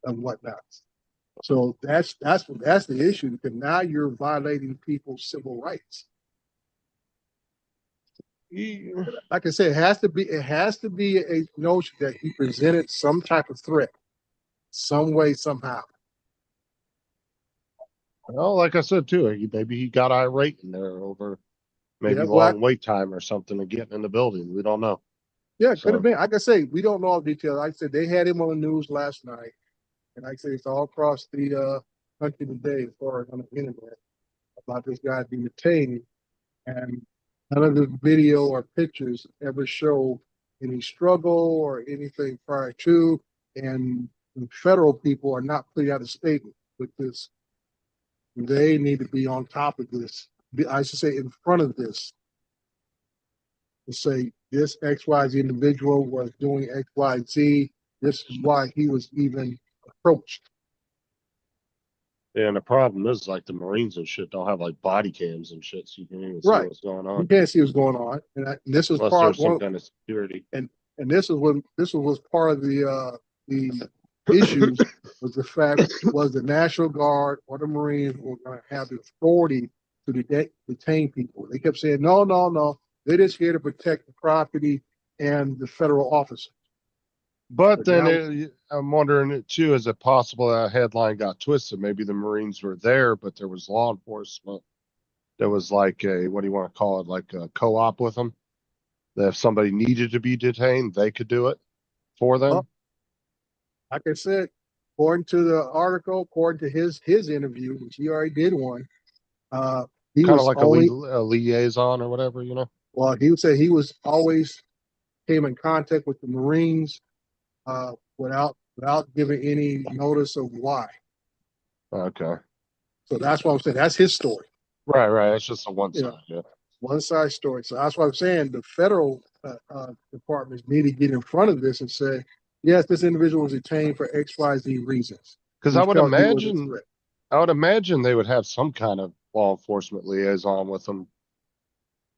and whatnot. So that's the issue, because now you're violating people's civil rights. Like I said, it has to be a notion that he presented some type of threat, some way, somehow. Well, like I said too, maybe he got irate in there over maybe long wait time or something to get in the building. We don't know. Yeah, it could have been. Like I say, we don't know all the details. Like I said, they had him on the news last night, and like I say, it's all across the country today, as far as on the internet, about this guy being detained, and none of the video or pictures ever show any struggle or anything prior to, and the federal people are not putting out a statement with this. They need to be on top of this. I should say in front of this. To say this XYZ individual was doing XYZ. This is why he was even approached. Yeah, and the problem is like the Marines and shit don't have like body cams and shit, so you can even see what's going on. You can't see what's going on, and this is unless part there's of some kind of security. And this was part of the issues was the fact was the National Guard or the Marines were going to have the authority to detain people. They kept saying no. They're just here to protect the property and the federal officers. But then now- I'm wondering too, is it possible that headline got twisted? Maybe the Marines were there, but there was law enforcement. There was like a, what do you want to call it? Like a co-op with them. That if somebody needed to be detained, they could do it for them. Well, like I said, according to the article, according to his interview, which he already did one, he Kind was of like only a liaison or whatever, you know? well, he would say he was always came in contact with the Marines without giving any notice of why. Okay. So that's what I'm saying. That's his story. Right, right. It's just a one Yeah. side, yeah. One side story. So that's what I'm saying. The federal departments need to get in front of this and say, yes, this individual was detained for XYZ reasons. Because We I would felt he was a imagine, threat. they would have some kind of law enforcement liaison with them,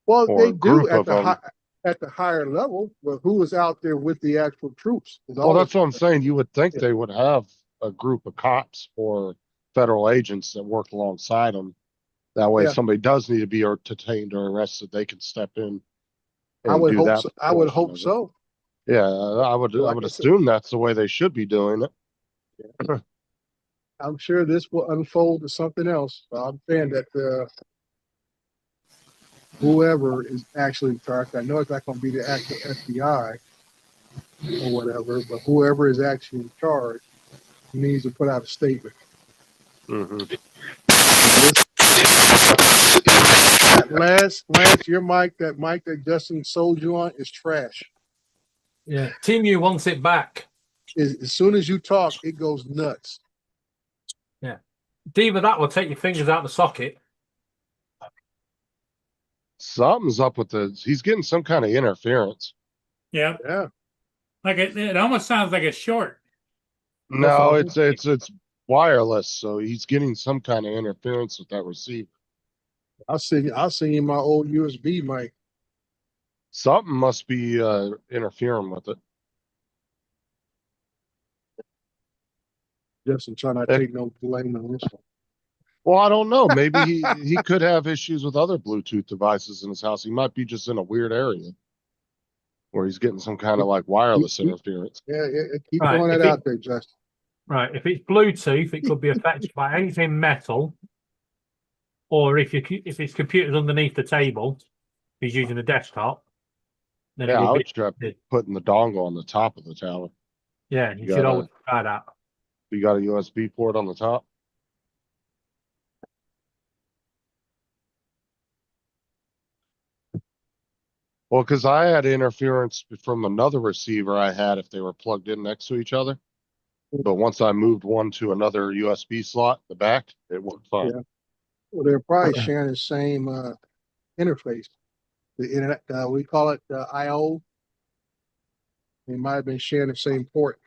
Well, or they a do group at of the them. at the higher level, but who was out there with the actual troops? Is Well, always that's what I'm saying. You would think Yeah. they would have a group of cops or federal agents that work alongside them. That way, if Yeah. somebody does need to be detained or arrested, they can step in I and would do hope that so. I would portion hope of it. so. Yeah, I would Like I said, assume that's the way they should be doing it. I'm sure this will unfold to something else. I'm saying that whoever is actually in charge, I know it's not going to be the actual FBI or whatever, but whoever is actually in charge needs to put out a statement. Mhm. Lance, your mic, that mic that Justin sold you on is trash. Yeah, Team U wants it back. As soon as you talk, it goes nuts. Yeah, either that will take your fingers out the socket. Something's up with he's getting some kind of interference. Yeah, Yeah. like it almost sounds like a short. No, it's wireless, so he's getting some kind of interference with that receiver. I'll send you my old USB mic. Something must be interfering with it. Justin trying not to take no blame on this one. Well, I don't know. Maybe he could have issues with other Bluetooth devices in his house. He might be just in a weird area where he's getting some kind of like wireless interference. Yeah, keep Right, throwing that out there, Justin. Right, if it's Bluetooth, it could be affected by anything metal, or if his computer's underneath the table, if he's using a desktop, then Yeah, it I would would be. try putting the dongle on the top of the tower. Yeah, you should always try that. You got a USB port on the top? Well, because I had interference from another receiver I had if they were plugged in next to each other. But once I moved one to another USB slot in the back, it worked fine. Yeah. Well, they're probably sharing the same interface. The internet, we call it I/O. They might have been sharing the same port.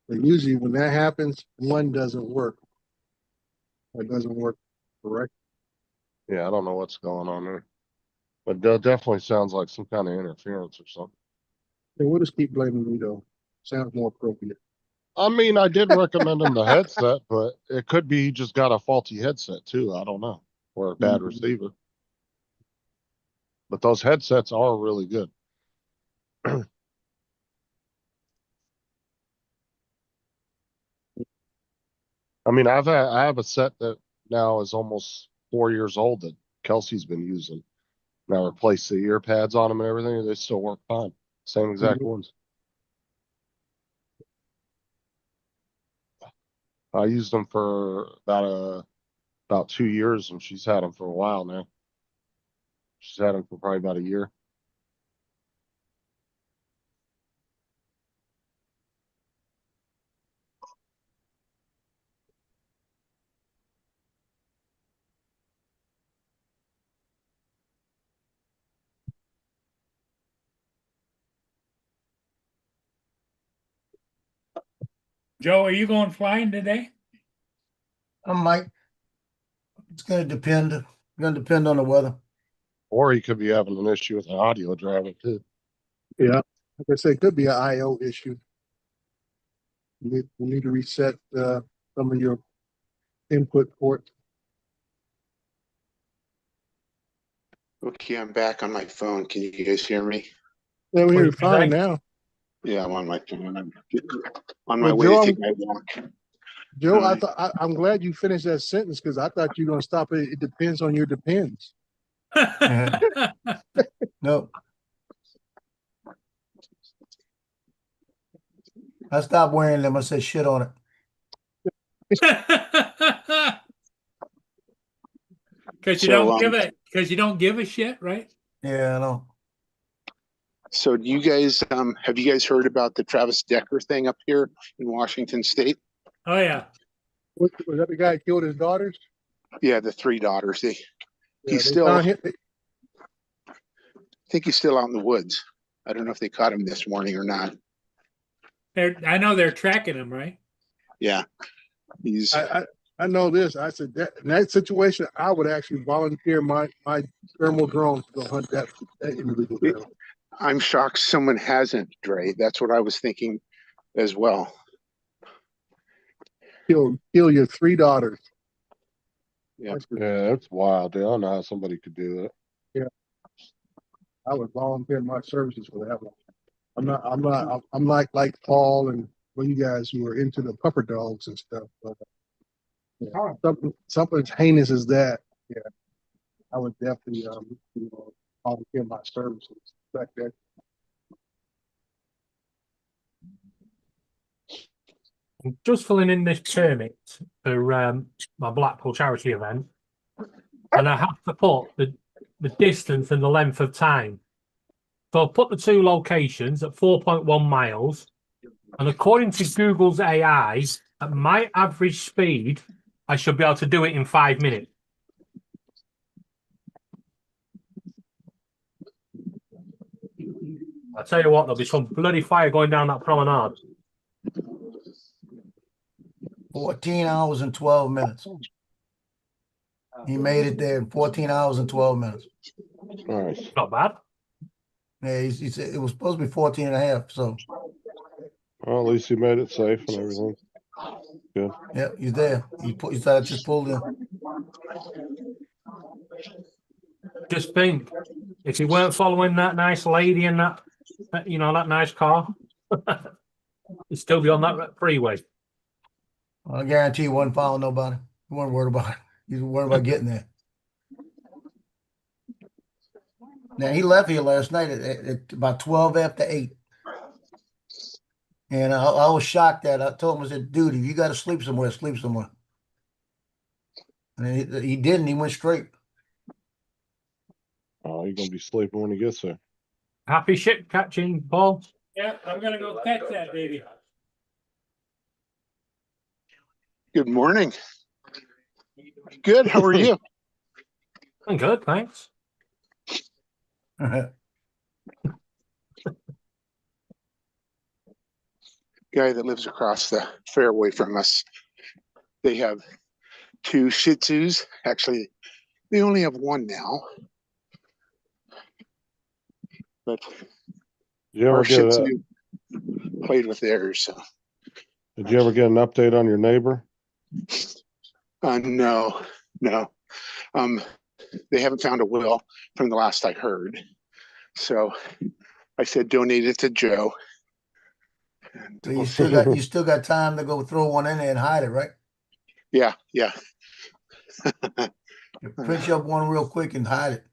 But usually when that happens, one doesn't work. It doesn't work correct. Yeah, I don't know what's going on there. But that definitely sounds like some kind of interference or something. And we'll just keep blaming me though. Sounds more appropriate. I mean, I did recommend him the headset, but it could be he just got a faulty headset too. I don't know. Or a bad receiver. But those headsets are really good. I mean, I have a set that now is almost 4 years old that Kelsey's been using. And I replaced the ear pads on them and everything. They still work fine. Same exact ones. I used them for about 2 years, and she's had them for a while now. She's had them for probably about a year. Joe, are you going flying today? I might. It's gonna depend on the weather. Or he could be having an issue with an audio driver too. Yeah. Like I say, it could be an I/O issue. We need to reset some of your input ports. Okay, I'm back on my phone. Can you guys hear me? Yeah, we What hear did you you fine say? now. Yeah, I'm on my phone. I'm on my Well, way to Joe, take my walk. Joe, Alright. I'm glad you finished that sentence because I thought you were gonna stop it. It depends on your depends. No. I stopped wearing them. I said shit on it. Cause you So, don't give it, cause you don't give a shit, right? Yeah, I know. So do you guys, have you guys heard about the Travis Decker thing up here in Washington State? Oh, yeah. Was that the guy who killed his daughters? Yeah, the 3 daughters. Yeah, He's they still, found him. I think he's still out in the woods. I don't know if they caught him this morning or not. I know they're tracking him, right? Yeah, he's, I know this. I said that in that situation, I would actually volunteer my thermal drone to go hunt that individual down. I'm shocked someone hasn't, Dre. That's what I was thinking as well. Kill your 3 daughters. Yeah. Yeah, that's wild. I don't know how somebody could do that. I would volunteer my services for that one. I'm like Paul and you guys who are into the pupper dogs and stuff. But something as heinous as that, yeah, I would definitely volunteer my services. Like that. I'm just filling in this permit for my Blackpool charity event, and I have to put the distance and the length of time. So I'll put the 2 locations at 4.1 miles, and according to Google's AI, at my average speed, I should be able to do it in 5 minutes. I tell you what, there'll be some bloody fire going down that promenade. 14 hours and 12 minutes. He made it there in 14 hours and 12 minutes. Nice. Not bad. Yeah, he said it was supposed to be 14 and a half. So, Well, at least he made it safe and everything. Good. yeah, he's there. He just pulled in. Just think, if you weren't following that nice lady in that nice car, you'd still be on that freeway. I guarantee you wouldn't follow nobody. You weren't worried about it. You were worried about getting there. Now, he left here last night at about 12 after 8. And I was shocked that I told him, I said, dude, if you got to sleep somewhere, sleep somewhere. And he didn't. He went straight. Oh, he's going to be sleeping when he gets there. Happy ship catching, Paul. Yeah, I'm gonna go catch that baby. good morning. Good, how are you? I'm good, thanks. Guy that lives across the fairway from us, they have 2 Shih Tzus. Actually, they only have 1 now. But Did you our ever Shih get Tzu played with theirs. So. Did you ever get an update on your neighbor? No. They haven't found a will from the last I heard. So I said donate it to Joe. So you still got time to go throw one in there and hide it, right? Yeah. Print you up one real quick and hide it.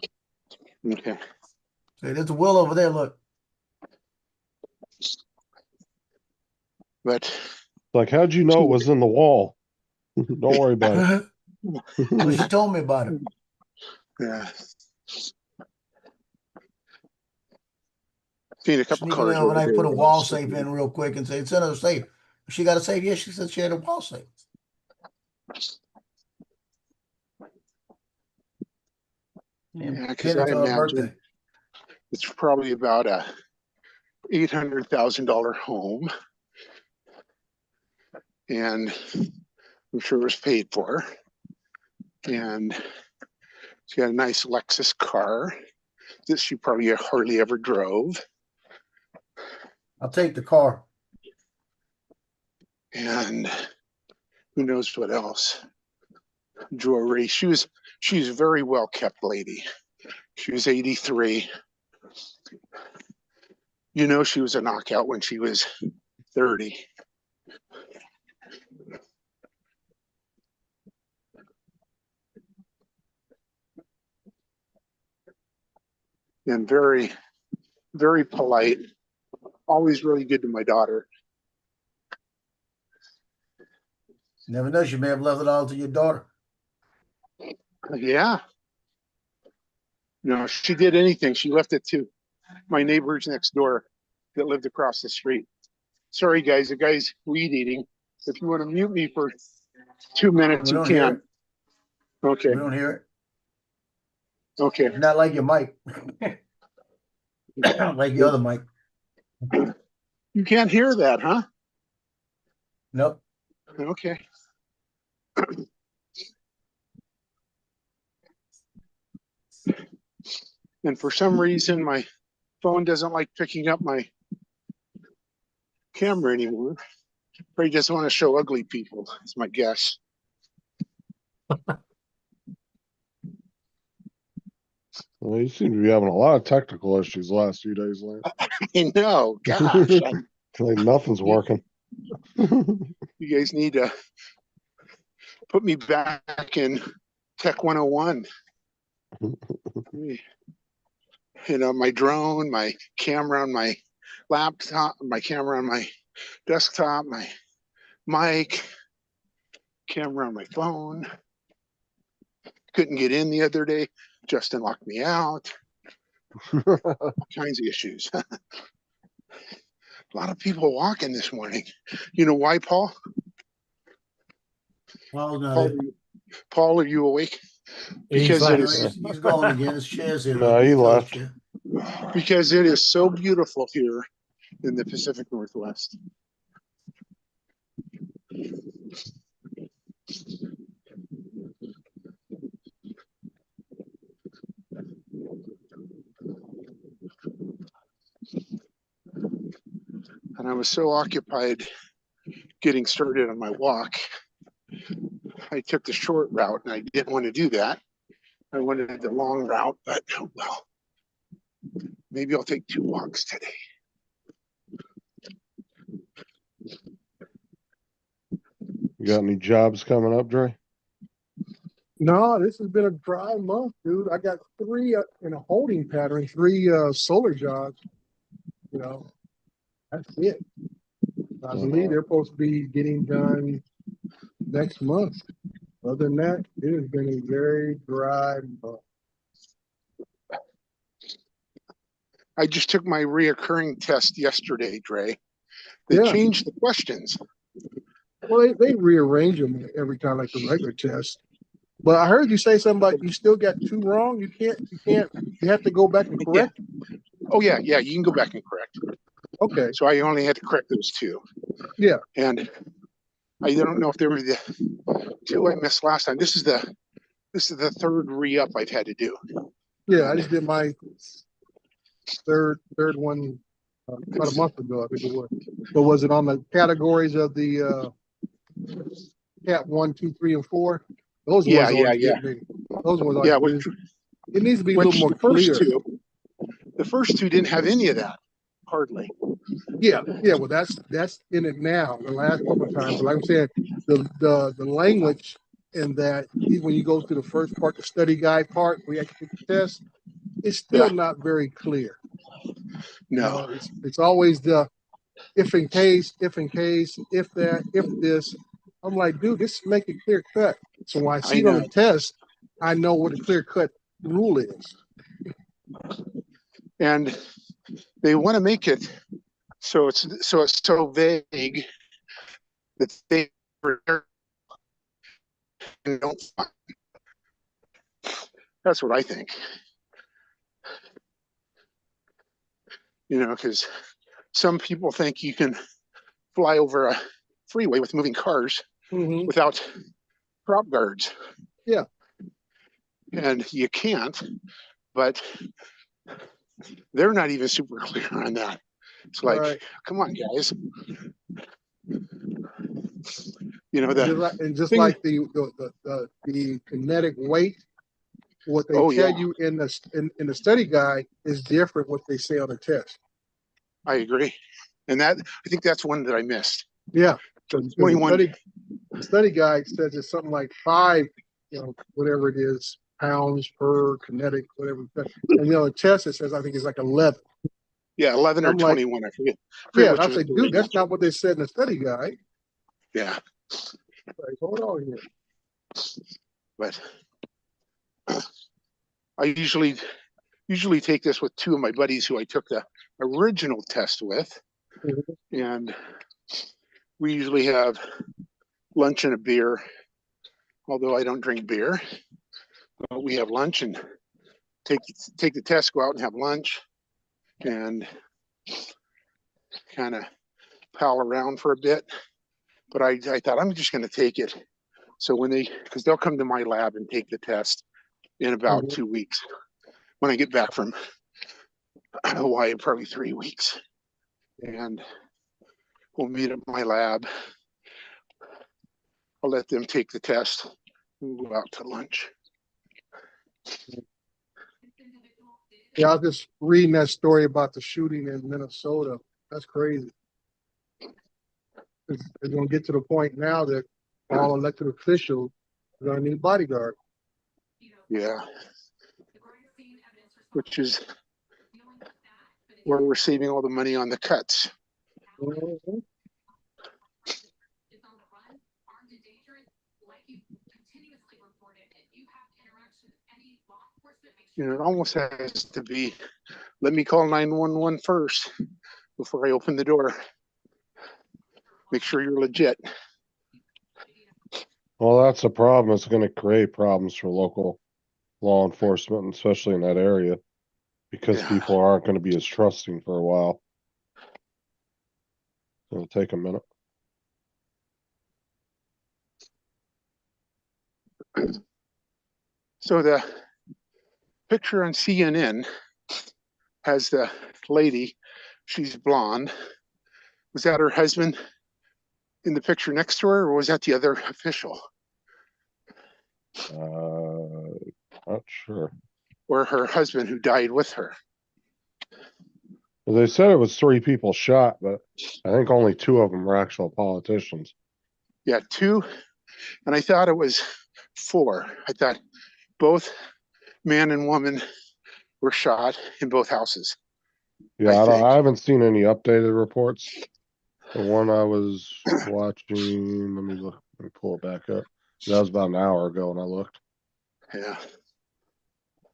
Okay. Say, there's a will over there, look. But Like, how'd you know it was in the wall? Don't worry about it. Well, she told me about it. yeah. Seen a couple Sneak in cars there over overnight, there. put a wall safe in real quick and say, it's in a safe. She got a safe? Yeah, she said she had a wall safe. Yeah, because Pin it I to her imagine birthday. it's probably about a $800,000 home, and I'm sure it was paid for. And she had a nice Lexus car that she probably hardly ever drove. I'll take the car. And who knows what else? Jewelry. She's a very well kept lady. She was 83. You know, she was a knockout when she was 30. And very, very polite. Always really good to my daughter. Never know. She may have left it all to your daughter. Yeah. No, she did anything. She left it to my neighbors next door that lived across the street. Sorry, guys. The guy's weed eating. If you want to mute me for 2 minutes, We you don't hear can. Okay. We don't hear it. Okay. Not like your mic. Like your other mic. You can't hear that, huh? Nope. Okay. And for some reason, my phone doesn't like picking up my camera anymore. Probably just want to show ugly people, is my guess. Well, you seem to be having a lot of technical issues the last few days, Lance. I know, gosh. Like nothing's working. You guys need to put me back in Tech 101. You know, my drone, my camera on my laptop, my camera on my desktop, my mic, camera on my phone. Couldn't get in the other day. Justin locked me out. All kinds of issues. A lot of people walking this morning. You know why, Paul? Paul, are you awake? Because it is. He's going again. His chair's here. No, he left. Because it is so beautiful here in the Pacific Northwest. And I was so occupied getting started on my walk, I took the short route, and I didn't want to do that. I wanted the long route, but oh well. Maybe I'll take 2 walks today. You got any jobs coming up, Dre? No, this has been a dry month, dude. I got 3 in a holding pattern, 3 solar jobs. You know, that's it. I believe they're supposed to be getting done next month. Other than that, it has been a very dry month. I just took my reoccurring test yesterday, Dre. They changed the questions. Well, they rearrange them every time, like the regular test. But I heard you say something about you still got 2 wrong. You have to go back and correct. Yeah. Oh yeah, you can go back and correct. Okay. So I only had to correct those 2. Yeah. And I don't know if they were the 2 I missed last time. This is the 3rd re-up I've had to do. Yeah, I just did my third one about a month ago, I think it was. But was it on the categories of the Cat 1, 2, 3, and 4? Those ones always get me. Those ones always it needs to be a little more clear. The first 2 didn't have any of that, hardly. Yeah. Well, that's in it now. The last couple of times, but like I'm saying, the language in that when you go through the first part, the study guide part, where you actually take the test, it's still not very clear. No, it's always the if in case, if that, if this. I'm like, dude, just make it clear cut. So when I see it on the test, I know what a clear cut rule is. And they want to make it so it's so vague that they don't. That's what I think. You know, because some people think you can fly over a freeway with moving cars without crop guards. Yeah. And you can't, but they're not even super clear on that. It's like, come on, guys. You know, just like the kinetic weight, What they Oh, tell yeah. you in in the study guide is different what they say on the test. I agree. And I think that's one that I missed. Yeah. So The 21, study guide says it's something like 5, whatever it is, pounds per kinetic, whatever. And the test, it says, I think it's like 11. yeah, 11 or I'm like, 21. I forget. Yeah, which I was said, the dude, that's ratio. not what they said in the study guide. Yeah, Like, hold on here. but I usually take this with two of my buddies who I took the original test with, Mhm. and we usually have lunch and a beer. Although I don't drink beer, but we have lunch and take the test, go out and have lunch, and kind of pal around for a bit. But I thought I'm just going to take it. So because they'll come to my lab and take the test in about Mhm. 2 weeks when I get back from Hawaii, probably 3 weeks, and we'll meet at my lab. I'll let them take the test and we'll go out to lunch. Yeah, I was just reading that story about the shooting in Minnesota. That's crazy. It's going to get to the point now that all elected officials are going to need bodyguards. Yeah, which is where we're saving all the money on the cuts. Mhm. It almost has to be, let me call 911 first before I open the door. Make sure you're legit. Well, that's a problem. It's going to create problems for local law enforcement, especially in that area, because Yeah. people aren't going to be as trusting for a while. It'll take a minute. So the picture on CNN has the lady, she's blonde. Was that her husband in the picture next to her, or was that the other official? Not sure. Or her husband who died with her? They said it was 3 people shot, but I think only 2 of them were actual politicians. Yeah, 2. And I thought it was 4. I thought both man and woman were shot in both houses. Yeah, I think. I haven't seen any updated reports. The one I was watching, let me look, let me pull it back up. That was about an hour ago when I looked. Yeah.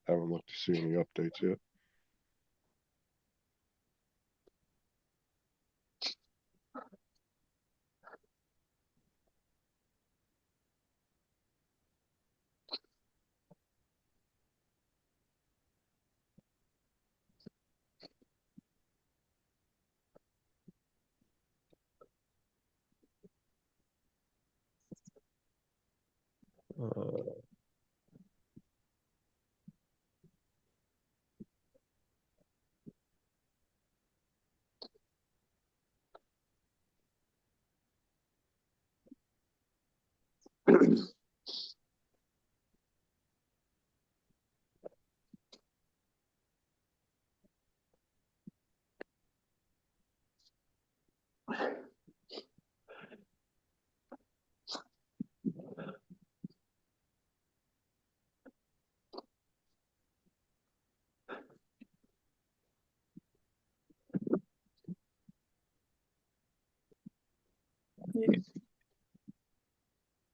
I haven't looked to see any updates yet.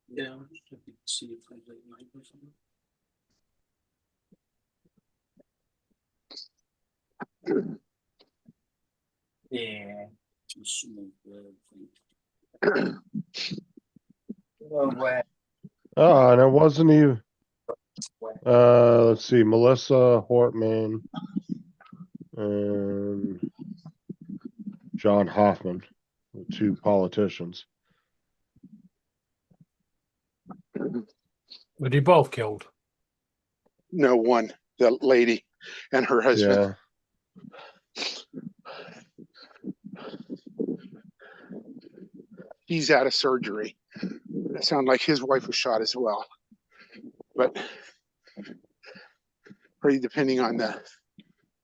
Yeah, I'm just looking to see if there's any numbers on it. Yeah. Too small, where? Oh, and it wasn't even, let's see, Melissa Hortman and John Hoffman, the 2 politicians. Were they both killed? No, one, the lady and her husband. Yeah. He's out of surgery. It sounded like his wife was shot as well. But or depending on the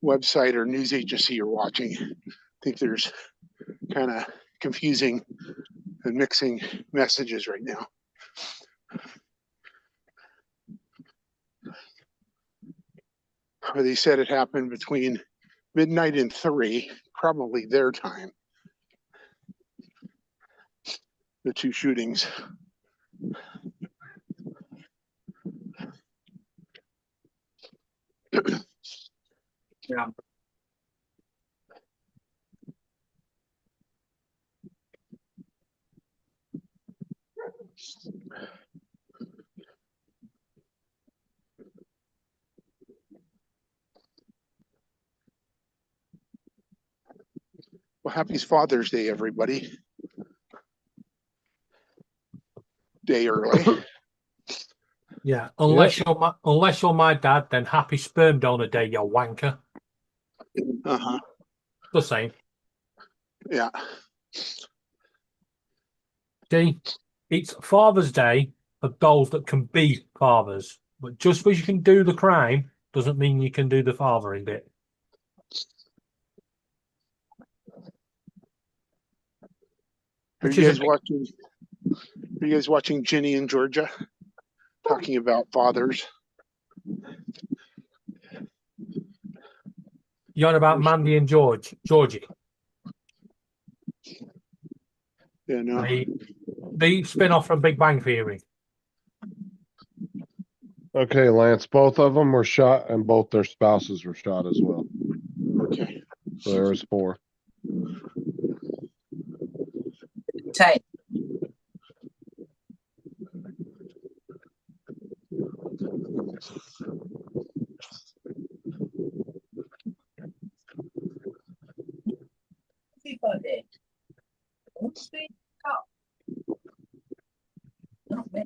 website or news agency you're watching. I think there's kind of confusing and mixing messages right now. They said it happened between midnight and 3, probably their time. The two shootings. Yeah. Well, happy Father's Day, everybody. Day early. Yeah, unless you're my dad, then happy sperm donor day, you wanker. Uh-huh. The same. Yeah. See, it's Father's Day for those that can be fathers, but just because you can do the crime doesn't mean you can do the fathering bit. Are you guys watching Ginny in Georgia? Talking about fathers. You're on about Mandy and Georgie. Yeah, no. The spin-off from Big Bang Theory. Okay, Lance, both of them were shot and both their spouses were shot as well. Okay. So there was 4. Tight. Everybody. Speak up. Not me.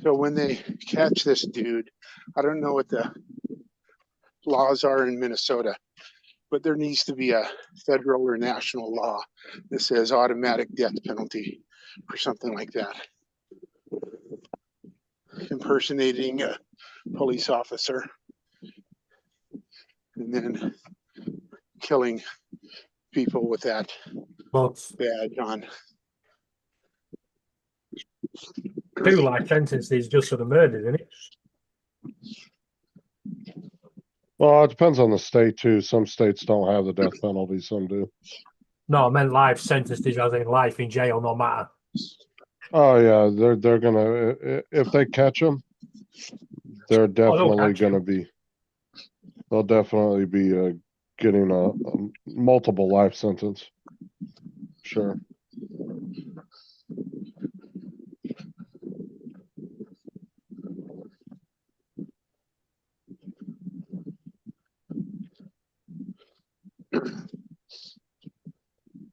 So when they catch this dude, I don't know what the laws are in Minnesota, but there needs to be a federal or national law that says automatic death penalty for something like that. Impersonating a police officer and then killing people with that badge on. 2 life sentences just for the murder, isn't it? Well, it depends on the state too. Some states don't have the death penalty, some do. No, I meant life sentences as in life in jail, no matter. Oh yeah, they're gonna if they catch them, they're definitely gonna be. They'll definitely be getting a multiple life sentence. Sure.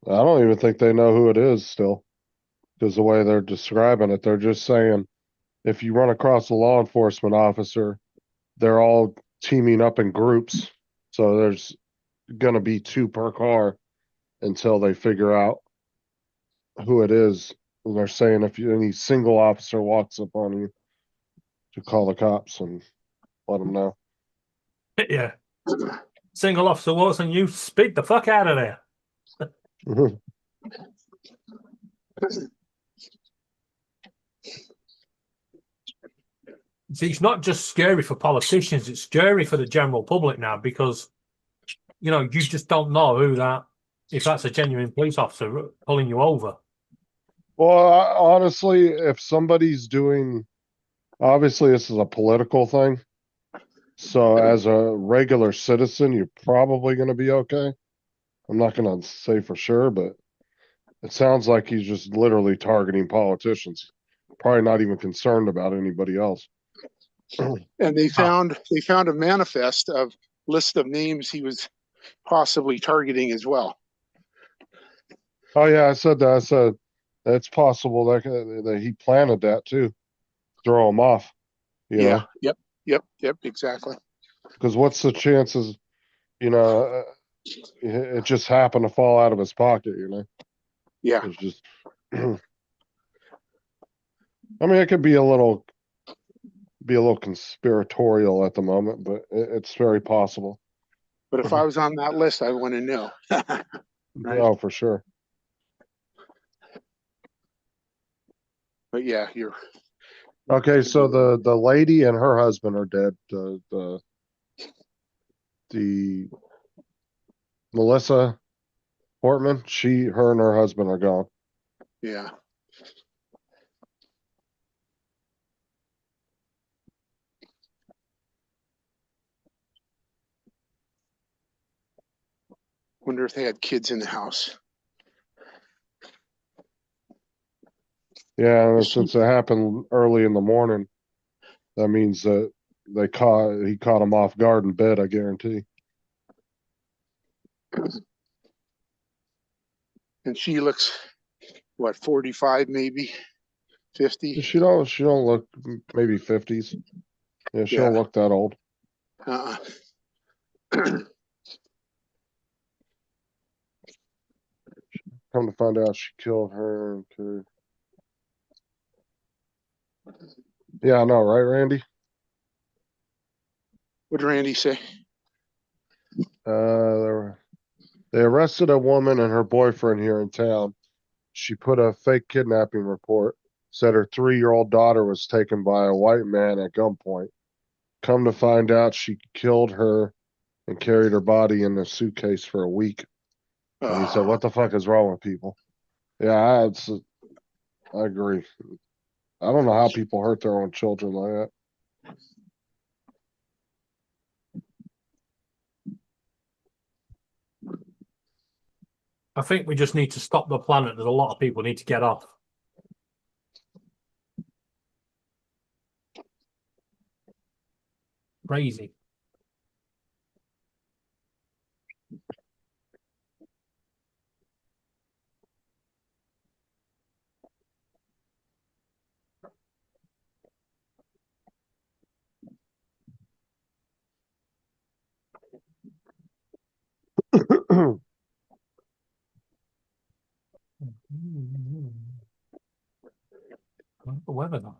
I don't even think they know who it is still, because the way they're describing it, they're just saying if you run across a law enforcement officer, they're all teaming up in groups. So there's going to be 2 per car until they figure out who it is. And they're saying if any single officer walks up on you, to call the cops and let them know. Yeah. Single officer walks on you, speed the fuck out of there. See, it's not just scary for politicians, it's scary for the general public now because, you just don't know if that's a genuine police officer pulling you over. Well, honestly, if somebody's doing, obviously this is a political thing. So as a regular citizen, you're probably going to be okay. I'm not going to say for sure, but it sounds like he's just literally targeting politicians. Probably not even concerned about anybody else. And they found a manifest of list of names he was possibly targeting as well. Oh yeah, I said that. I said it's possible that he planted that too. throw them off. You Yeah. know, Yep. Exactly. because what's the chances? You know, it just happened to fall out of his pocket. You know, Yeah. it's just. I mean, it could be a little conspiratorial at the moment, but it's very possible. But if I was on that list, I want to know. Right. Oh, for sure. But yeah, you're Okay, so the lady and her husband are dead. The Melissa Portman, her and her husband are gone. yeah. Wonder if they had kids in the house. Yeah, and since it happened early in the morning, that means that he caught him off guard in bed, I guarantee. And she looks, what, 45, maybe 50? She don't look maybe 50s. Yeah, she don't Yeah. look that old. Uh-uh. Come to find out, she killed her. Okay. Yeah, I know, right, Randy? What did Randy say? They arrested a woman and her boyfriend here in town. She put a fake kidnapping report, said her 3-year-old daughter was taken by a white man at gunpoint. Come to find out, she killed her and carried her body in a suitcase for a week. And he said, "What the fuck is wrong with people?" Yeah, I agree. I don't know how people hurt their own children like that. I think we just need to stop the planet. There's a lot of people need to get off. Crazy. What's the weather now?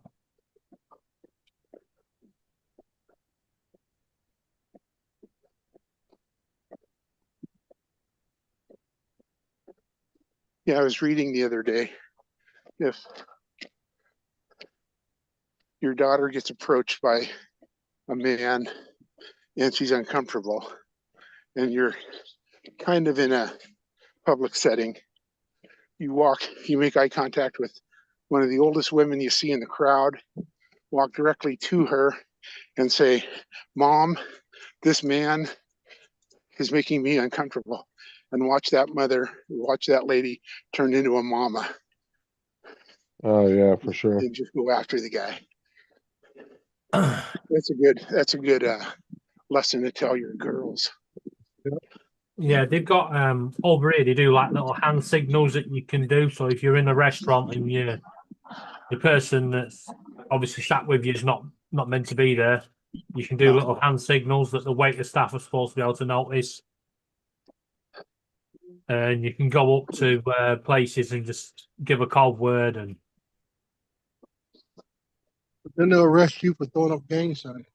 Yeah, I was reading the other day, if your daughter gets approached by a man and she's uncomfortable and you're kind of in a public setting, you make eye contact with one of the oldest women you see in the crowd, walk directly to her and say, "Mom, this man is making me uncomfortable." And watch that lady turn into a mama. Oh yeah, for sure. And just go after the guy. That's a good lesson to tell your girls. Yeah, they've got over here they do like little hand signals that you can do. So if you're in a restaurant and the person that's obviously sat with you is not meant to be there, you can do little hand signals that the waiter staff are supposed to be able to notice. And you can go up to places and just give a code word and Then they'll arrest you for throwing up gang signs.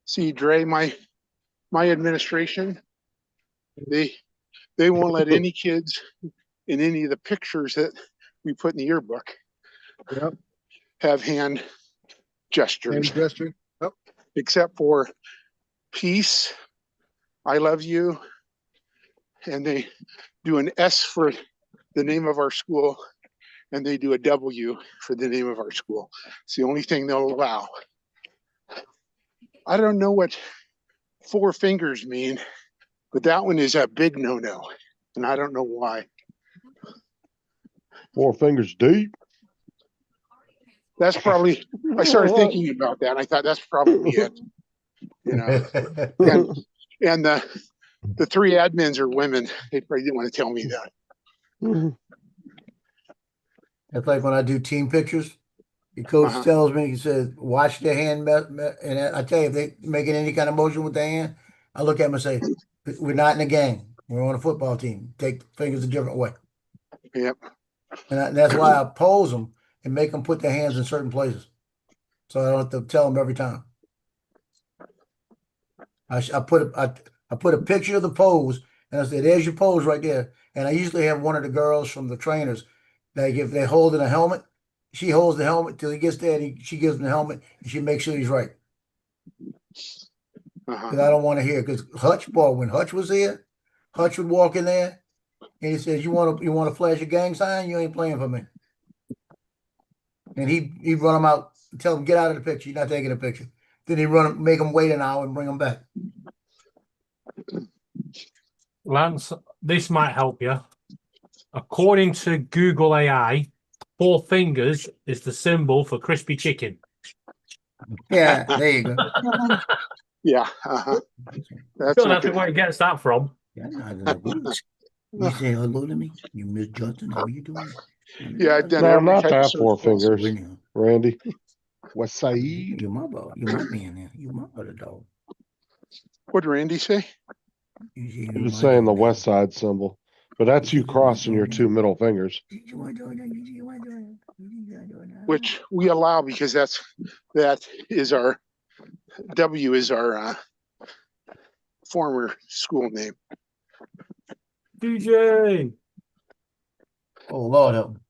See, Dre, my administration, they won't let any kids in any of the pictures that we put in the yearbook Yep. have hand gestures. Hand gesture. Yep. Except for peace, I love you, and they do an S for the name of our school, and they do a W for the name of our school. It's the only thing they'll allow. I don't know what 4 fingers mean, but that one is a big no-no, and I don't know why. 4 fingers deep. That's probably, I started thinking about that, and I thought that's probably it. You know, and The three admins are women. They probably didn't want to tell me that. That's like when I do team pictures. The coach Uh-huh. tells me, he says, watch their hand, and I tell you, if they making any kind of motion with their hand, I look at them and say, we're not in a game. We're on a football team. Take the fingers a different way. Yep. And that's why I pose them and make them put their hands in certain places. So I don't have to tell them every time. I put a picture of the pose and I say, there's your pose right there. And I usually have one of the girls from the trainers, like if they're holding a helmet, she holds the helmet till he gets there and she gives him the helmet and she makes sure he's right. Because I don't want to hear, because Hutch, boy, when Hutch was here, Hutch would walk in there and he says, you want to flash a gang sign? You ain't playing for me. And he'd run them out, tell them, get out of the picture. You're not taking a picture. Then he'd make them wait an hour and bring them back. Lance, this might help you. According to Google AI, 4 fingers is the symbol for crispy chicken. Yeah, there you go. Yeah. That's Don't not have to good. where it gets that from. Yeah, you say hello to me? You Miss Johnson, how are you doing? Yeah, I've done No, every not type of that search 4 possible. fingers, Randy. West Side. You're my boy. You're my man now. You're my other dog. What did Randy say? You say He you're was my saying the dog West now. Side symbol, but that's you You say you're my crossing your dog 2 now. middle fingers. You my dog now. You say you're my dog now. You say you're my dog now. Which we allow because that is our W is our former school name. DJ. Oh, Lord help me.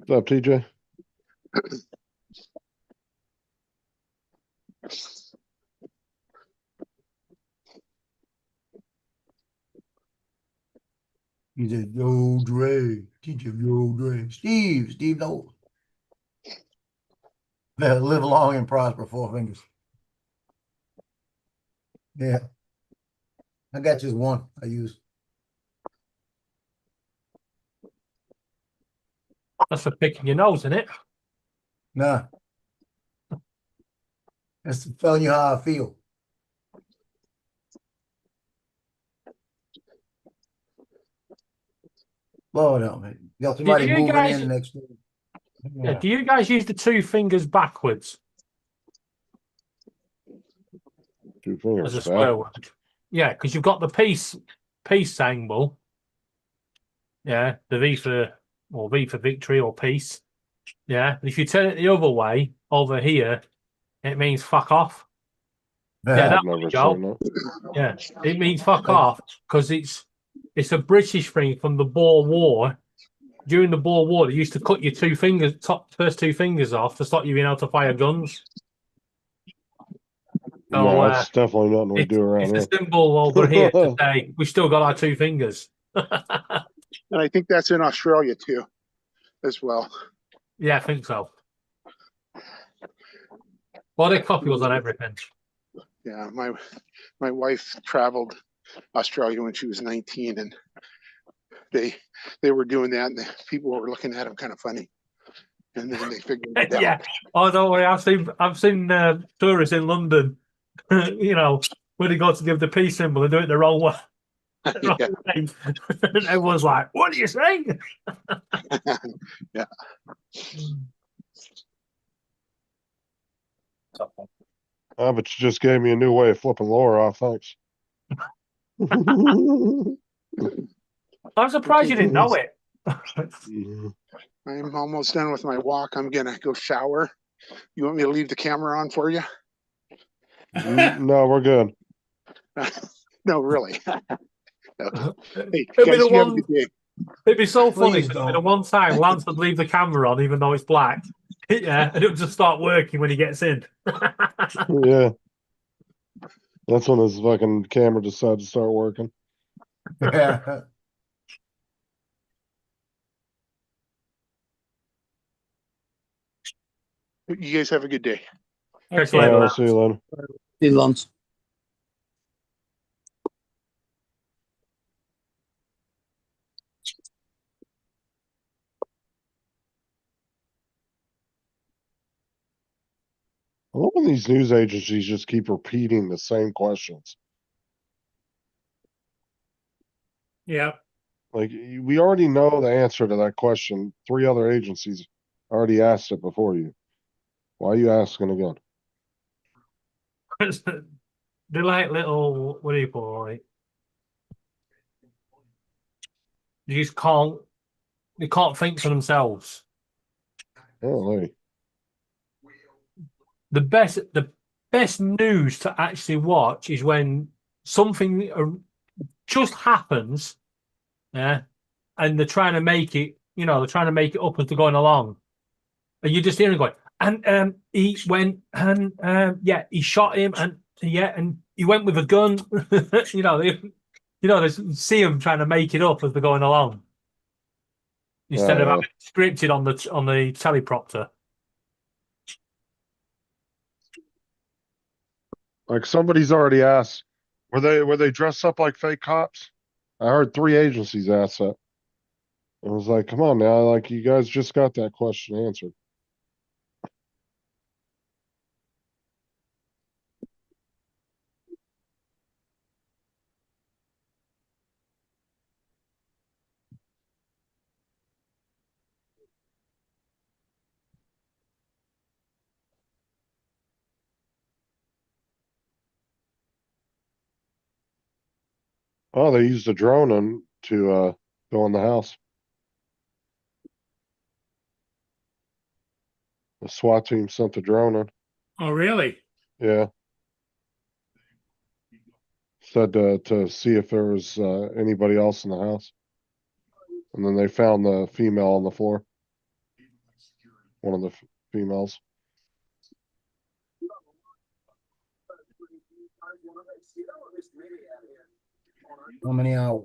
What's up, TJ? He said, yo, Dre. Teacher, yo, Dre. Steve, no. Live long and prosper, 4 fingers. Yeah. I got just one I use. That's for picking your nose, isn't it? Nah. That's telling you how I feel. Lord help me. Got somebody you moving guys- in next door. Yeah. Do you guys use the 2 fingers backwards 2 fingers as a swear backwards. word? Yeah, because you've got the peace symbol. Yeah, the V for victory or peace. Yeah, if you turn it the other way over here, it means fuck off. Yeah, I've that never would go. seen that. Yeah, it means fuck off because it's a British thing from the Boer War. During the Boer War, they used to cut your first 2 fingers off to stop you being able to fire guns. So No, that's definitely nothing we do around it's here. a symbol over here to say we still got our 2 fingers. And I think that's in Australia too, as well. Yeah, I think so. Well, they copy us on everything. Yeah, my wife traveled Australia when she was 19, and they were doing that, and the people were looking at them kind of funny. And then they figured it out. Yeah. Oh, don't worry. I've seen tourists in London, you know, when they go to give the peace symbol and do it the wrong way. Yeah. Everyone's like, "What are you saying?" Yeah. But you just gave me a new way of flipping Laura off. Thanks. I'm surprised you didn't know it. I'm almost done with my walk. I'm gonna go shower. You want me to leave the camera on for you? No, we're good. No, really. Okay. Hey, It'd be guys, the you have a one. good day. It'd be so funny. Please It'd be don't. the one time Lance would leave the camera on, even though it's black. Yeah, and it would just start working when he gets in. Yeah. That's when this fucking camera decided to start working. Yeah. You guys have a good day. Catch you All later, right, Lance. see you later. See, Lance. I love when these news agencies just keep repeating the same questions. Yeah. Like, we already know the answer to that question. 3 other agencies already asked it before you. Why are you asking again? They're like little, what do you call it? They just they can't think for themselves. Oh, hey. The best news to actually watch is when something just happens, yeah, and they're trying to make it, they're trying to make it up as they're going along, and you just hear him going, and he went, and yeah, he shot him, and yeah, and he went with a gun, they see him trying to make it up as they're going along instead of having it scripted on the teleprompter. Like, somebody's already asked, were they dressed up like fake cops? I heard 3 agencies ask that. I was like, come on now, like, you guys just got that question answered. Oh, they used a drone to go in the house. The SWAT team sent the drone in. Oh, really? Yeah. Said to see if there was anybody else in the house. And then they found the female on the floor. One of the females. How many hours?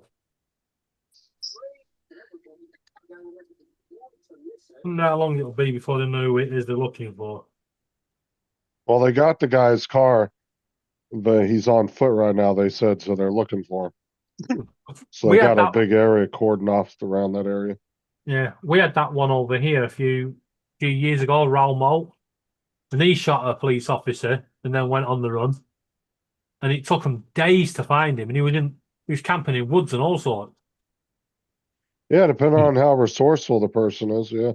I wonder how long it'll be before they know who it is they're looking for. Well, they got the guy's car, but he's on foot right now, they said, so they're looking for him. So they got a big area cordoned off around that area. Yeah, we had that one over here a few years ago, Raoul Moat, and he shot a police officer and then went on the run. And it took him days to find him, and he was camping in woods and all sorts. Yeah, depending on how resourceful the person is, yeah.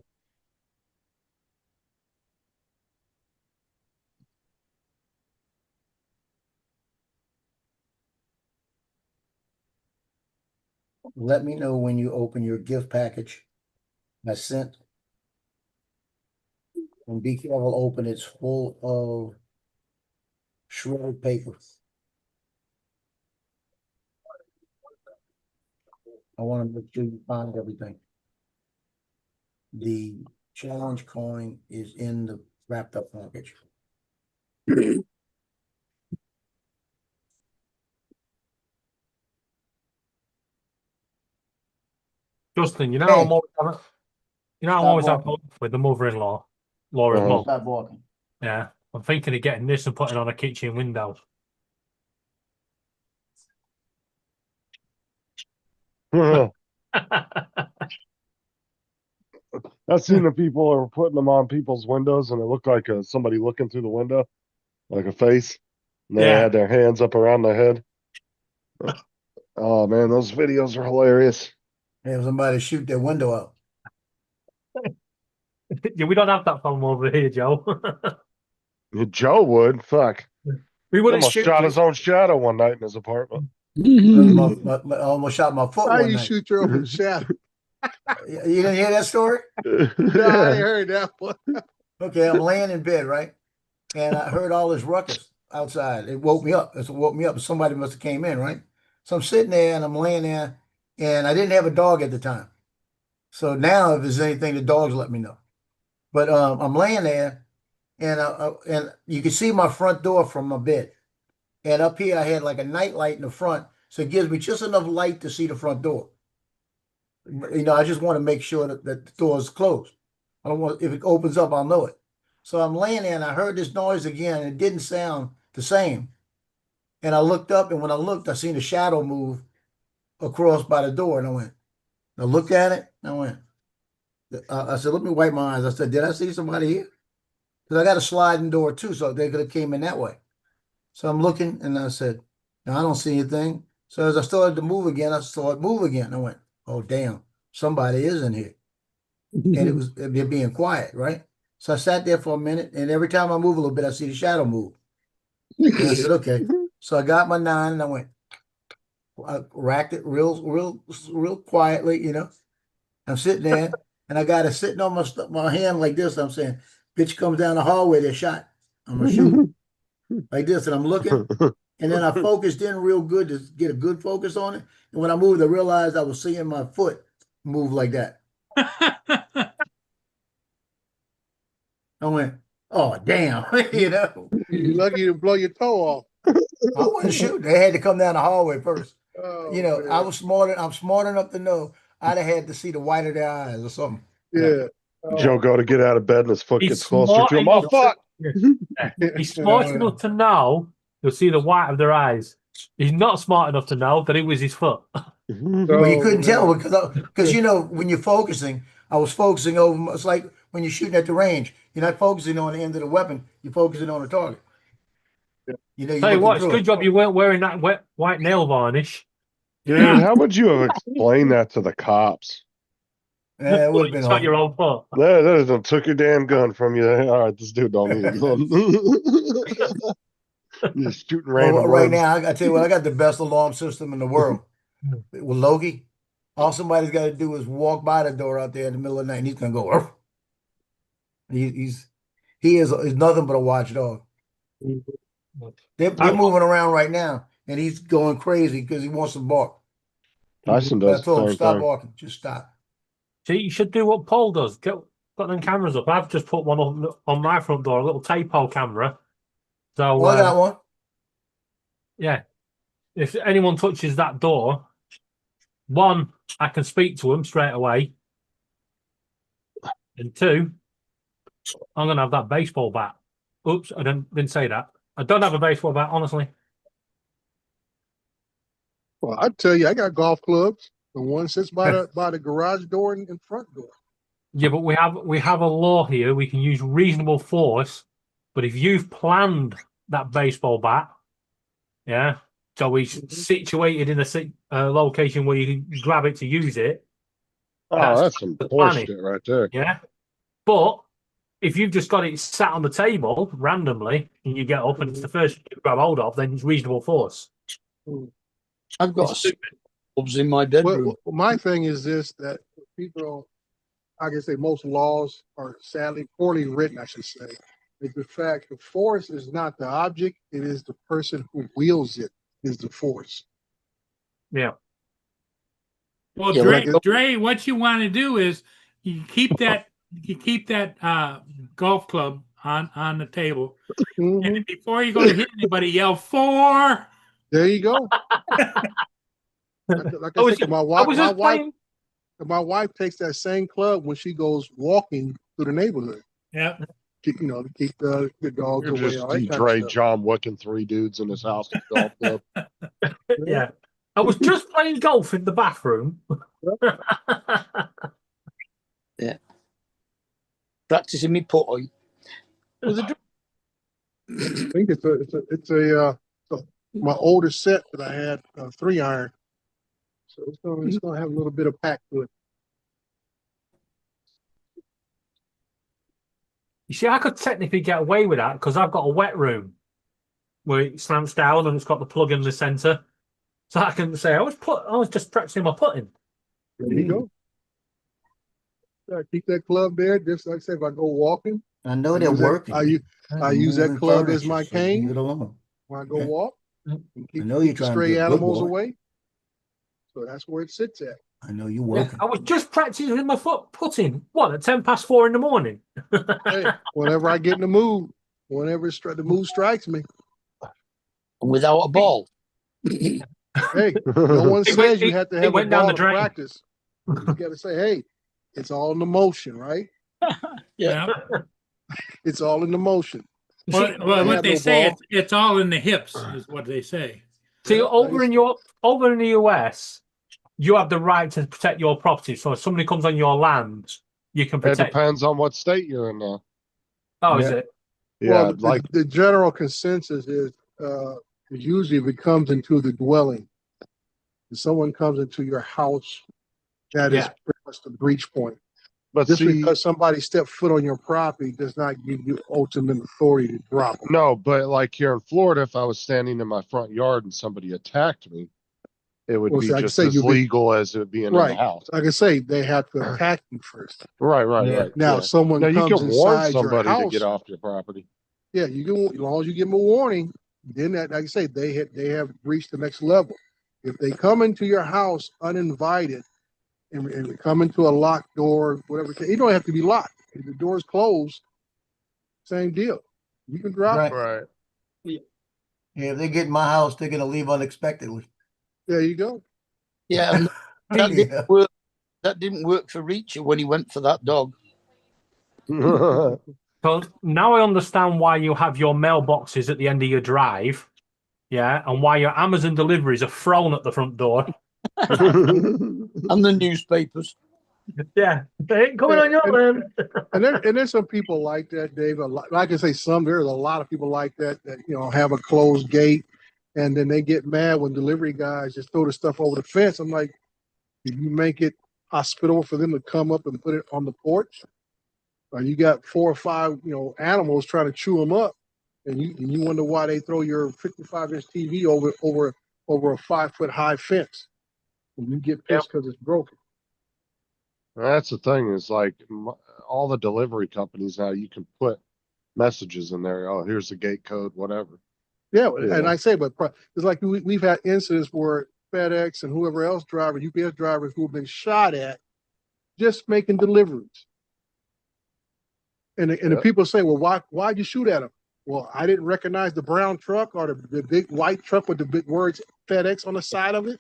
Let me know when you open your gift package I sent. And be careful, open it's full of shredded paper. I want to make sure you find everything. The challenge coin is in the wrapped up package. Justin, Hey. I'm always Stop having with the mother-in-law, Laura's mum. Stop walking. Yeah, I'm thinking of getting this and putting on a kitchen window. I've seen the people are putting them on people's windows, and it looked like somebody looking through the window, like a face. And they had their hands up around their head. Oh man, those videos are hilarious. Have somebody shoot their window out. Yeah, we don't have that problem over here, Joe. Joe would. Fuck. We wouldn't almost shoot shot his own shadow one night in his apartment. I almost shot my foot How one you night. shoot your own shadow? You didn't hear that story? No, I heard that one. Okay, I'm laying in bed, right? And I heard all this ruckus outside. It woke me up. It woke me up. Somebody must have came in, right? So I'm sitting there and I'm laying there, and I didn't have a dog at the time. So now, if there's anything, the dogs let me know. But I'm laying there, and you can see my front door from my bed. And up here, I had like a night light in the front, so it gives me just enough light to see the front door. I just want to make sure that the door is closed. I don't want, if it opens up, I'll know it. So I'm laying there and I heard this noise again, and it didn't sound the same. And I looked up, and when I looked, I seen a shadow move across by the door, and I looked at it, and I said, let me wipe my eyes. I said, did I see somebody here? because I got a sliding door too, so they could have came in that way. So I'm looking, and I said, "No, I don't see anything." So as I started to move again, I saw it move again. I went, "Oh damn, somebody is in here," and they're being quiet, right? So I sat there for a minute, and every time I move a little bit, I see the shadow move. And I said, "Okay." So I got my 9, and I went. I racked it real quietly, you know. I'm sitting there, and I got it sitting on my hand like this. I'm saying, "Bitch comes down the hallway, they're shot. I'm gonna shoot like this," and I'm looking, and then I focused in real good to get a good focus on it. And when I moved, I realized I was seeing my foot move like that. I went, "Oh damn," you know. You're lucky you didn't blow your toe off. I wasn't shooting. They had to come down the hallway first. Oh, You know, man. I'm smart enough to know I'd have had to see the white of their eyes or something. Yeah. Joe go to get out of bed and his foot He's gets closer smart to him. enough Oh fuck! He's smart enough to know you'll see the white of their eyes. He's not smart enough to know that it was his foot. Well, you Oh, couldn't tell man. because you know when you're focusing, I was focusing over. It's like when you're shooting at the range, you're not focusing on the end of the weapon. You're focusing on the target. You know, you're Tell you looking what, it's a through good job you weren't wearing that white nail varnish. Dude, how would you have explained that to the cops? It would have been It's not hard. your own foot. That is, took your damn gun from you. All right, this dude don't need a gun. You're shooting Well, random right ones. now, I tell you what, I got the best alarm system in the world. With Logie, all somebody's got to do is walk by the door out there in the middle of the night, and he's gonna go. Arf. He is nothing but a watchdog. They're moving around right now, and he's going crazy because he wants to bark. Tyson But I does the told him, same "Stop thing. barking. Just stop." See, you should do what Paul does. Got them cameras up. I've just put one on my front door, a little tape-hole camera. So, Well, I got one. yeah, if anyone touches that door, one, I can speak to them straight away, and two, I'm gonna have that baseball bat. Oops, I didn't say that. I don't have a baseball bat, honestly. Well, I tell you, I got golf clubs. The one sits by the garage door and front door. Yeah, but we have a law here. We can use reasonable force, but if you've planned that baseball bat, yeah, so it's situated in a location where you can grab it to use it. Oh, that's some the bullshit planning. right there. Yeah, but if you've just got it sat on the table randomly and you get up and it's the first you grab hold of, then it's reasonable force. I've got It's clubs in my bedroom. Well, my thing is this, that people, I can say most laws are sadly poorly written, I should say. Is the fact the force is not the object, it is the person who wields it is the force. Yeah. Well, Yeah, Dre, what you want to do is you keep that golf club on the table, and before you go to hit anybody, yell 4. There you go. Like I said, my wife takes that same club when she goes walking through the neighborhood. Yeah. To keep the dogs You're away. just All that kind of Dre stuff. John Wicking 3 dudes in his house at golf club. Yeah. I was just playing golf in the bathroom. Yeah. Practicing me putting. I think it's my older set that I had 3-iron, so it's gonna have a little bit of pack to it. You see, I could technically get away with that because I've got a wet room where it slants down and it's got the plug in the center. So I can say I was just practicing my putting. There you go. I keep that club there. Just like I said, if I go walking, I know they're working. I use that Moving club as furniture, my so cane leave it alone. when I go Okay. walk. And keep, I know you're keep the trying to stray be a good animals boy. away. So that's where it sits at. I know you're Yeah, working. I was just practicing my putting. What, at 4:10 in the morning? Hey, whenever I get in the mood, whenever the mood strikes me, Without a ball. hey, no one says you have to have a went down ball the to drain. practice. You got to say, hey, it's all in the motion, right? Yeah. It's all in the motion. Well, I what have they no say, ball. it's all in the hips, is what they say. See, over in the US, you have the right to protect your property. So if somebody comes on your land, you can It protect. depends on what state you're in now. Oh, is Yeah. it? Yeah, Well, like, the general consensus is, usually if it comes into the dwelling, if someone comes into your house, that is Yeah. pretty much the breach point. but Just see, because somebody stepped foot on your property does not give you ultimate authority to drop them. no, but like here in Florida, if I was standing in my front yard and somebody attacked me, it would Well, be see, like I just say, as you'll be legal as it being in the right. house. Like I say, they have to attack you first. Right, right, Yeah. right. Now, Yeah. if someone Now you comes can warn inside your somebody to get house, off your property. yeah, you can, as long as you give them a warning, then that, like I say, they have reached the next level. If they come into your house uninvited and come into a locked door, whatever, it don't have to be locked. If the door's closed, same deal. You can drop Right. them. Right. Yeah, if they get in my house, they're gonna leave unexpectedly. There you go. Yeah, and that Yeah. didn't work. That didn't work for Reacher when he went for that dog. So now I understand why you have your mailboxes at the end of your drive. Yeah. And why your Amazon deliveries are thrown at the front door. And the newspapers. Yeah. They ain't coming on your land. And there's some people like that, Dave. Like I say, there's a lot of people like that have a closed gate, and then they get mad when delivery guys just throw the stuff over the fence. I'm like, did you make it hospitable for them to come up and put it on the porch? Or you got 4 or 5, animals trying to chew them up, and you wonder why they throw your 55-inch TV over a 5-foot high fence, and you get pissed because it's broken. That's the thing is like all the delivery companies now, you can put messages in there. Oh, here's the gate code, whatever. Yeah, Yeah. and I say, but it's like we've had incidents where FedEx and whoever else UPS drivers who have been shot at just making deliveries. And the people say, well, why'd you shoot at him? Well, I didn't recognize the brown truck or the big white truck with the big words FedEx on the side of it.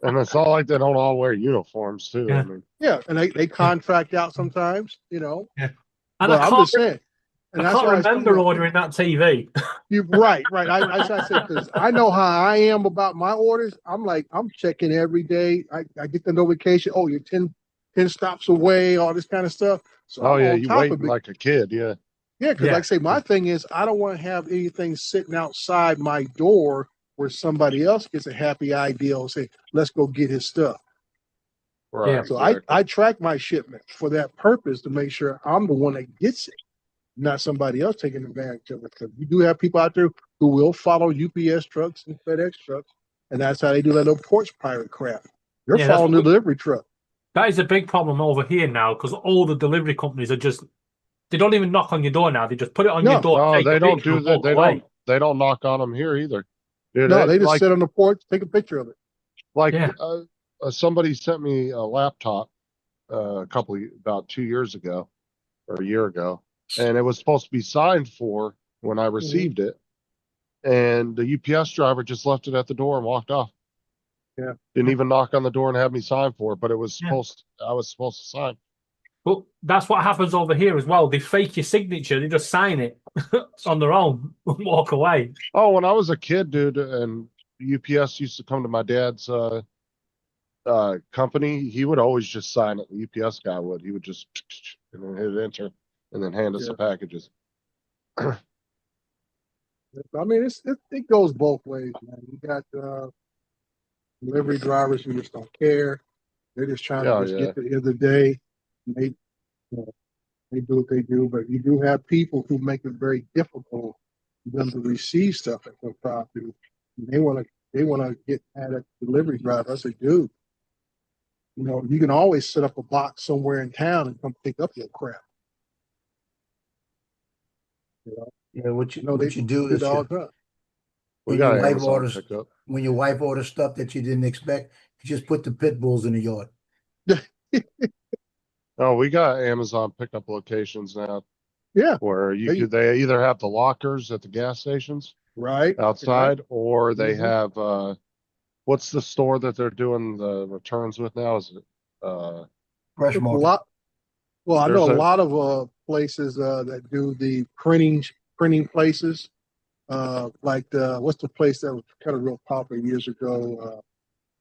And it's not like they don't all wear uniforms too. Yeah. I mean, Yeah, and they contract out sometimes, Yeah. And But I'm just saying. And I that's can't why remember ordering that TV. You're right. I said, because I know how I am about my orders. I'm checking every day. I get the notification. Oh, you're 10 stops away, all this kind of stuff. So oh I'm yeah, on you top wait of it. like a kid. Yeah. Yeah, because Yeah. like I say, my thing is I don't want to have anything sitting outside my door where somebody else gets a happy idea and say, let's go get his stuff. Right. Yeah. So exactly. I track my shipments for that purpose to make sure I'm the one that gets it, not somebody else taking advantage of it. Because you do have people out there who will follow UPS trucks and FedEx trucks, and that's how they do that little porch pirate crap. They're Yeah, that's following the what delivery truck. That is a big problem over here now because all the delivery companies are they don't even knock on your door now. They just put it on your door. No, take they a don't picture do and that. walk They away. don't knock on them here either. Dude, No, they just like sit on the porch, take a picture of it. Yeah. Somebody sent me a laptop about 2 years ago or a year ago, and it was supposed to be signed for when I received it, and the UPS driver just left it at the door and walked off. Yeah. Didn't even knock on the door and have me sign for it, but I was Yeah. supposed to sign. But that's what happens over here as well. They fake your signature. They just sign it on their own and walk away. Oh, when I was a kid, dude, and UPS used to come to my dad's company, he would always just sign it. The UPS guy would. He would just and then hit enter and then hand us the packages. I mean, it goes both ways, man. You got delivery drivers who just don't care. They're just trying to get to the end of the day. And they do what they do, but you do have people who make it very difficult for them to receive stuff at their property. They want to get at a delivery driver. I say, dude, you can always set up a box somewhere in town and come pick up your crap. Yeah, what you do They is do it all the time. We when got your wife Amazon orders pickup. when your wife orders stuff that you didn't expect, you just put the pit bulls in the yard. Oh, we got Amazon pickup locations now. Yeah. Where they either have the lockers at the gas stations right outside, or they Mhm. have what's the store that they're doing the returns with now? Is it Fresh A market. lot. Well, I know There's a a- lot of places that do the printing places. Like what's the place that was kind of real popular years ago?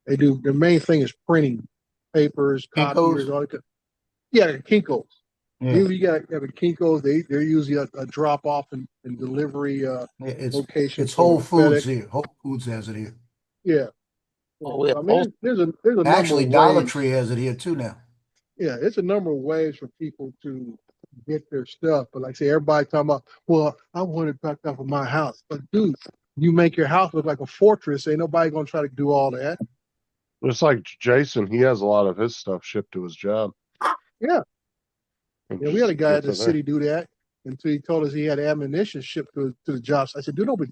They do, their main thing is printing papers, Kinko's? copiers, all that. Yeah, Kinko's. Yeah, Usually you got a Kinko's, they're usually a drop off and delivery it's location. it's for Whole Foods FedEx. here. Whole Foods has it here. Yeah. Oh, yeah. I mean, there's a number Actually, of Dollar ways. Tree has it here too now. Yeah, it's a number of ways for people to get their stuff. But like I say, everybody talking about, well, I want it back up in my house. But dude, you make your house look like a fortress. Ain't nobody gonna try to do all that. It's like Jason, he has a lot of his stuff shipped to his job. Yeah. And Yeah, we had a just guy at gets the it there. city do that until he told us he had ammunition shipped to the job. So I said, dude, nobody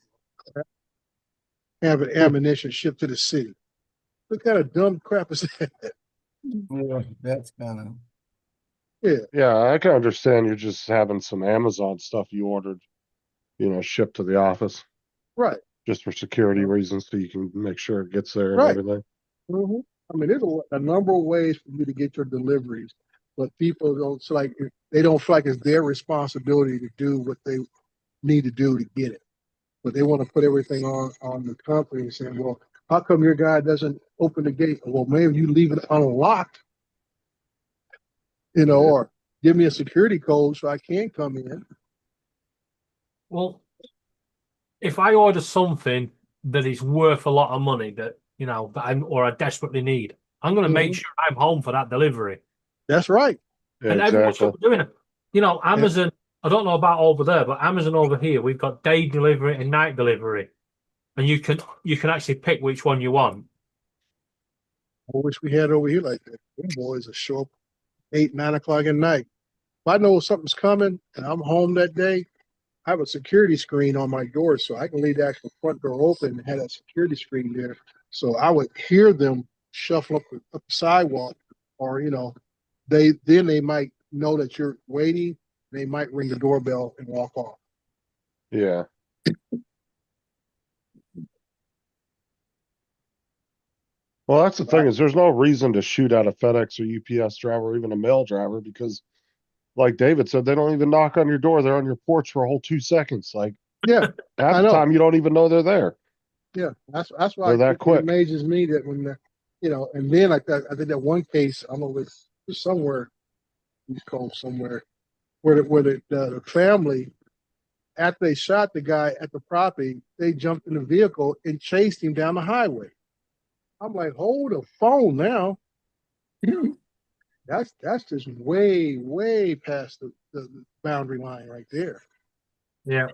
have an ammunition shipped to the city. What kind of dumb crap is that? Yeah, that's kind of. Yeah, I can understand you're just having some Amazon stuff you ordered, shipped to the office Right. just for security reasons, so you can make sure it gets there and Right. everything. hmm I mean, there's a number of ways for you to get your deliveries, but people don't it's like they don't feel like it's their responsibility to do what they need to do to get it. But they want to put everything on the company and saying, well, how come your guy doesn't open the gate? Well, maybe you leave it unlocked, or give me a security code so I can come in. Well, if I order something that is worth a lot of money that I desperately need, I'm going to make sure I'm home for that delivery. That's right. Yeah, And everyone's exactly. doing it. Amazon. I don't know about over there, but Amazon over here, we've got day delivery and night delivery, and you can actually pick which one you want. I wish we had over here like that. Them boys will show up 8, 9 o'clock at night. If I know something's coming and I'm home that day, I have a security screen on my door, so I can leave the actual front door open and have that security screen there. So I would hear them shuffle up the sidewalk, or they might know that you're waiting. They might ring the doorbell and walk off. Yeah. Well, that's the thing is there's no reason to shoot at a FedEx or UPS driver or even a mail driver because, like David said, they don't even knock on your door. They're on your porch for a whole 2 seconds. Like, Yeah, half I the know. time you don't even know they're there. Yeah, that's why They're that it quick. amazes me that when and then like that, I think that one case I don't know it's somewhere, East Coast somewhere, where the family, after they shot the guy at the property, they jumped in the vehicle and chased him down the highway. I'm like, hold the phone now. That's just way past the boundary line right there. Yeah.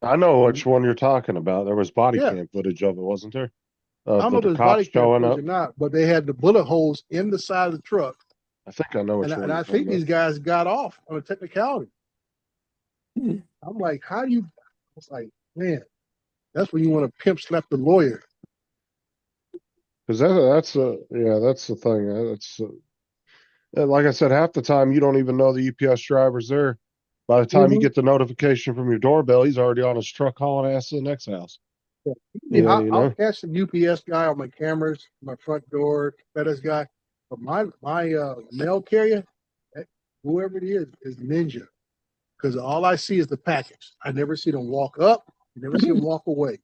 I know which one you're talking about. There was body Yeah. cam footage of it, wasn't there? I don't know if The there's body cops cam showing footage up. or not, but they had the bullet holes in the side of the truck. I think I know which one And you're I talking think about. these guys got off on a technicality. I'm like, how do you? It's like, man, that's when you want to pimp slap the lawyer. Because that's the thing. Like I said, half the time you don't even know the UPS driver's there. By the time you get the notification from your doorbell, he's already on his truck hauling ass to the next house. Yeah, You I'll know? catch the UPS guy on my cameras, my front door, FedEx guy, but my mail carrier, whoever it is ninja, because all I see is the package. I never see them walk up, I never see them walk away.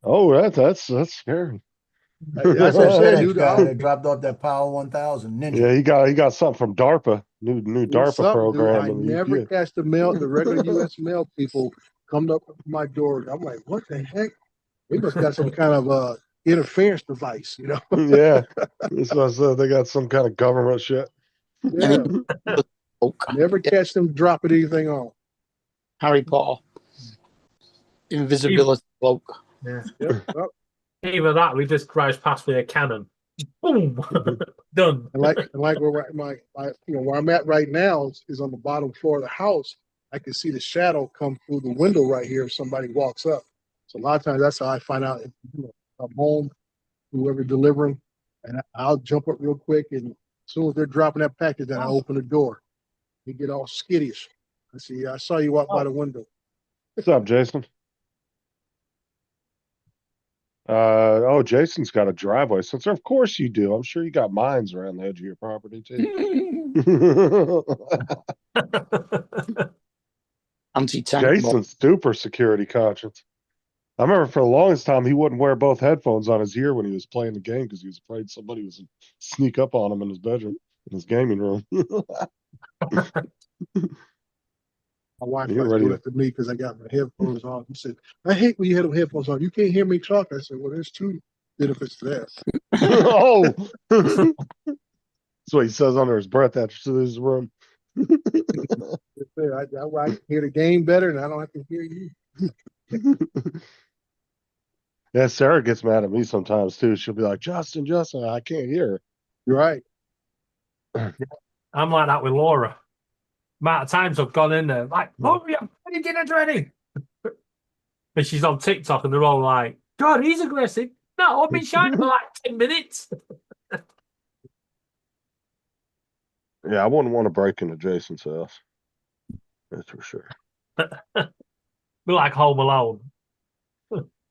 Oh, that's scary. That's what I'm saying, FedEx dude. guy that dropped off that Power 1000 Ninja. Yeah, he got something from DARPA, new DARPA Something, dude. program. I in the never UPS. catch the regular U.S. mail people come up to my door. I'm like, what the heck? They must got some kind of interference device, Yeah, that's what I said. They got some kind of government shit. Yeah. Never catch them dropping anything on. Harry Potter. Invisibility cloak. Yeah. Yep. Well, Either that, we just drives past with a cannon. Boom, done. and like where where I'm at right now is on the bottom floor of the house. I can see the shadow come through the window right here if somebody walks up. So a lot of times that's how I find out if I'm home, whoever delivering, and I'll jump up real quick, and as soon as they're dropping that package, then I open the door. They get all skittish. I saw you walk by the window. What's up, Jason? Jason's got a driveway sensor. Of course you do. I'm sure you got mines around the edge of your property too. Anti-tank. Jason's super security conscious. I remember for the longest time he wouldn't wear both headphones on his ear when he was playing the game because he was afraid somebody was sneak up on him in his bedroom, in his gaming room. My wife You're likes ready doing it to me because I got my headphones on. She said, I hate when you have headphones on. You can't hear me talk. I said, well, there's two benefits to that. Oh, that's what he says under his breath after his room. I can hear the game better and I don't have to hear you. Yeah, Sarah gets mad at me sometimes too. She'll be like, Justin, I can't hear. You're right. I'm like that with Laura. Amount of times I've gone in there, like, Laura, are your dinner's ready? And she's on TikTok and they're all like, God, he's aggressive. No, I've been shining for like 10 minutes. Yeah, I wouldn't want to break into Jason's house. That's for sure. We're like Home Alone.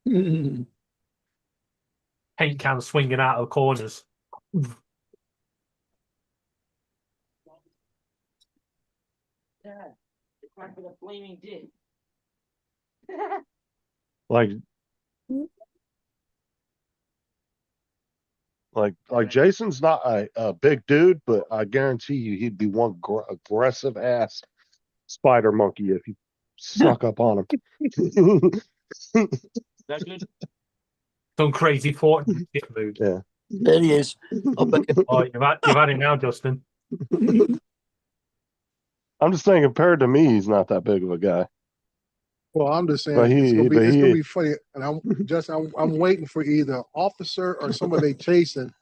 Paint cans swinging out of corners. Yeah, it's like with a flaming dick. Like Jason's not a big dude, but I guarantee you he'd be one aggressive ass spider monkey if you snuck up on him. That's good. Some crazy Fortnite mood. Yeah. There he is. Oh, you've had it now, Justin. I'm just saying, compared to me, he's not that big of a guy. Well, I'm just saying But it's gonna he- be funny, and I'm waiting for either officer or somebody they chasing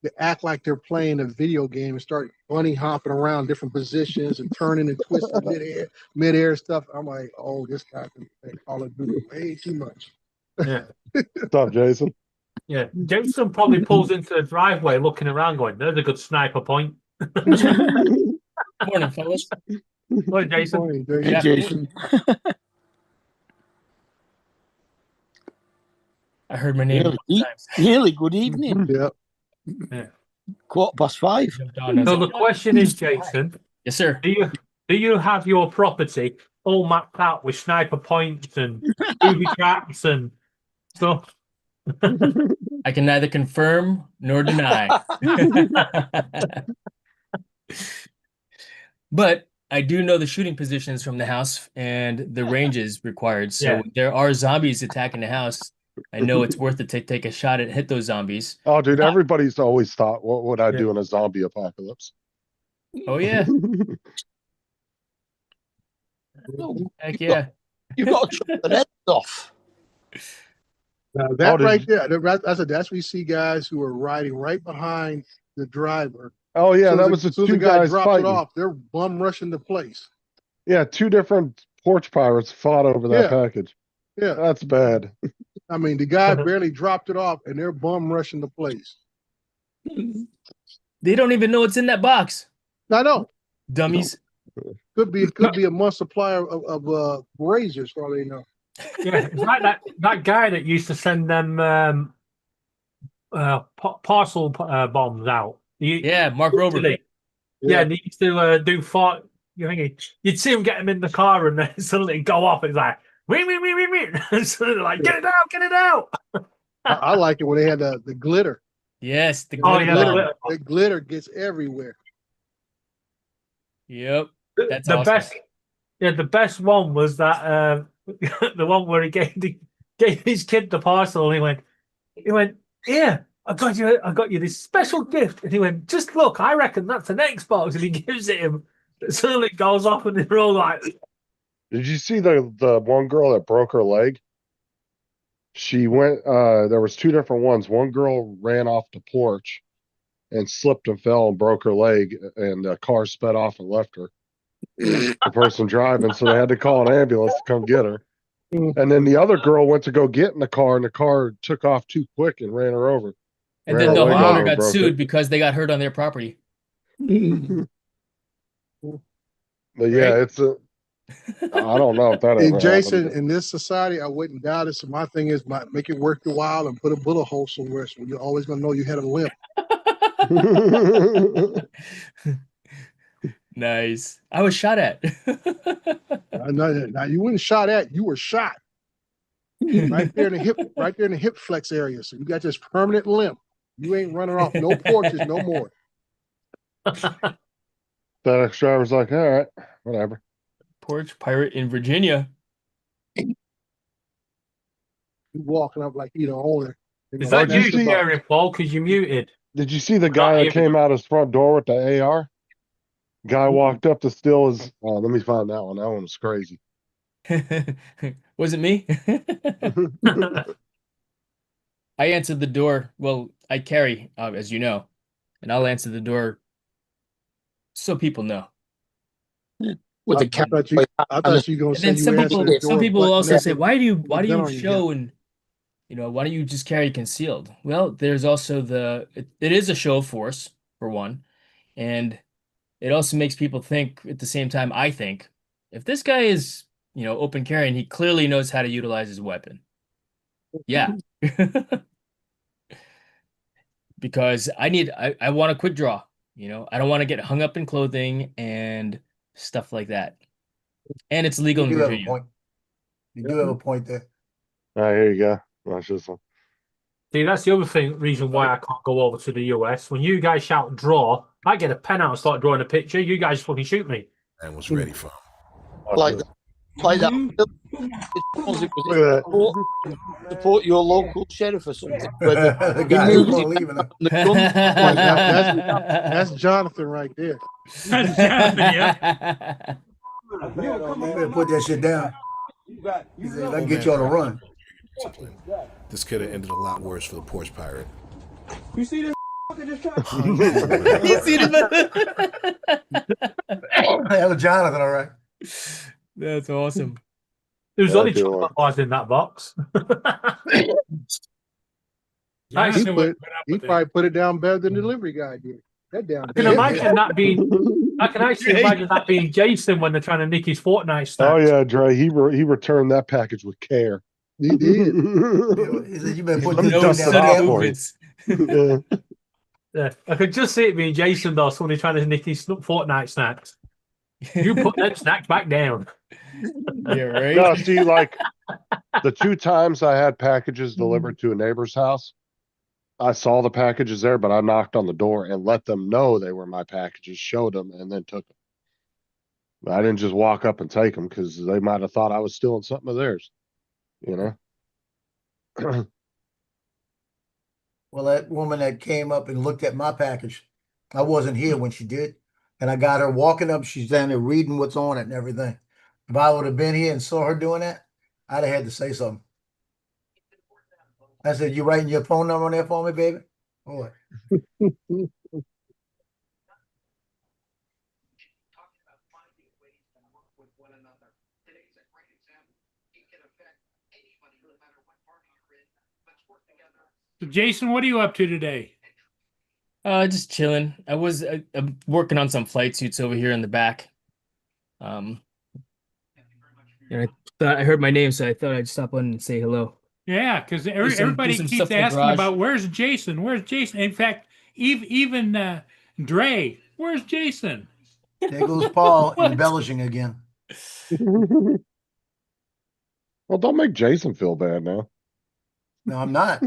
to act like they're playing a video game and start bunny hopping around different positions and turning and twisting midair stuff. I'm like, oh, this guy can play Call of Duty way too much. Yeah. What's up, Jason? Yeah. Jason probably pulls into the driveway looking around going, there's a good sniper point. Morning, fellas. Morning, Jason. Morning, Hey, Jason. Jason. I heard my name. Nearly good evening. Yep. Yeah. 5:15. Jumped on as So a- the question is, Jason, Yes, sir. do you have your property all mapped out with sniper points and booby traps and stuff? I can neither confirm nor deny. But I do know the shooting positions from the house and the ranges required. So Yeah. if there are zombies attacking the house, I know it's worth it to take a shot at hit those zombies. Oh, dude, everybody's always thought, what would I Yeah. do in a zombie apocalypse? Oh yeah, heck yeah. You got to chop the heads off. Now that did right you- there, that's we see guys who are riding right behind the driver. Oh yeah, Soon as that was the soon as two guy guys drops fighting. it off, they're bum rushing the place. Yeah, two different porch pirates fought over that Yeah. package. Yeah, That's bad. I mean the guy barely dropped it off, and they're bum rushing the place. They don't even know what's in that box. I know. Dummies. Could be a month supply of razors for all they know. Yeah, it's like that guy that used to send them parcel bombs out. Yeah, Mark Rober. Yeah, and he used to do fart. You'd see him get him in the car and then suddenly go off. It's like, wee. And so they're like, get it out. I like it when they had the glitter. Yes, the Oh, glitter yeah, bomb. The glitter gets everywhere. Yep. That's the awesome. best. Yeah, the best one was that the one where he gave his kid the parcel and he went, here, I got you this special gift. And he went, just look, I reckon that's an Xbox. And he gives it him. Suddenly it goes off and they're all like, Did you see the one girl that broke her leg? She went, there was two different ones. One girl ran off the porch and slipped and fell and broke her leg, and the car sped off and left her. The person driving, so they had to call an ambulance to come get her. And then the other girl went to go get in the car, and the car took off too quick and ran her over. And Ran then the her leg over homeowner and got broke sued it. because they got hurt on their property. But yeah, it's a. I don't know if that ever And Jason, happened. in this society, I wouldn't doubt it. So my thing is, make it worth your while and put a bullet hole somewhere, so you're always gonna know you had a limp. Nice. I was shot at. Now you weren't shot at, you were shot right there in the hip flex area. So you got this permanent limp. You ain't running off no porches no more. FedEx driver's like, all right, whatever. Porch pirate in Virginia. You walking up like you the owner. Is Oh, that did you you see- sharing, Paul? Because you're muted. Did you see the Not guy that even- came out his front door with the AR? Guy walked up to steal his. Oh, let me find that one. That one was crazy. Was it me? I answered the door. Well, I carry, as you know, and I'll answer the door so people know. With I the camera. thought you, I thought you were gonna And say then you some answered people, the some door, people will but also never- say, "Why do you gun on your show and why don't you just carry concealed?" Well, there's also it is a show of force for one, and it also makes people think at the same time. I think if this guy is open carrying, he clearly knows how to utilize his weapon. Yeah. Because I want a quick draw. I don't want to get hung up in clothing and stuff like that. And it's legal in You do have a Virginia. point. You do have a point there. All right, here you go. Watch this one. See, that's the other reason why I can't go over to the US. When you guys shout draw, I get a pen out and start drawing a picture. You guys fucking shoot me. And was ready for him. Like that. Look at Support your local sheriff or something. The guy who's gonna leave it. That's Jonathan right there. That's Jonathan, yeah. You better put that shit down. He said, I can get you on a run. This could have ended a lot worse for the porch pirate. You see this just trying You see the- That was Jonathan, all right. That's awesome. There's Yeah, only I do chocolate bars in that box. He, Jonathan was put, put up he with it. probably put it down better than the delivery guy did. That down. I can imagine that being. I can actually imagine that being Jason when they're trying to nick his Fortnite stats. Oh yeah, Dre. He returned that package with care. He did. He said, you better put Let me this No dust shit it down. off sudden for you. movements. Yeah. Yeah, I could just see it being Jason though, somebody trying to nick his Fortnite snacks. You put them snacks back down. Yeah, right. No, see, like the 2 times I had packages delivered to a neighbor's house, I saw the packages there, but I knocked on the door and let them know they were my packages, showed them, and then took them. I didn't just walk up and take them because they might have thought I was stealing something of theirs. Well, that woman that came up and looked at my package, I wasn't here when she did. And I got her walking up. She's down there reading what's on it and everything. If I would have been here and saw her doing that, I'd have had to say something. I said, you writing your phone number on there for me, baby? Boy. Talking about finding ways to work with one another. Today's a great example. It can affect anybody, no matter what party you're in. Let's work together. So Jason, what are you up to today? Just chilling. I'm working on some flight suits over here in the back. I thought I heard my name, so I thought I'd stop on and say hello. Yeah, because some- everybody do some keeps stuff in the asking garage. about where's Jason? Where's Jason? In fact, even Dre, where's Jason? There goes Paul embellishing again. Well, don't make Jason feel bad now. No, I'm not.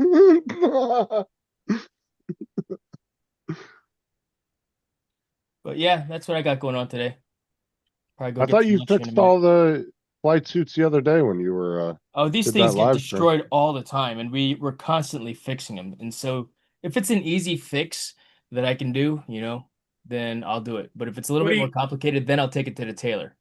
But yeah, that's what I got going on today. Probably go I get thought some you lunch here in a fixed minute. all the flight suits the other day when you were. Oh, these did things that get live stream. destroyed all the time, and we're constantly fixing them. And so, if it's an easy fix that I can do, then I'll do it. But if it's a little What bit do more you- complicated, then I'll take it to the tailor.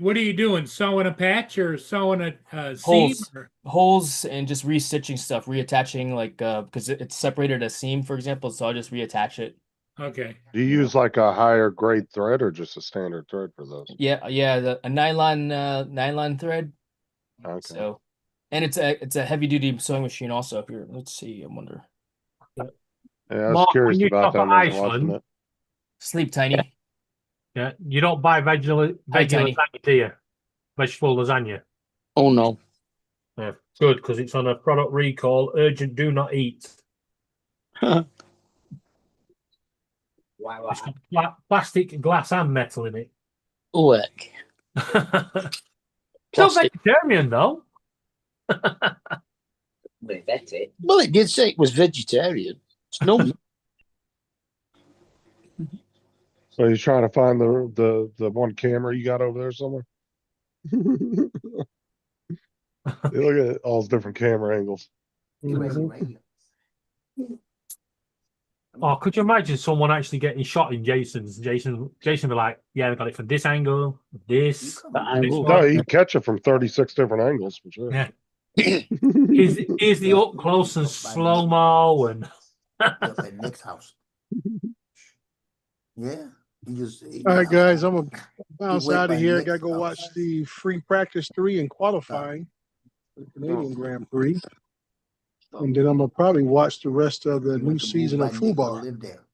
What are you doing? Sewing a patch or sewing a seam? Holes, or- holes, and just restitching stuff, reattaching because it's separated a seam, for example. So I'll just reattach it. Okay. Do you use like a higher grade thread or just a standard thread for those? Yeah, a nylon thread. Okay. So, and it's a heavy duty sewing machine also. Here, let's see. I wonder. Yeah, I was Mark, curious when you about that shop when I at was watching Iceland, it. Sleep Tiny. Yeah, you don't buy regular Tiny. lasagna, do you? Vegetable lasagna. Oh no. Yeah, good, because it's on a product recall. Urgent, do not eat. Wow. It's got plastic, glass, and metal in it. Look. Still Plastic. vegetarian though. Wait, that's it. Well, it did say it was vegetarian. It's no. Are you trying to find the one camera you got over there somewhere? You look at all those different camera angles. Oh, could you imagine someone actually getting shot in Jason's? Jason be like, yeah, I got it from this angle, this No, one. you can catch it from 36 different angles for sure. Yeah. Here's the up close and slow mo and Up at Nick's house. Yeah. All right, guys, I'm gonna bounce went out by of here. Nick's Gotta go house. watch the free practice 3 and qualifying for the Canadian Grand Prix. And then I'm gonna probably watch the rest of the new season of Fubar. Live there.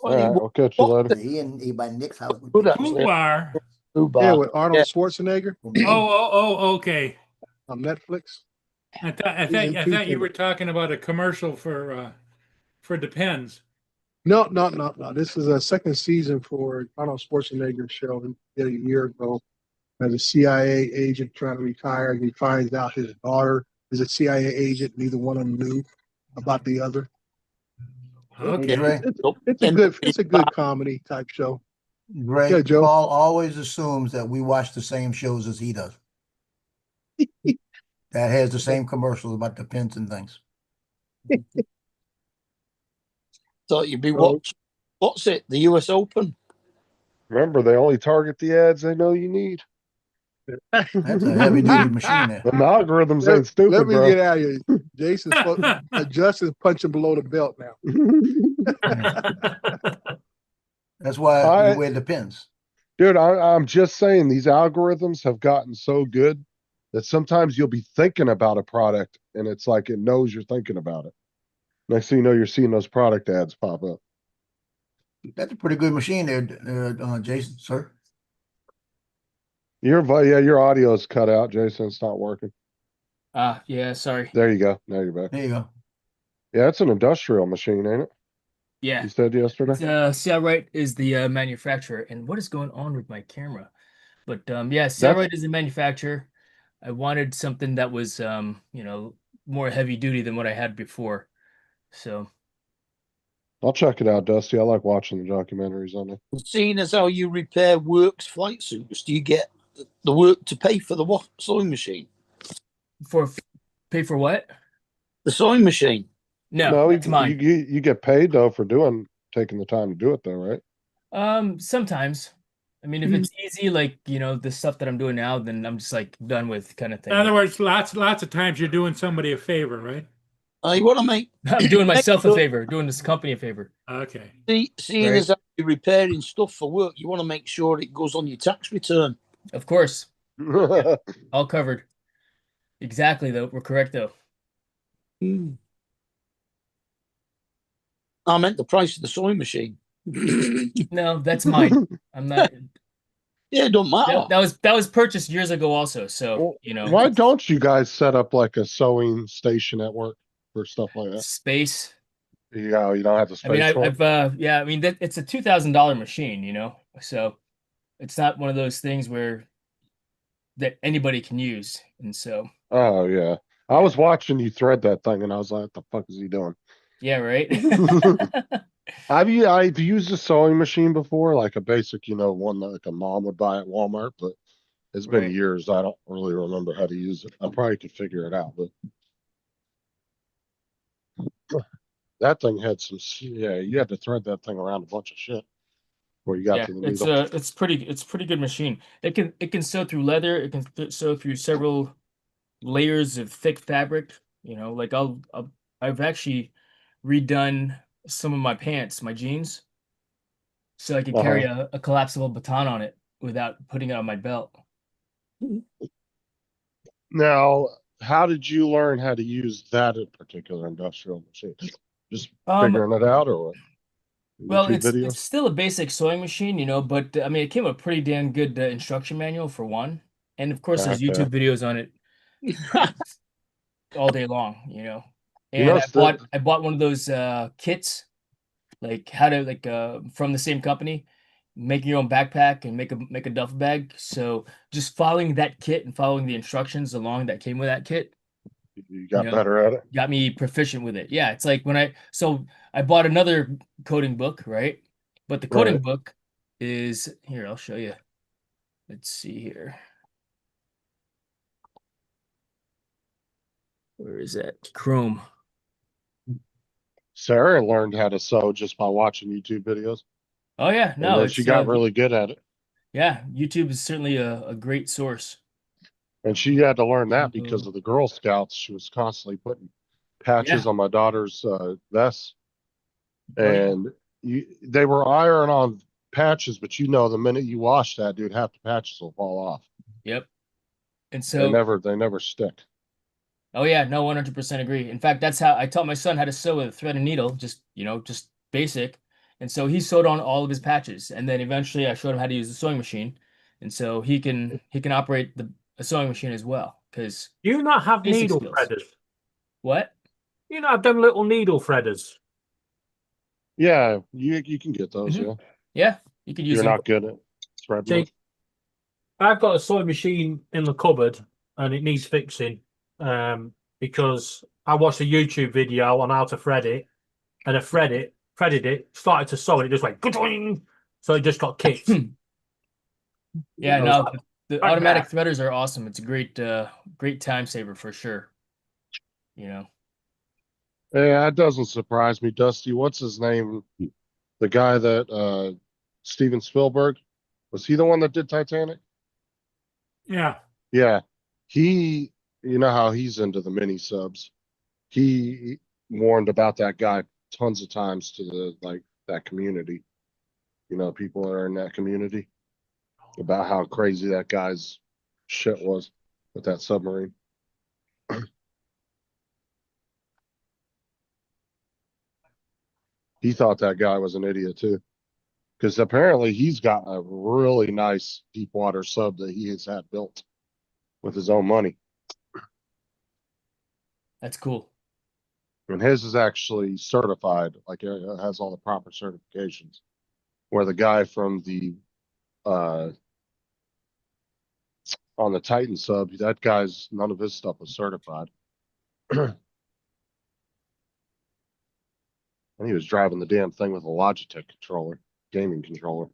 All right, I'll catch you later. He by Nick's house. Good actually. Bar. Yeah, Fubar. with Arnold Schwarzenegger Oh, okay. on Netflix. I thought Season two you came were talking about a commercial for Depends. No. This is a second season for Arnold Schwarzenegger show he did a year ago as a CIA agent trying to retire. And he finds out his daughter is a CIA agent. Neither one of them knew about the other. Okay. Dre, It's a good comedy type show. Dre, Yeah, Joe. Paul always assumes that we watch the same shows as he does. That has the same commercials about the pins and things. Thought you'd be watching. What's it? The US Open? Remember, they only target the ads they know you need. That's a heavy duty machine there. The algorithms ain't stupid, Let me bro. get out of here. Justin's punching below the belt now. That's why you wear the pins. Dude, I'm just saying these algorithms have gotten so good that sometimes you'll be thinking about a product and it's like it knows you're thinking about it. Next thing you know, you're seeing those product ads pop up. That's a pretty good machine there, Jason, sir. Your audio is cut out, Jason. It's not working. Yeah, sorry. There you go. Now you're back. There you go. Yeah, it's an industrial machine, ain't it? Yeah. You said yesterday? Cialrite is the manufacturer. And what is going on with my camera? But yeah, Cialrite is the manufacturer. I wanted something that was more heavy duty than what I had before. So I'll check it out, Dusty. I like watching the documentaries on it. Seeing as how you repair Works flight suits, do you get the work to pay for the sewing machine? Pay for what? The sewing machine. No, it's mine. You get paid though for taking the time to do it though, right? Sometimes. I mean, if it's easy, like the stuff that I'm doing now, then I'm just like done with kind of thing. In other words, lots of times you're doing somebody a favor, right? You want to make? I'm doing myself a favor, doing this company a favor. Okay. Seeing as how you're repairing stuff for work, you want to make sure it goes on your tax return. Of course. Yeah, all covered. Exactly, though. We're correct, though. I meant the price of the sewing machine. No, that's mine. I'm not. Yeah, it don't matter. That was purchased years ago, also. So Why don't you guys set up like a sewing station at work for stuff like that? Space. You don't have the space. I mean, it's a $2,000 machine, so it's not one of those things that anybody can use, and so. Oh yeah, I was watching you thread that thing, and I was like, "What the fuck is he doing?" Yeah, right. I've used a sewing machine before, like a basic, one that like a mom would buy at Walmart, but it's been years. I don't really remember how to use it. I probably could figure it out, but that thing had some. Yeah, you had to thread that thing around a bunch of shit before you got to the needle. It's pretty good machine. It can sew through leather. It can sew through several layers of thick fabric. Like I've actually redone some of my pants, my jeans, so I could carry a collapsible baton on it without putting it on my belt. Now, how did you learn how to use that particular industrial machine? Just figuring it out, or what? Well, it's still a basic sewing machine, but I mean, it came with a pretty damn good instruction manual for one, and of course, there's YouTube videos on it all day long, And I bought one of those kits, like how to from the same company, make your own backpack and make a duffel bag. So just following that kit and following the instructions along that came with that kit, you got better at it. Got me proficient with it. Yeah, it's like I bought another coding book, right? But the coding book is here. I'll show you. Let's see here. Where is that? Chrome. Sarah learned how to sew just by watching YouTube videos. Oh yeah, And no, then she got really good at it. yeah. YouTube is certainly a great source. And she had to learn that because of the Girl Scouts. She was constantly putting patches Yeah. on my daughter's vests. Oh, yeah. And they were iron on patches, but you know, the minute you wash that, dude, half the patches will fall off. Yep. And They so, never stick. oh yeah, no, 100% agree. In fact, that's how I taught my son how to sew with a thread and needle, just just basic. And so he sewed on all of his patches, and then eventually I showed him how to use the sewing machine, and so he can operate a sewing machine as well. Because You not have basic needle skills. threaders. What? You not have them little needle threaders. Yeah, you can get those, yeah. Yeah, you could use You're them. not good at threading. See, I've got a sewing machine in the cupboard and it needs fixing because I watched a YouTube video on how to thread it and I threaded it, started to sew and it just went ka-doing! So it just got kicked. Yeah, So no, it's the like automatic that. threaders are awesome. It's a great time saver for sure. Yeah, that doesn't surprise me, Dusty. What's his name? The guy that Steven Spielberg, was he the one that did Titanic? Yeah. Yeah. You know how he's into the mini subs. He warned about that guy tons of times to that community. You know, people that are in that community about how crazy that guy's shit was with that submarine. He thought that guy was an idiot too. Because apparently he's got a really nice deep water sub that he has had built with his own money. That's cool. And his is actually certified, like it has all the proper certifications. Where the guy from the on the Titan sub, that guy's none of his stuff was certified. And he was driving the damn thing with a Logitech controller, gaming controller.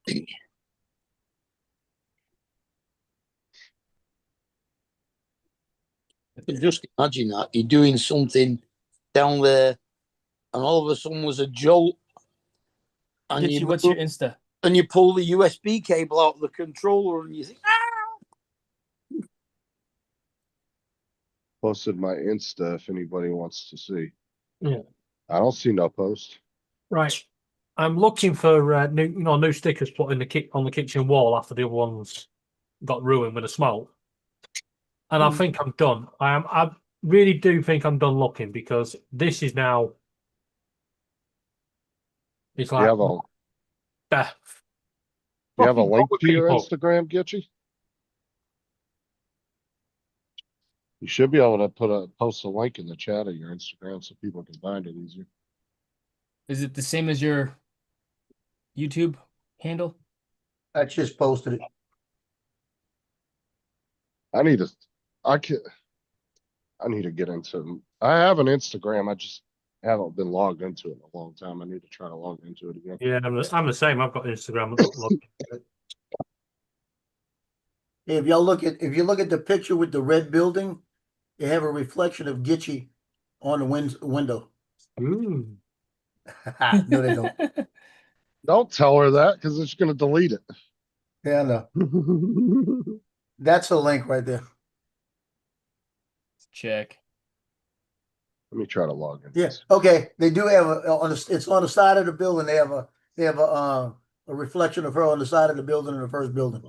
I can just imagine that you're doing something down there, and all of a sudden was a jolt, and Gitchy, what's your Insta? And you pull the USB cable out of the controller, and you think, Posted my Insta if anybody wants to see. Yeah. I don't see no post. Right. I'm looking for new stickers put in on the kitchen wall after the other ones got ruined with the smoke. And I think I'm done. I really do think I'm done looking because this is now. It's like You have a fucking link with to your people. Instagram, Gitchy? You should be able to post a link in the chat of your Instagram so people can find it easier. Is it the same as your YouTube handle? I just posted it. I need to get into. I have an Instagram. I just haven't been logged into it in a long time. I need to try to log into it again. Yeah, I'm the same. I've got Instagram. Look. If you look at the picture with the red building, you have a reflection of Gitchy on the window. Ooh. No, they don't. Don't tell her that because it's going to delete it. Yeah, I know. That's a link right there. Check. Let me try to log in. Yeah. Okay. They do have it's on the side of the building. They have a reflection of her on the side of the building in the first building.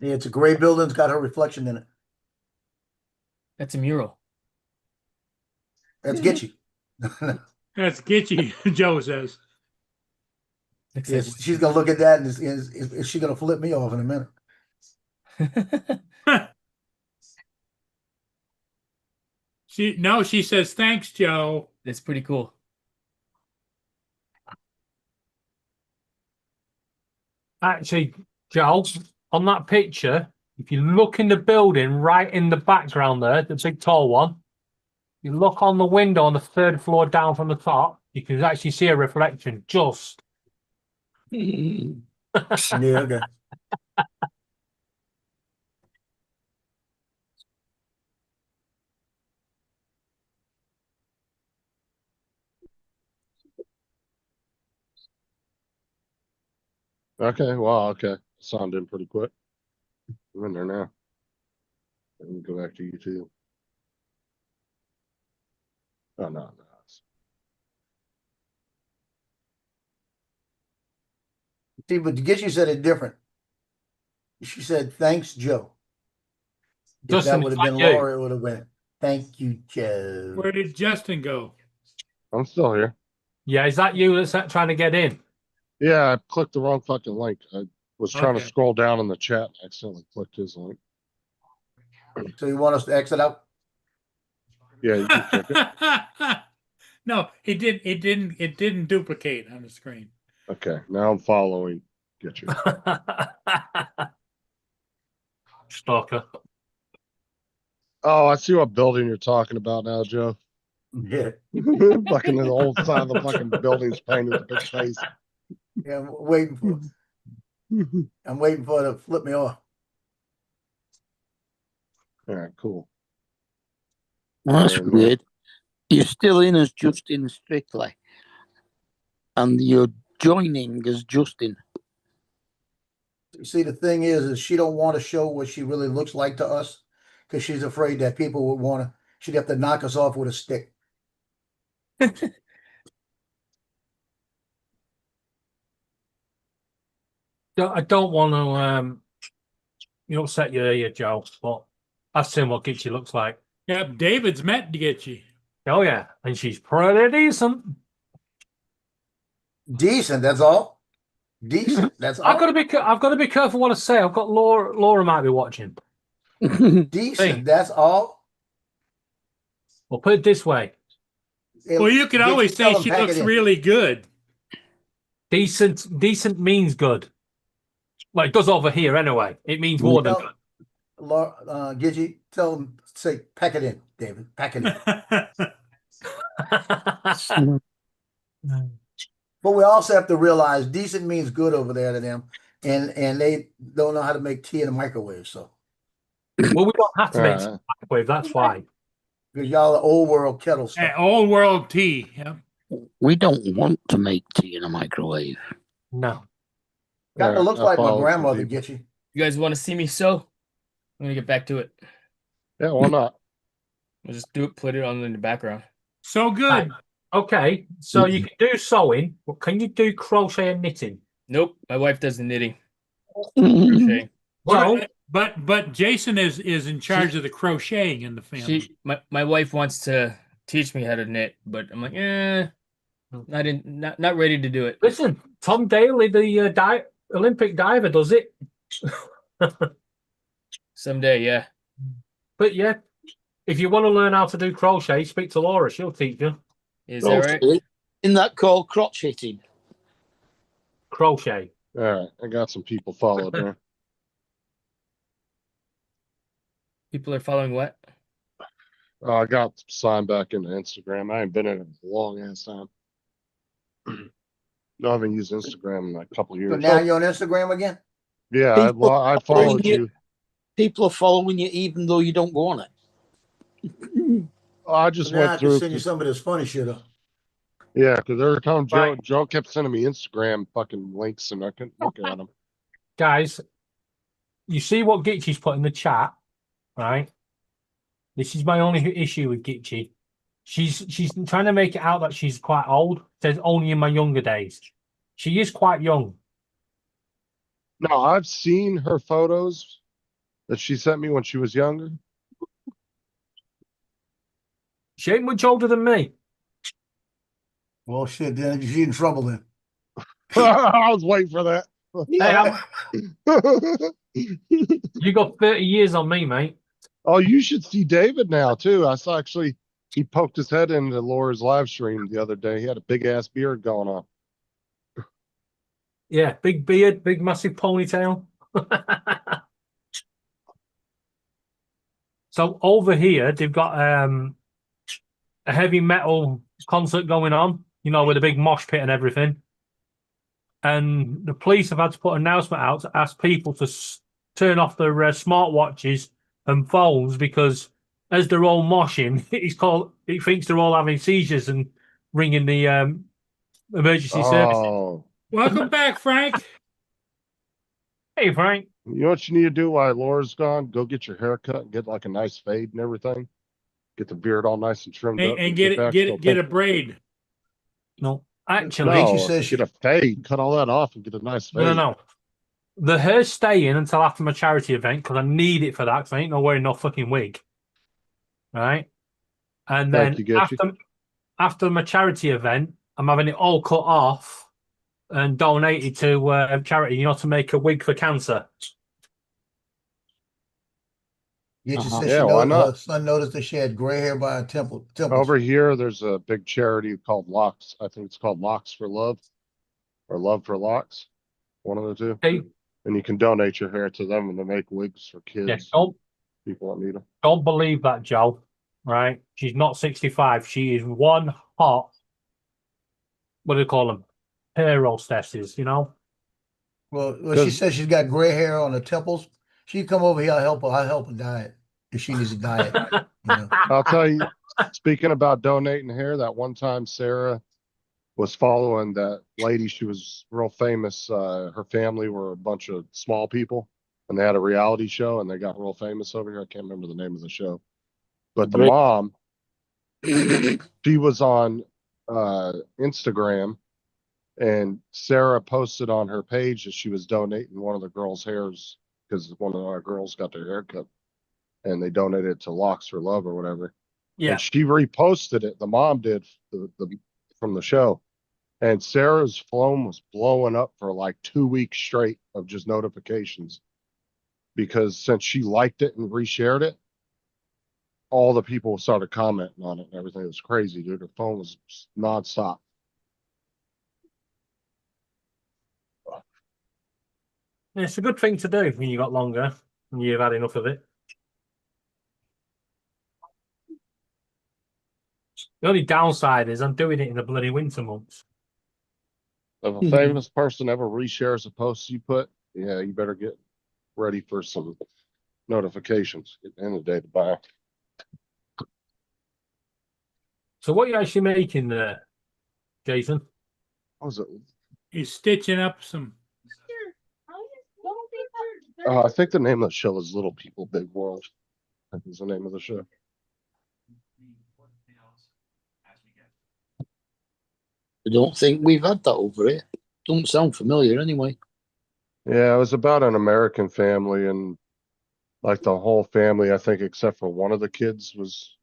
Yeah, it's a gray building. It's got her reflection in it. That's a mural. That's Gitchy. That's Gitchy, Joe says. Yes, she's gonna look at that and is she gonna flip me off in a minute? She says, thanks, Joe. That's pretty cool. Actually, Joel, on that picture, if you look in the building right in the background there, the big tall one, you look on the window on the third floor down from the top, you can actually see a reflection just. Yeah, okay. Okay, wow, okay. Sound in pretty quick. I'm in there now. Let me go back to YouTube. Oh, no. See, but Gitchy said it different. She said, thanks, Joe. If Justin, that would have it's been like you. Laura, it would have went, thank you, Joe. Where did Justin go? I'm still here. Yeah, is that you that's trying to get in? Yeah, I clicked the wrong fucking link. I was trying to Okay. scroll down in the chat and accidentally clicked his link. So you want us to exit out? Yeah, you can click it. No, it didn't duplicate on the screen. Okay, now I'm following. Get you. Stalker. Oh, I see what building you're talking about now, Joe. Yeah. Fucking the old side of the fucking building's painted with a big face. Yeah, I'm waiting for it to flip me off. All right, cool. That's Very nice. weird. You're still in as Justin Strictly. And you're joining as Justin. You see, the thing is she don't want to show what she really looks like to us because she's afraid that people would want to, she'd have to knock us off with a stick. I don't want to upset you here, Joe, but I've seen what Gitchy looks like. Yep, David's met Gitchy. Oh yeah, and she's pretty decent. Decent, that's all. Decent, that's all. I've got to be careful what I say. I've got Laura might be watching. Decent, that's all. Well, put it this way. Well, you could always say she looks really good. Decent means good. Well, it does over here anyway. It means more than good. Laura, Gidgy, tell him, say, pack it in, David. Pack it in. But we also have to realize decent means good over there to them, and they don't know how to make tea in a microwave. So, well, we don't have to make a microwave. That's why. Because y'all are old world kettle stuff. Old world tea. Yeah. We don't want to make tea in a microwave. No. Kind of looks like my grandmother, Gitchy. You guys want to see me sew? I'm gonna get back to it. Yeah, why not? I'll just do it. Put it on in the background. So good. Right. Okay, so you can do sewing, but can you do crochet and knitting? Nope, my wife does the knitting. Crochet. Well, but Jason is in charge of the crocheting in the family. My wife wants to teach me how to knit, but I'm like, not ready to do it. Listen, Tom Daly, the Olympic diver, does it. Someday, yeah. But yeah, if you want to learn how to do crochet, speak to Laura. She'll teach you. Is that right? Isn't that called crotch hitting? Crochet. All right, I got some people followed there. People are following what? I got signed back into Instagram. I ain't been in it a long ass time. No, I haven't used Instagram in a couple of years. So now you're on Instagram again? Yeah, I followed you. People are following you even though you don't go on it. I just Now I went can through. send you some of this funny shit up. Yeah, because every time Joe kept sending me Instagram fucking links and I couldn't look at them. Guys, you see what Gitchy's put in the chat, right? This is my only issue with Gitchy. She's trying to make it out that she's quite old. Says only in my younger days. She is quite young. No, I've seen her photos that she sent me when she was younger. She ain't much older than me. Well, shit, then she's in trouble then. I was waiting for that. Hey, you got 30 years on me, mate. Oh, you should see David now too. I saw actually He poked his head into Laura's live stream the other day. He had a big ass beard going on. Yeah, big beard, big massive ponytail. So over here they've got a heavy metal concert going on, you know, with a big mosh pit and everything. And the police have had to put an announcement out to ask people to turn off their smartwatches and phones because as they're all moshing, he thinks they're all having seizures and ringing the emergency service. Oh, Welcome back, Frank. Hey, Frank. you know what you need to do while Laura's gone? Go get your hair cut and get like a nice fade and everything. Get the beard all nice and trimmed up. And get back, get a braid. No, actually, No, she says get a fade. Cut all that off and get a nice fade. no. The hair's staying until after my charity event because I need it for that because I ain't no wearing no fucking wig. Right? And then Thank you, after my charity event, I'm having it all cut off and donated to charity, you know, to make a wig for cancer. Yeah, she Uh-huh. said Yeah, she why noticed, not? her son noticed that she had gray hair by her temples. Over here, there's a big charity called Locks. I think it's called Locks for Love or Love for Locks. One of the two. Okay. And you can donate your hair to them and they make wigs for kids. Yeah, People that need them. don't believe that, Joe. Right? She's not 65. She is one hot, what do you call them? Hair hostesses, you know? Well, she says she's got gray hair on her temples. She come over here, I'll help her. I'll help her diet if she needs a diet. You know. I'll tell you, speaking about donating hair, that one time Sarah was following that lady. She was real famous. Her family were a bunch of small people and they had a reality show and they got real famous over here. I can't remember the name of the show, but the mom, she was on Instagram and Sarah posted on her page that she was donating one of the girls' hairs because one of our girls got their hair cut and they donated it to Locks for Love or whatever. Yeah. And she reposted it. The mom did from the show. And Sarah's phone was blowing up for like 2 weeks straight of just notifications. Because since she liked it and reshared it, all the people started commenting on it and everything. It was crazy, dude. Her phone was nonstop. It's a good thing to do when you got longer and you've had enough of it. The only downside is I'm doing it in the bloody winter months. If a famous person ever reshares a post you put, yeah, you better get ready for some notifications. At the end of the day, to buy. So what are you actually making there, Jason? What was it? He's stitching up some. I think the name of the show is Little People, Big World. I think is the name of the show. I don't think we've had that over here. Don't sound familiar anyway. Yeah, it was about an American family and like the whole family, I think, except for one of the kids was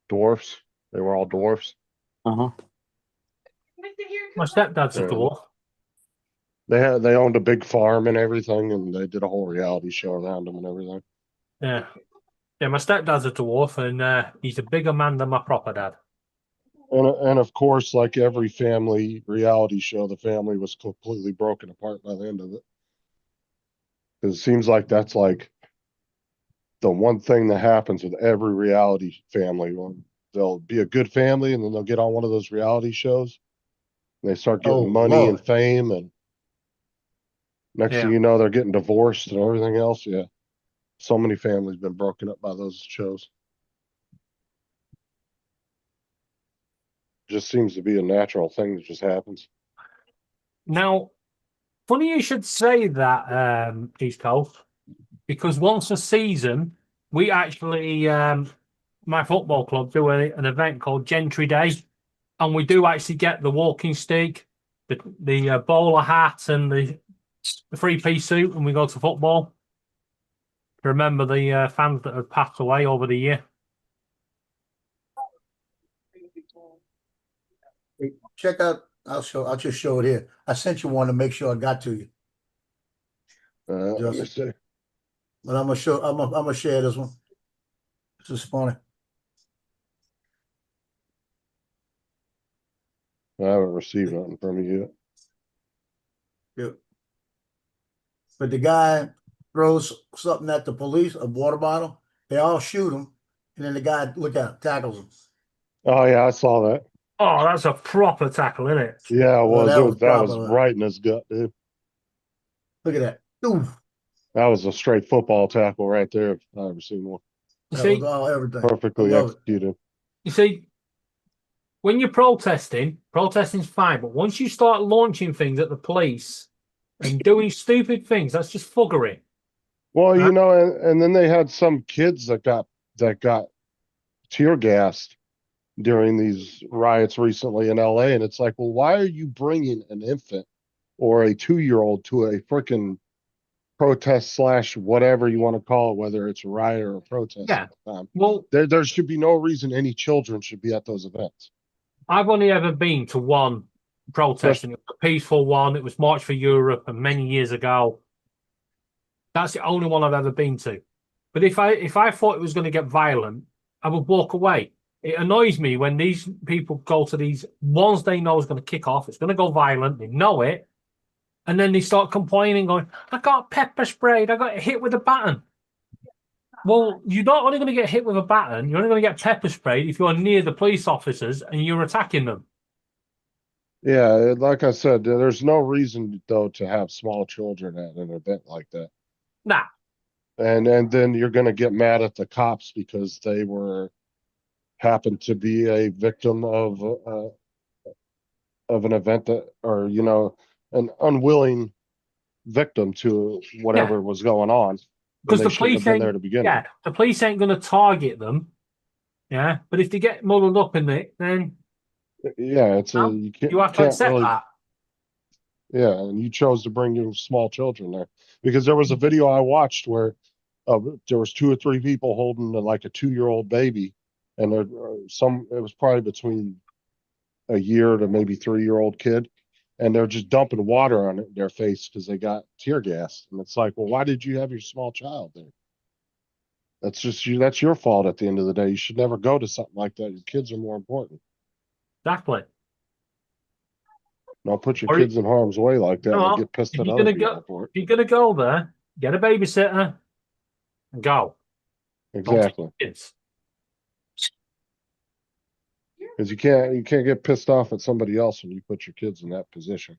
dwarfs. They were all dwarfs. Uh-huh. My stepdad's a dwarf. They owned a big farm and everything, and they did a whole reality show around them and everything. Yeah. Yeah, my stepdad's a dwarf, and he's a bigger man than my proper dad. And of course, like every family reality show, the family was completely broken apart by the end of it. Because it seems like that's like the one thing that happens with every reality family. They'll be a good family, and then they'll get on one of those reality shows, and they start getting money and fame, and next thing you know, they're getting divorced and everything else. Yeah. So many families been broken up by those shows. Just seems to be a natural thing that just happens. Now, funny you should say that, East Coast, because once a season, we actually, my football club do an event called Gentry Day, and we do actually get the walking stick, the bowler hat, and the three-piece suit, and we go to football to remember the fans that have passed away over the year. Check out. I'll just show it here. I sent you one to make sure I got to you. Let me see. But I'm gonna share this one. This is funny. I haven't received nothing from you yet. Yeah. But the guy throws something at the police, a water bottle, they all shoot him, and then the guy, look at him, tackles him. Oh yeah, I saw that. Oh, that's a proper tackle, isn't it? Yeah, it Well, was. that It was was that was proper. right in his gut, dude. Look at that. Oof. That was a straight football tackle right there. If I ever seen one. You That see, was all everything. I Perfectly love it. executed. you see, when you're protesting's fine, but once you start launching things at the police and doing stupid things, that's just fuggery. Well, Huh? you know, and then they had some kids that got tear gassed during these riots recently in LA, and it's like, well, why are you bringing an infant or a 2-year-old to a freaking protest slash whatever you want to call it, whether it's a riot or a protest Yeah. at the time? Well, There should be no reason any children should be at those events. I've only ever been to one protest, and it was a peaceful one. It was March for Europe, and many years ago. That's the only one I've ever been to. But if I thought it was going to get violent, I would walk away. It annoys me when these people go to these ones they know is going to kick off. It's going to go violent. They know it, and then they start complaining, going, "I got pepper sprayed. I got hit with a baton." Well, you're not only going to get hit with a baton. You're only going to get pepper sprayed if you're near the police officers and you're attacking them. Yeah, like I said, there's no reason though to have small children at an event like that. Nah. And then you're going to get mad at the cops because they happened to be a victim of an event that, or you know, an unwilling victim to whatever was going on. Because the they shouldn't have police been ain't there to begin yeah, with. the police ain't going to target them. Yeah, but if they get muddled up in it, then Yeah, it's no, you can't you have to can't accept really. that. Yeah, and you chose to bring your small children there because there was a video I watched where there was 2 or 3 people holding like a 2-year-old baby, and there it was probably between a year to maybe 3-year-old kid, and they're just dumping water on their face because they got tear gas, and it's like, well, why did you have your small child there? That's just you. That's your fault at the end of the day. You should never go to something like that. Your kids are more important. Exactly. Don't put your Or kids in harm's way like that and get pissed if at you're other gonna people go, for it. if you're gonna go there, get a babysitter and go. Don't take Exactly. kids. Because you can't get pissed off at somebody else when you put your kids in that position,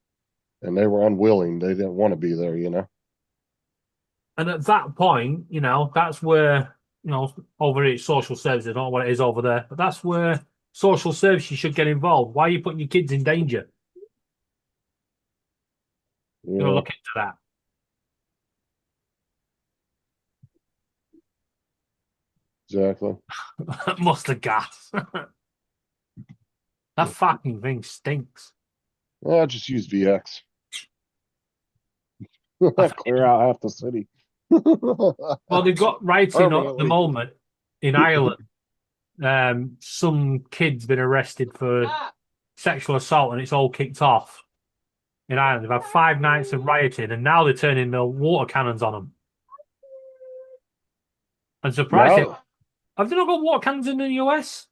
and they were unwilling. They didn't want to be there, you know. And at that point, you know, that's where, you know, over here it's social services, I don't know what it is over there, but that's where social services should get involved. Why are you putting your kids in danger? Yeah. Gonna look into that. Exactly. Mustard gas. That fucking thing stinks. Yeah, just use VX. Clear out half the city. Well, they've got writing at the Permanently. moment in Ireland. Some kid's been arrested for sexual assault, and it's all kicked off in Ireland. They've had 5 nights of rioting, and now they're turning the water cannons on them. And surprisingly, have they not got water cannons in the US?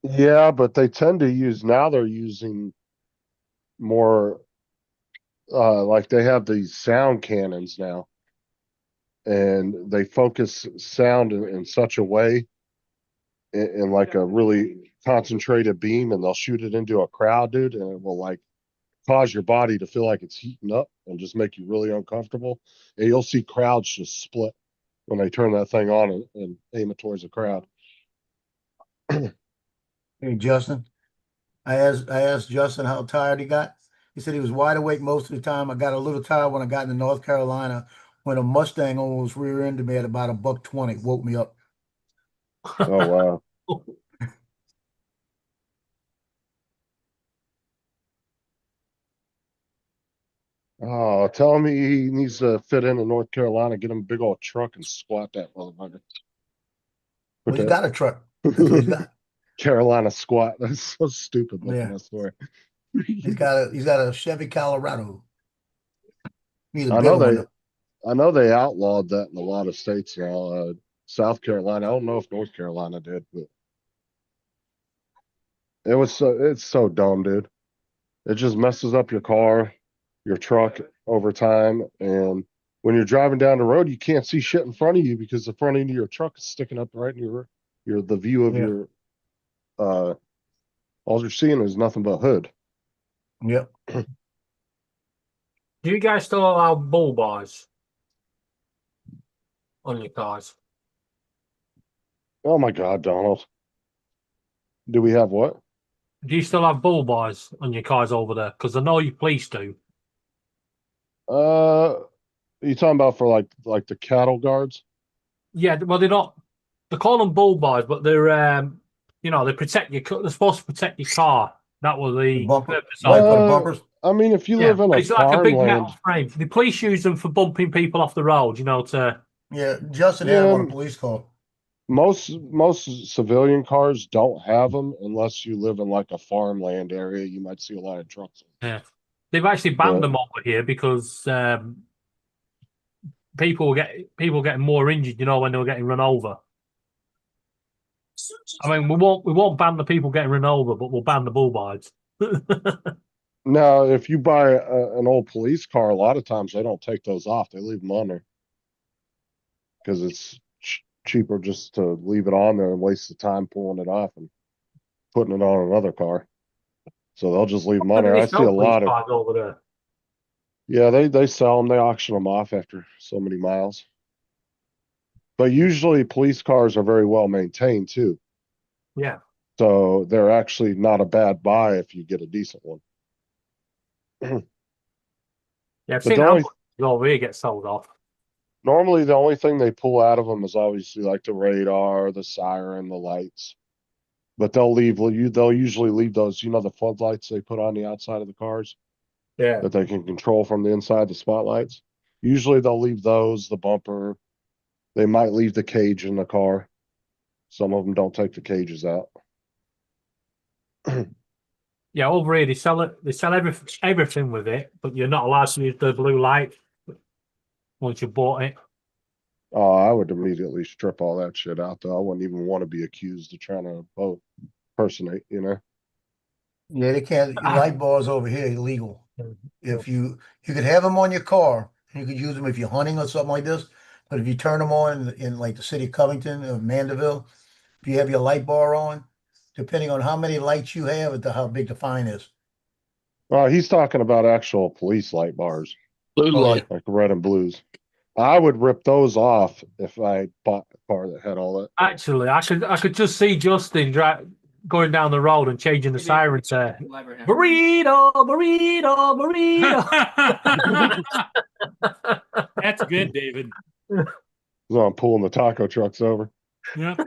Yeah, but they tend to use now. They're using more like they have these sound cannons now, and they focus sound in such a way in like a really concentrated beam, and they'll shoot it into a crowd, dude, and it will like cause your body to feel like it's heating up and just make you really uncomfortable. And you'll see crowds just split when they turn that thing on and aim it towards a crowd. Hey, Justin, I asked Justin how tired he got. He said he was wide awake most of the time. I got a little tired when I got into North Carolina when a Mustang almost rear-ended me at about $120. Woke me up. Oh, wow. Oh, tell him he needs to fit into North Carolina, get him a big old truck and squat that motherfucker. Well, he's got a truck. That's what he's got. Carolina squat. That's so stupid looking, Yeah. I swear. He's got a Chevy Colorado. He's a I bigger know one, they they outlawed that in a lot of states now. South Carolina, I don't know if North Carolina did, but it's so dumb, dude. It just messes up your car, your truck over time. And when you're driving down the road, you can't see shit in front of you because the front end of your truck is sticking up right in your the view of Yeah. your all you're seeing is nothing but hood. Yep. Do you guys still allow bull bars on your cars? Oh my God, Donald. Do we have what? Do you still have bull bars on your cars over there? Because I know your police do. You talking about for like the cattle guards? Yeah, well, they're not. They call them bull bars, but they're they protect your. They're supposed to protect your car. That was the Bumper. purpose Right, of for the it. bumpers. I mean, if you Yeah, live in but a it's like a big metal farmland, frame. The police use them for bumping people off the road. To Yeah, Justin had Yeah, one a police car. most civilian cars don't have them unless you live in like a farmland area. You might see a lot of trucks. yeah, they've actually banned But them over here because people getting more injured. When they were getting run over. I mean, we won't ban the people getting run over, but we'll ban the bull bars. now, if you buy an old police car, a lot of times they don't take those off. They leave them on there because it's cheaper just to leave it on there and waste the time pulling it off and putting it on another car. So they'll just leave them on there. I see a lot of cars over there. Yeah, they sell them. They auction them off after so many miles. But usually police cars are very well maintained too. Yeah. So they're actually not a bad buy if you get a decent one. Yeah, I've But seen the how only, much over here get sold off. normally the only thing they pull out of them is obviously like the radar, the siren, the lights. But they'll usually leave those, the floodlights they put on the outside of the cars Yeah. that they can control from the inside, the spotlights. Usually they'll leave those, the bumper. They might leave the cage in the car. Some of them don't take the cages out. Yeah, over here they sell it. They sell everything with it, but you're not allowed to use the blue light once you bought it. Oh, I would immediately strip all that shit out though. I wouldn't even want to be accused of trying to impersonate, Yeah, they can't. Light bars over here illegal. If you could have them on your car, and you could use them if you're hunting or something like this. But if you turn them on in like the city of Covington or Mandeville, if you have your light bar on, depending on how many lights you have, to how big the fine is. He's talking about actual police light bars, Blue light. like red and blues. I would rip those off if I bought a car that had all that. Actually, I could just see Justin going down the road and changing the siren to burrito, burrito, burrito. That's good, David. So I'm pulling the taco trucks over. Yep.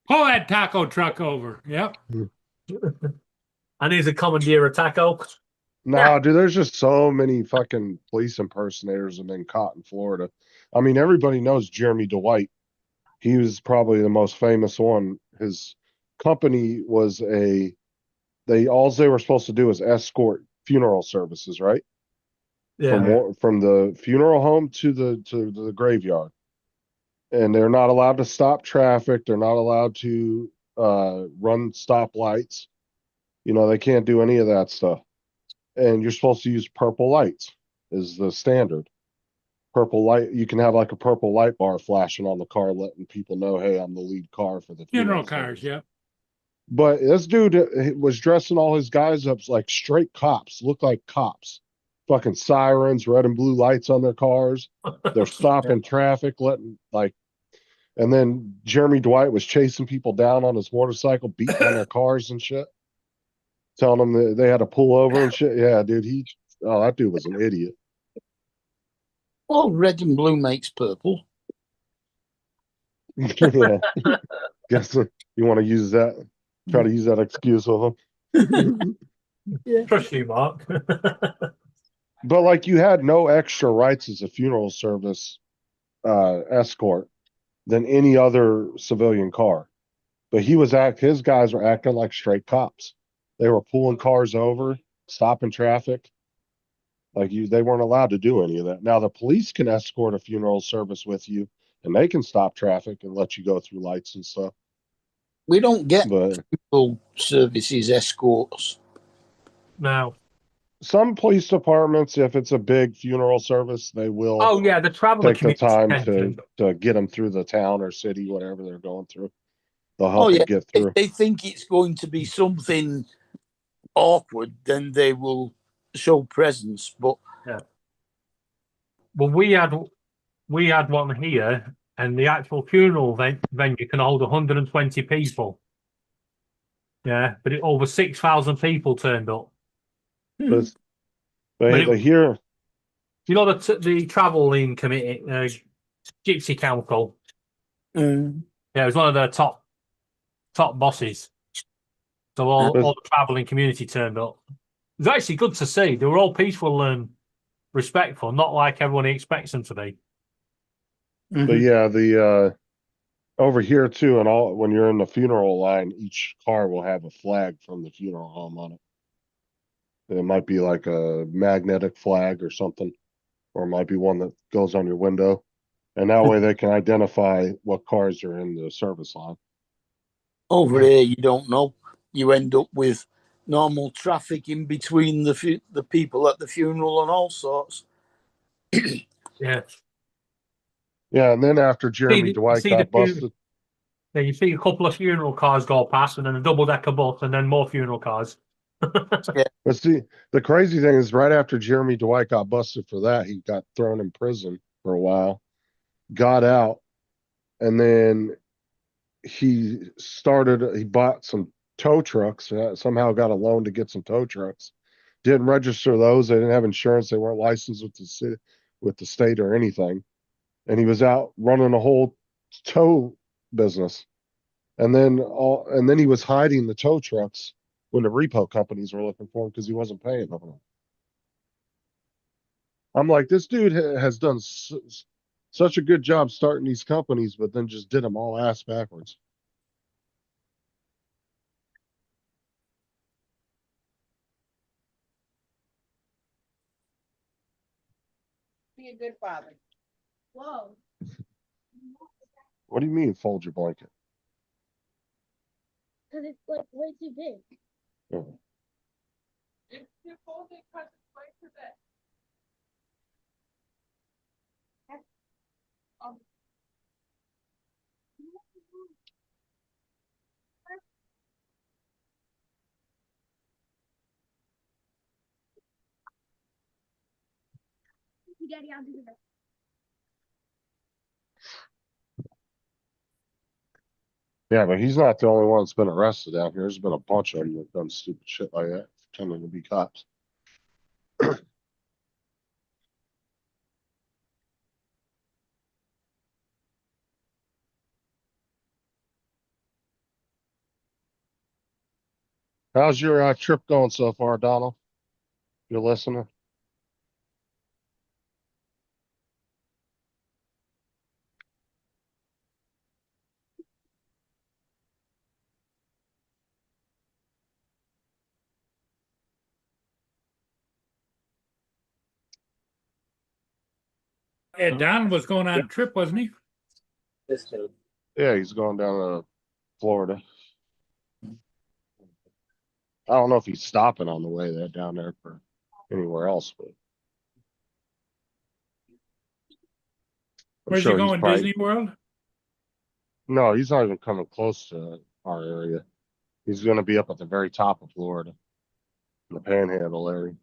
Pull that taco truck over. Yep. I need to commandeer a taco. No, dude, there's just so many fucking police impersonators have been caught in Florida. I mean, everybody knows Jeremy Dwight. He was probably the most famous one. His company was all they were supposed to do is escort funeral services, right? Yeah. From the funeral home to the graveyard. And they're not allowed to stop traffic. They're not allowed to run stoplights. They can't do any of that stuff. And you're supposed to use purple lights is the standard. Purple light, you can have like a purple light bar flashing on the car, letting people know, hey, I'm the lead car for the Funeral cars, yep. But this dude was dressing all his guys up like straight cops, look like cops. Fucking sirens, red and blue lights on their cars. They're stopping traffic, and then Jeremy Dwight was chasing people down on his motorcycle, beating on their cars and shit. Telling them that they had to pull over and shit. Yeah, dude, that dude was an idiot. Well, red and blue makes purple. Yeah. Guess you want to use that, try to use that excuse with them. Yeah. Trust you, Mark. But like you had no extra rights as a funeral service escort than any other civilian car. But his guys were acting like straight cops. They were pulling cars over, stopping traffic. They weren't allowed to do any of that. Now the police can escort a funeral service with you, and they can stop traffic and let you go through lights and stuff. We don't get But funeral services escorts. No. Some police departments, if it's a big funeral service, they will Oh yeah, the traveling take the community time tend to get them through the town or city, whatever they're going through. They'll help Oh them yeah, get if through. they think it's going to be something awkward, then they will show presence. But Yeah. Well, we had one here, and the actual funeral venue can hold 120 people. Yeah, but over 6,000 people turned up. But But it, here, you know the traveling committee, Gypsy Council. Yeah, it was one of their top bosses. So all the traveling community turned up. It was actually good to see. They were all peaceful and respectful, not like everyone expects them to be. but yeah, the over here too, and all when you're in the funeral line, each car will have a flag from the funeral home on it. It might be like a magnetic flag or something, or it might be one that goes on your window, and that way they can identify what cars are in the service line. over here, you don't know. You end up with normal traffic in between the people at the funeral and all sorts. Yeah. Yeah, and then after Jeremy Dwight got busted, yeah, you see a couple of funeral cars go past, and then a double-decker bus, and then more funeral cars. Yeah. But see, the crazy thing is, right after Jeremy Dwight got busted for that, he got thrown in prison for a while, got out, and then he bought some tow trucks, somehow got a loan to get some tow trucks. Didn't register those. They didn't have insurance. They weren't licensed with the city, with the state or anything. And he was out running a whole tow business. And then he was hiding the tow trucks when the repo companies were looking for him because he wasn't paying them. I'm like, this dude has done such a good job starting these companies, but then just did them all ass backwards. Be a good father. Whoa. What do you mean, fold your blanket? Because it's like way too big. Oh. If you fold it because it's way too big. Daddy, I'll do the rest. Yeah, but he's not the only one that's been arrested out here. There's been a bunch of them that done stupid shit like that, pretending to be cops. How's your trip going so far, Donald? You're listening? Yeah, Don was going on a trip, wasn't he? Yeah, he's going down to Florida. I don't know if he's stopping on the way there down there for anywhere else, but Where's he going? Disney World? No, he's not even coming close to our area. He's going to be up at the very top of Florida, in the Panhandle area.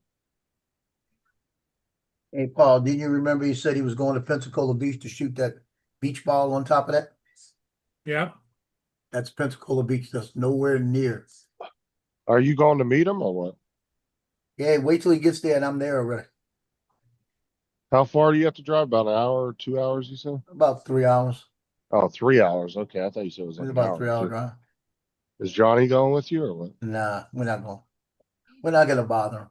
Hey, Paul, didn't you remember he said he was going to Pensacola Beach to shoot that beach ball on top of that? Yeah. That's Pensacola Beach. That's nowhere near. Are you going to meet him or what? Yeah, wait till he gets there and I'm there already. How far do you have to drive? About an hour or 2 hours, you said? About 3 hours. Oh, 3 hours. Okay, I thought you said it was like It's an about hour a 3 or hour two. drive. Is Johnny going with you or what? Nah, we're not going. We're not gonna bother him.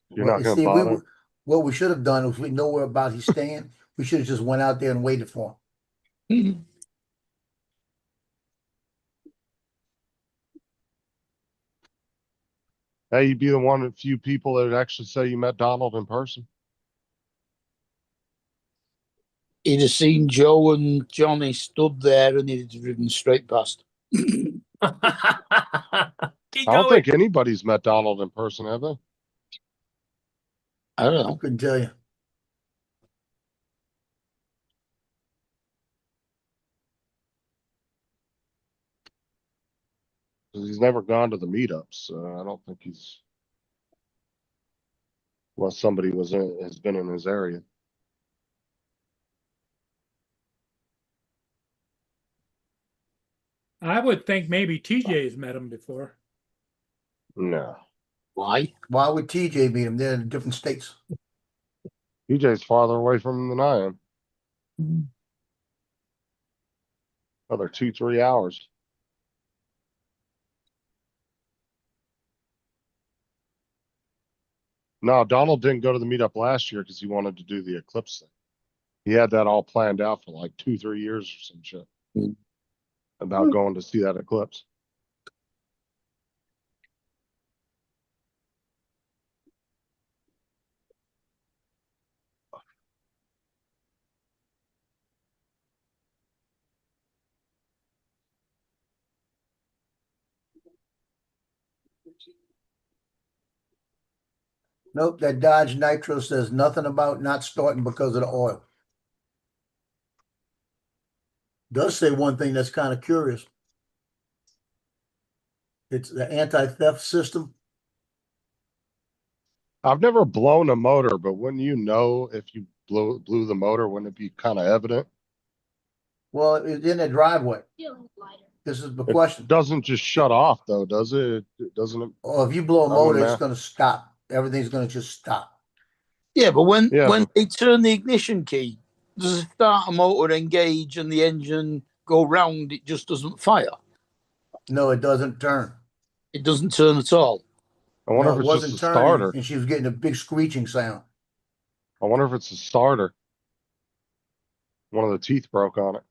You're not going to See, bother? what we should have done is we know where about he's staying. We should have just went out there and waited for him. Hey, you'd be the one of the few people that would actually say you met Donald in person. He'd have seen Joe and Johnny stood there and he'd have driven straight past. Keep I don't going. think anybody's met Donald in person, have they? I don't I know. couldn't tell you. Because he's never gone to the meetups. I don't think he's, unless somebody has been in his area. I would think maybe TJ's met him before. No. Why? Why would TJ meet him? They're in different states. TJ's farther away from him than I am. Another 2-3 hours. No, Donald didn't go to the meetup last year because he wanted to do the eclipse thing. He had that all planned out for like 2-3 years or some shit about going to see that eclipse. Nope, that Dodge Nitro says nothing about not starting because of the oil. Does say one thing that's kind of curious. It's the anti-theft system. I've never blown a motor, but wouldn't you know if you blew the motor? Wouldn't it be kind of evident? Well, it's in the driveway. This is the It question. doesn't just shut off though, does it? It doesn't. Or if you blow a I motor, wouldn't it's going to stop. Everything's going to just stop. Yeah, but when Yeah, when but- they turn the ignition key, does the starter motor engage and the engine go round? It just doesn't fire. No, it doesn't turn. It doesn't turn at all. I wonder No, if it it's wasn't just a turning, starter. and she was getting a big screeching sound. I wonder if it's a starter. One of the teeth broke on it.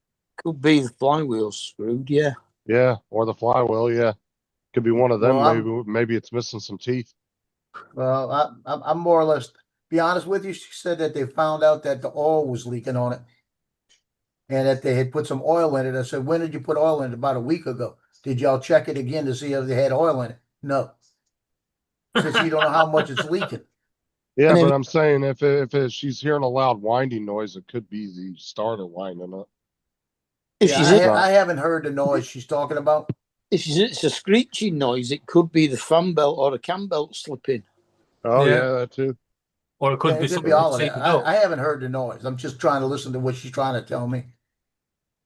Could be the flywheel's screwed. Yeah. Yeah, or the flywheel. Yeah, could be one of them. Well, maybe it's missing some teeth. Well, I'm more or less, be honest with you, she said that they found out that the oil was leaking on it and that they had put some oil in it. I said, when did you put oil in it? About a week ago. Did y'all check it again to see if they had oil in it? No. Since you don't know how much it's leaking. Yeah, And but then- I'm saying if she's hearing a loud winding noise, it could be the starter winding up. If Yeah, she's I haven't heard the noise she's talking about. it's a screeching noise, it could be the fan belt or the cam belt slipping. Oh Yeah. yeah, that too. Or it could Yeah, be it could something be all of that's that. heated up. I haven't heard the noise. I'm just trying to listen to what she's trying to tell me.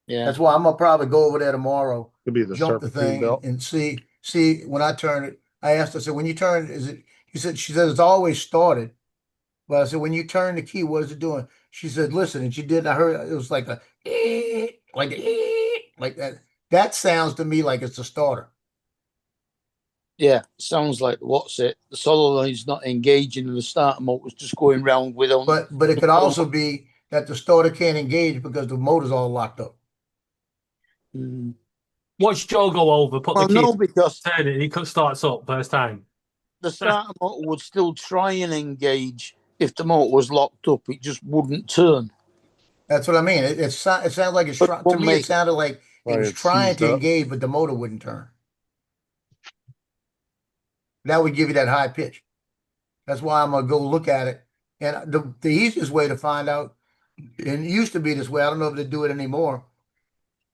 Yeah. That's why I'm gonna probably go over there tomorrow, Could be the jump the serpentine thing belt. and see when I turn it. I asked her, I said, when you turn it, is it, she said it's always started. But I said, when you turn the key, what is it doing? She said, listen, and she did. I heard it was like a like that. That sounds to me like it's a starter. Yeah, sounds like what's it? The solenoid's not engaging and the starter motor's just going round with on. But it could also be that the starter can't engage because the motor's all locked up. Mm. Watch Joe go over, put Well, the key, no, because turn it, and he starts up first time. the starter motor would still try and engage if the motor was locked up. It just wouldn't turn. That's what I mean. It sounds like it's But to me. make- It sounded like it Like was it's trying seized to up. engage, but the motor wouldn't turn. That would give you that high pitch. That's why I'm gonna go look at it. And the easiest way to find out, and it used to be this way. I don't know if they do it anymore.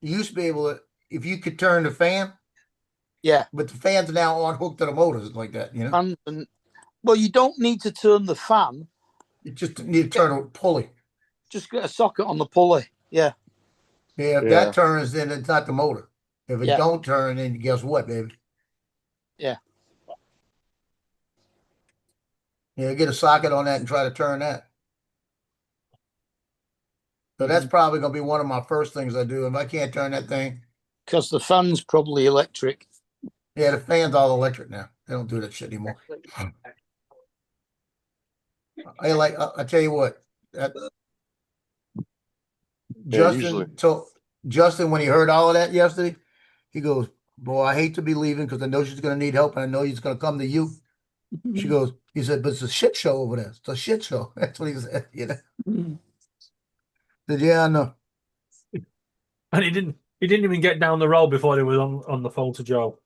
You used to be able to, if you could turn the fan, Yeah, but the fan's now on hooked to the motors like that. You know, and well, you don't need to turn the fan. you just need to turn a pulley. Just get a socket on the pulley. Yeah, Yeah, if Yeah. that turns, then it's not the motor. If it Yeah. don't turn, then guess what, baby? Yeah. Yeah, get a socket on that and try to turn that. So that's probably gonna be one of my first things I do. If I can't turn that thing, because the fan's probably electric. yeah, the fan's all electric now. They don't do that shit anymore. I tell you what, that usually. Justin, when he heard all of that yesterday, he goes, "Boy, I hate to be leaving because I know she's gonna need help and I know he's gonna come to you." She goes, he said, "But it's a shit show over there. It's a shit show." That's what he said. You know. Mhm. Said, "Yeah, I know." And he didn't. He didn't even get down the road before he was on the phone to Joe.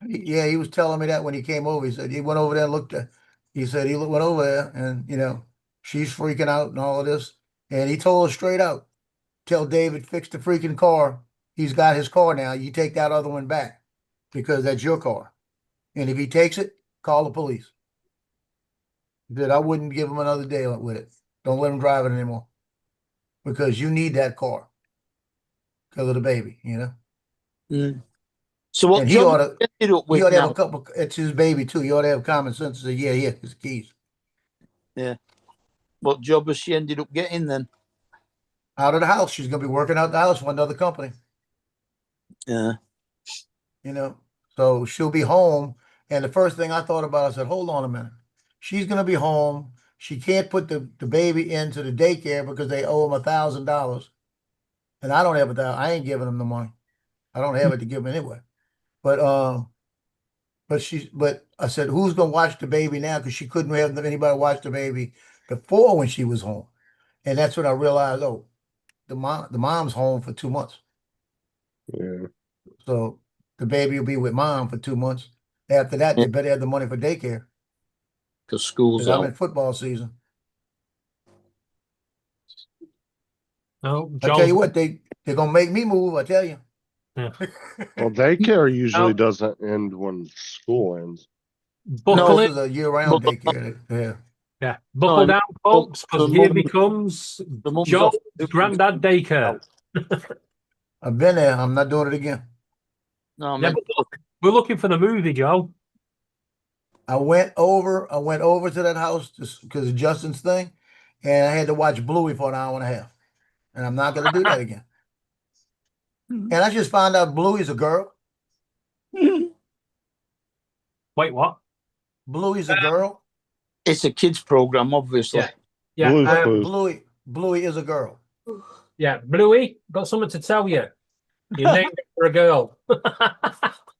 Yeah, he was telling me that when he came over. He said he went over there and looked at. He said he went over there and she's freaking out and all of this. And he told her straight out, "Tell David fix the freaking car. He's got his car now. You take that other one back because that's your car. And if he takes it, call the police." He said I wouldn't give him another day with it. Don't let him drive it anymore because you need that car because of the baby. So what And he job ought to. ended up He with ought to have now? a couple. It's his baby too. He ought to have common sense to say, "Yeah, yeah, his keys." Yeah. What job has she ended up getting then? Out of the house. She's gonna be working out the house for another company. Yeah. So she'll be home. And the first thing I thought about, I said, hold on a minute. She's gonna be home. She can't put the baby into the daycare because they owe him $1,000. And I don't have I ain't giving him the money. I don't have it to give him anyway. But I said, who's gonna watch the baby now? Because she couldn't have anybody watch the baby before when she was home. And that's when I realized, the mom's home for 2 months. Yeah. So the baby will be with mom for 2 months. After that, they better have the money for daycare. Because school's Because I'm out. in football season. No, I tell you what, they're gonna make me move. I tell you. Yeah. Well, daycare usually Oh. doesn't end when school ends. Buckle This it. is a year-round daycare. Yeah. Yeah, buckle down, folks, because the here mum- becomes the mum's Joe's off. granddad daycare. I've been there. I'm not doing it again. No, Yeah, man. but look, we're looking for the movie, Joe. I went over to that house just because of Justin's thing, and I had to watch Bluey for an hour and a half. And I'm not gonna do that again. And I just found out Bluey's a girl. Wait, what? Bluey's a girl. It's a kids program, obviously. Yeah, Blue's yeah, Clues. Bluey is a girl. yeah. Bluey, got something to tell you. You named it for a girl.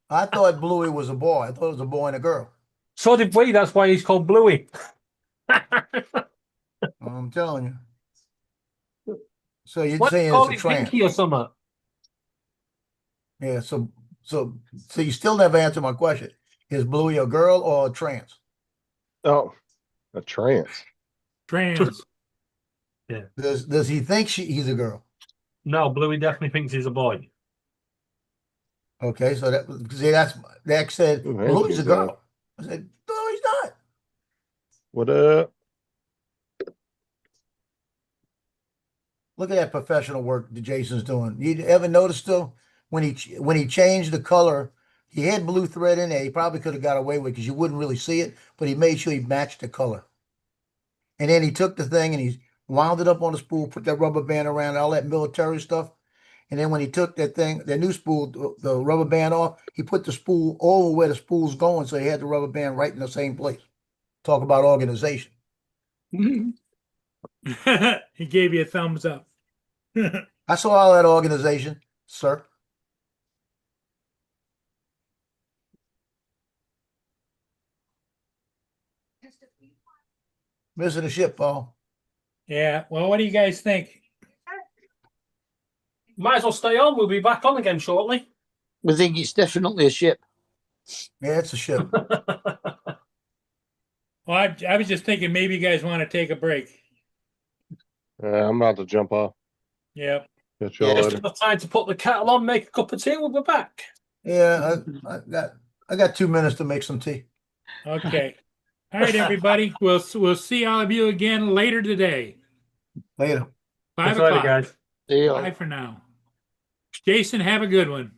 I thought Bluey was a boy. I thought it was a boy and a girl. So did we. That's why he's called Bluey. I'm telling you. So you're What saying call it's a it trans? Pinky or something? Yeah. So you still never answered my question. Is Bluey a girl or a trans? Oh, a trance. Trans. Yeah. Does he think he's a girl? No, Bluey definitely thinks he's a boy. Okay, so that said Ooh, Bluey's a Angela's girl. I said, no, he's not. What up? Look at that professional work that Jason's doing. You ever noticed though when he changed the color, he had blue thread in there. He probably could have got away with it because you wouldn't really see it, but he made sure he matched the color. And then he took the thing and he wound it up on the spool, put that rubber band around it, all that military stuff. And then when he took that thing, the new spool, the rubber band off, he put the spool over where the spool's going, so he had the rubber band right in the same place. Talk about organization. He gave you a thumbs up. I saw all that organization, sir. Missing the ship, Paul. Yeah. Well, what do you guys think? Might as well stay on. We'll be back on again shortly. We think it's definitely a ship. Yeah, it's a ship. Well, I was just thinking maybe you guys want to take a break. I'm about to jump off. Yep. Catch y'all Just later. enough time to put the kettle on, make a cup of tea, we'll be back. Yeah, I got 2 minutes to make some tea. Okay. All right, everybody. We'll see all of you again later today. Later. 5 That's right, o'clock. guys. See ya. Bye for now. Jason, have a good one.